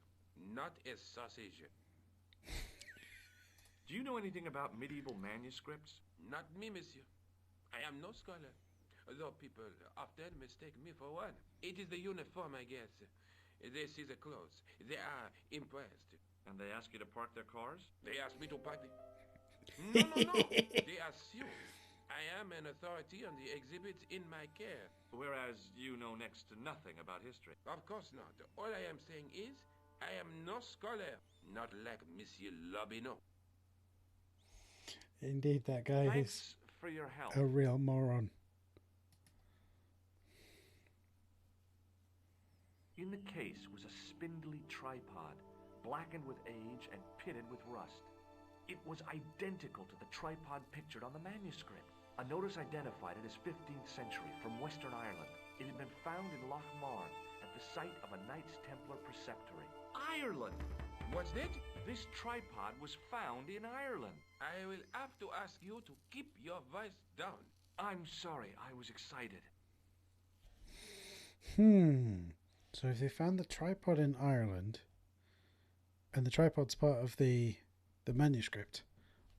N: Not a sausage.
B: Do you know anything about medieval manuscripts?
N: Not me, monsieur. I am no scholar. Though people often mistake me for one. It is the uniform, I guess. They see the clothes. They are impressed.
B: And they ask you to park their cars?
N: They ask me to park the... No. They assume I am an authority on the exhibits in my care.
B: Whereas you know next to nothing about history.
N: Of course not. All I am saying is, I am no scholar. Not like Monsieur Lobino.
A: Indeed, that guy
B: Thanks
A: is
B: for your help.
A: a real moron.
B: In the case was a spindly tripod, blackened with age and pitted with rust. It was identical to the tripod pictured on the manuscript. A notice identified it as 15th century from Western Ireland. It had been found in Loch Marn at the site of a Knights Templar preceptory. Ireland!
N: What's that?
B: This tripod was found in Ireland.
N: I will have to ask you to keep your voice down.
B: I'm sorry, I was excited.
A: So if they found the tripod in Ireland, and the tripod's part of the manuscript,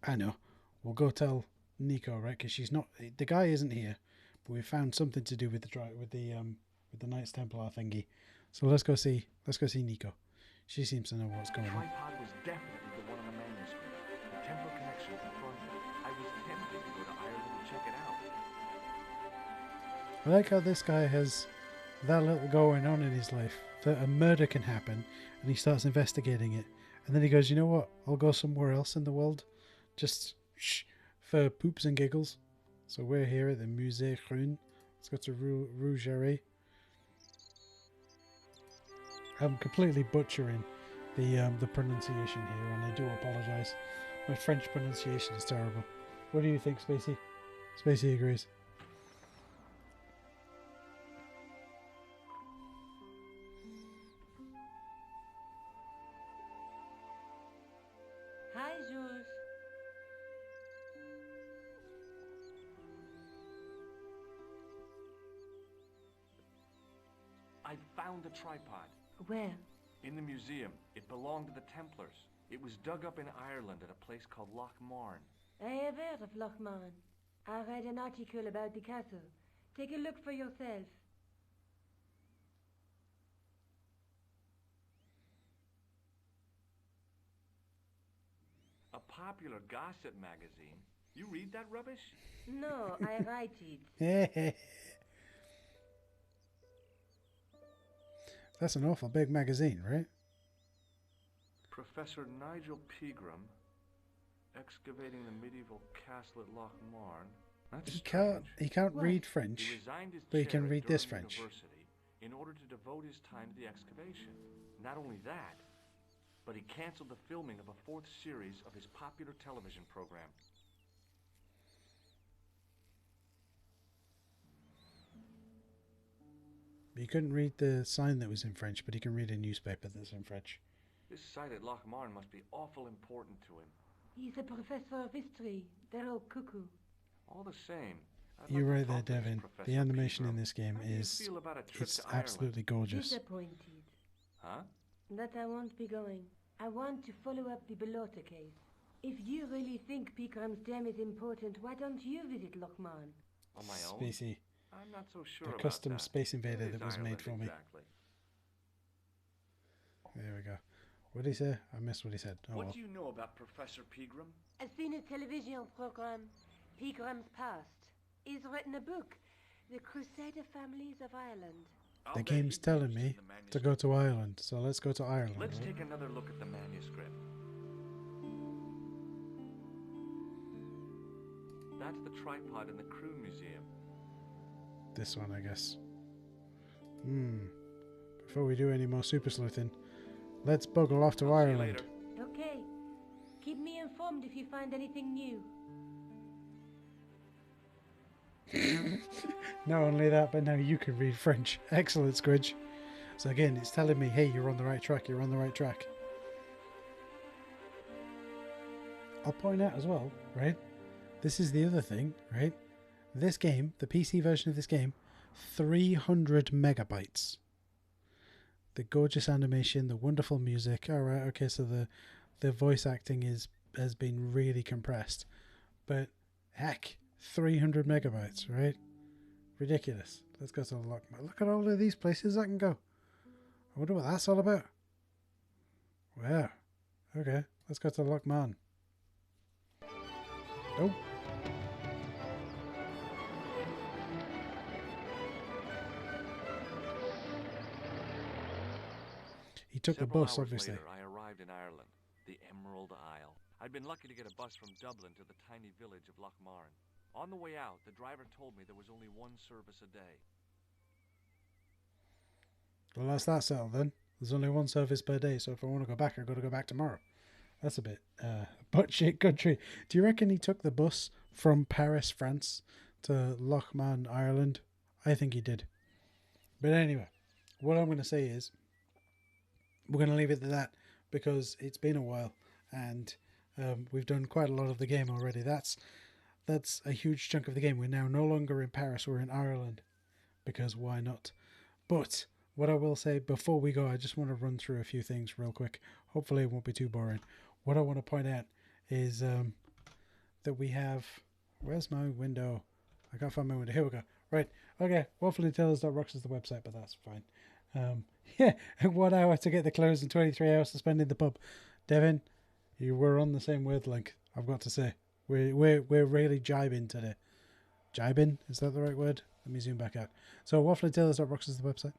A: I know. We'll go tell Nico, right? Because she's not. The guy isn't here, but we found something to do with the Knights Templar thingy. So let's go see Nico. She seems to know what's going on.
B: The tripod was definitely the one on the manuscript. The Templar connection confirmed it. I was tempted to go to Ireland and check it out.
A: I like how this guy has that little going on in his life, that a murder can happen, and he starts investigating it, and then he goes, you know what, I'll go somewhere else in the world, just for poops and giggles. So we're here at the Musée Groen. Let's go to Rougerie. I'm completely butchering the pronunciation here, and I do apologise. My French pronunciation is terrible. What do you think, Spacey? Spacey agrees.
E: Hi, Jules.
B: I found the tripod.
E: Where?
B: In the museum. It belonged to the Templars. It was dug up in Ireland at a place called Loch Marn.
E: I have heard of Loch Marn. I read an article about the castle. Take a look for yourself.
B: A popular gossip magazine. You read that rubbish?
E: No, I write it.
A: That's an awful big magazine, right?
B: Professor Nigel Pegram, excavating the medieval castle at Loch Marn. That's
A: He can't read French,
B: He resigned his
A: but he
B: chair
A: can
B: at
A: read this
B: Durham
A: French.
B: University in order to devote his time to the excavation. Not only that, but he canceled the filming of a 4th series of his popular television program.
A: He couldn't read the sign that was in French, but he can read a newspaper that's in French.
B: This site at Loch Marn must be awful important to him.
E: He's a professor of history. They're all cuckoo.
B: All the same,
A: You're right there, Devin. The animation in this game is it's absolutely gorgeous.
E: Disappointed.
B: Huh?
E: That I won't be going. I want to follow up the Bellotta case. If you really think Picram's dam is important, why don't you visit Loch Marn?
B: On my own?
A: Spacey.
B: I'm not so sure
A: The
B: about
A: custom
B: that.
A: Space Invader
B: It is
A: that was made
B: Ireland,
A: for me.
B: exactly.
A: There we go. What did he say? I missed what he said. Oh,
B: What
A: well.
B: do you know about Professor Pegram?
E: I've seen a television program, Pegram's Past. He's written a book, The Crusader Families of Ireland.
A: The game's telling me to go to Ireland, so let's go to Ireland.
B: Let's take another look at the manuscript. That's the tripod in the crew museum.
A: This one, I guess. Before we do any more super sleuthing, let's buggle off to Ireland.
E: Okay. Keep me informed if you find anything new.
A: Not only that, but now you can read French. Excellent, Squidge. So again, it's telling me, hey, you're on the right track, you're on the right track. I'll point out as well, right? This is the other thing, right? This game, the PC version of this game, 300 megabytes. The gorgeous animation, the wonderful music. All right, okay, so the voice acting has been really compressed. But heck, 300 megabytes, right? Ridiculous. Let's go to the Lochman. Look at all of these places I can go. I wonder what that's all about. Wow. Okay, let's go to the Lochman. Nope. He took the bus, obviously.
B: Later, I arrived in Ireland, the Emerald Isle. I'd been lucky to get a bus from Dublin to the tiny village of Lochmarn. On the way out, the driver told me there was only one service a day.
A: Well, that's that settled then. There's only one service per day, so if I want to go back, I've got to go back tomorrow. That's a bit butt shit country. Do you reckon he took the bus from Paris, France to Lochmarn, Ireland? I think he did. But anyway, what I'm going to say is we're going to leave it at that because it's been a while and we've done quite a lot of the game already. That's a huge chunk of the game. We're now no longer in Paris, we're in Ireland because why not? But what I will say before we go, I just want to run through a few things real quick. Hopefully it won't be too boring. What I want to point out is that we have... Where's my window? I can't find my window. Here we go. Right. Okay. WafflingTales.rocks is the website, but that's fine. Yeah. 1 hour to get the clothes and 23 hours to spend in the pub. Devin, you were on the same wavelength, I've got to say. We're really jibing today. Jibing? Is that the right word? Let me zoom back out. So WafflingTales.rocks is the website.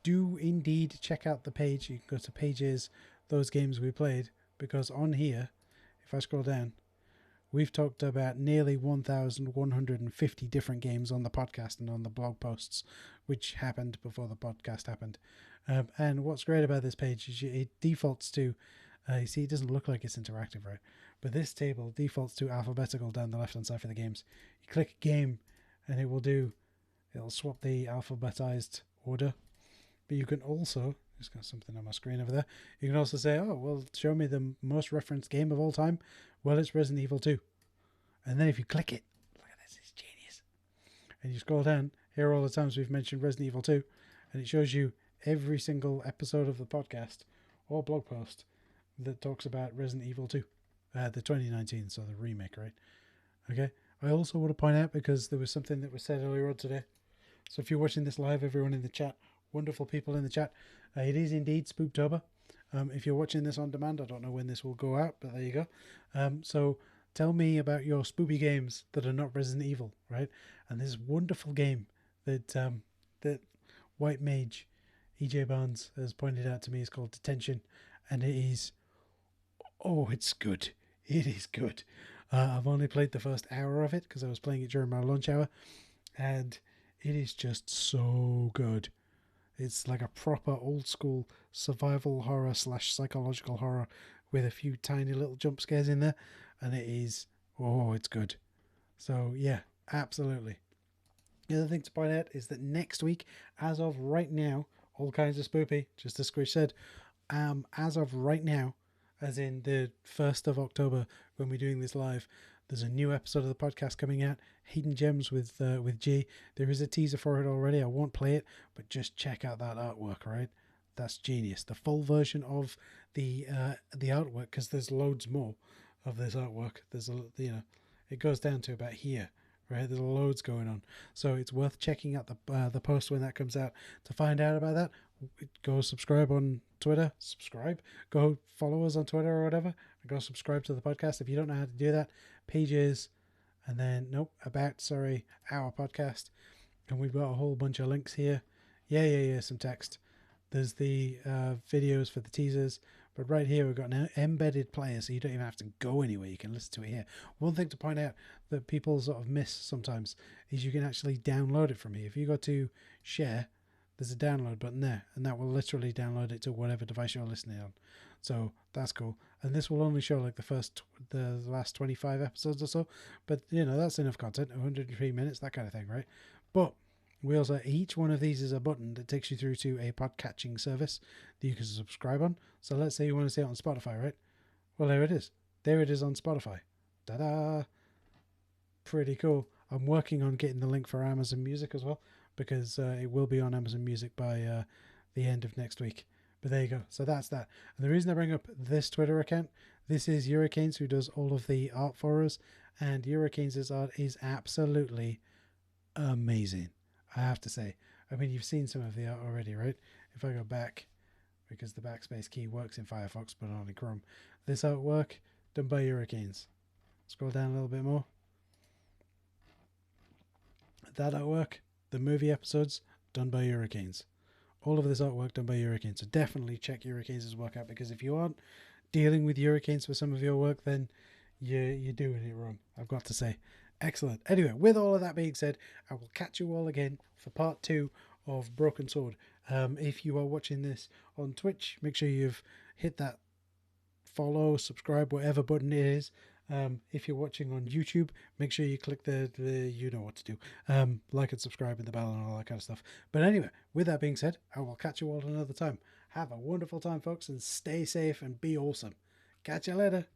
A: Do indeed check out the page. You can go to pages, those games we played, because on here, if I scroll down, we've talked about nearly 1,150 different games on the podcast and on the blog posts, which happened before the podcast happened. And what's great about this page is it defaults to, you see, it doesn't look like it's interactive, right? But this table defaults to alphabetical down the left-hand side for the games. You click game, and it'll swap the alphabetized order. But you can also, just got something on my screen over there, you can also say, oh, well, show me the most referenced game of all time. Well, it's Resident Evil 2. And then if you click it, look at this, it's genius. And you scroll down, here are all the times we've mentioned Resident Evil 2, and it shows you every single episode of the podcast or blog post that talks about Resident Evil 2. The 2019, so the remake, right? Okay. I also want to point out, because there was something that was said earlier on today. So if you're watching this live, everyone in the chat, wonderful people in the chat, it is indeed Spooktober. If you're watching this on demand, I don't know when this will go out, but there you go. So tell me about your spoopy games that are not Resident Evil, right? And this wonderful game that that White Mage EJ Barnes has pointed out to me is called Detention, and it is, oh, it's good. It is good. I've only played the first hour of it because I was playing it during my lunch hour, and it is just so good. It's like a proper old school survival horror / psychological horror with a few tiny little jump scares in there, and it is, oh, it's good. So yeah, absolutely. The other thing to point out is that next week, as of right now, all kinds of spoopy, just as Squish said, as of right now, as in the 1st of October when we're doing this live, there's a new episode of the podcast coming out, Hidden Gems with G. There is a teaser for it already. I won't play it, but just check out that artwork, right? That's genius. The full version of the artwork, because there's loads more of this artwork. There's it goes down to about here, right? There's loads going on, so it's worth checking out the post when that comes out to find out about that. Go subscribe on Twitter. Go follow us on Twitter or whatever. Go subscribe to the podcast. If you don't know how to do that, pages, and then our podcast, and we've got a whole bunch of links here. Yeah. Some text. There's the videos for the teasers. But right here, we've got an embedded player, so you don't even have to go anywhere. You can listen to it here. One thing to point out that people sort of miss sometimes is you can actually download it from here. If you go to share, there's a download button there, and that will literally download it to whatever device you're listening on. So that's cool. And this will only show like the last 25 episodes or so. But, that's enough content, 103 minutes, that kind of thing, right? But we also, each one of these is a button that takes you through to a podcatching service that you can subscribe on. So let's say you want to see it on Spotify, right? Well, there it is. There it is on Spotify. Ta-da! Pretty cool. I'm working on getting the link for Amazon Music as well, because it will be on Amazon Music by the end of next week. But there you go. So that's that. And the reason I bring up this Twitter account, this is Hurricanes, who does all of the art for us. And Hurricanes' art is absolutely amazing, I have to say. I mean, you've seen some of the art already, right? If I go back, because the backspace key works in Firefox, but not in Chrome. This artwork, done by Hurricanes. Scroll down a little bit more. That artwork, the movie episodes, done by Hurricanes. All of this artwork done by Hurricanes. So definitely check Hurricanes' work out, because if you aren't dealing with Hurricanes for some of your work, then you're doing it wrong, I've got to say. Excellent. Anyway, with all of that being said, I will catch you all again for part 2 of Broken Sword. If you are watching this on Twitch, make sure you've hit that follow, subscribe, whatever button it is. If you're watching on YouTube, make sure you click the you know what to do. Like and subscribe and the bell and all that kind of stuff. But anyway, with that being said, I will catch you all another time. Have a wonderful time, folks, and stay safe and be awesome. Catch you later.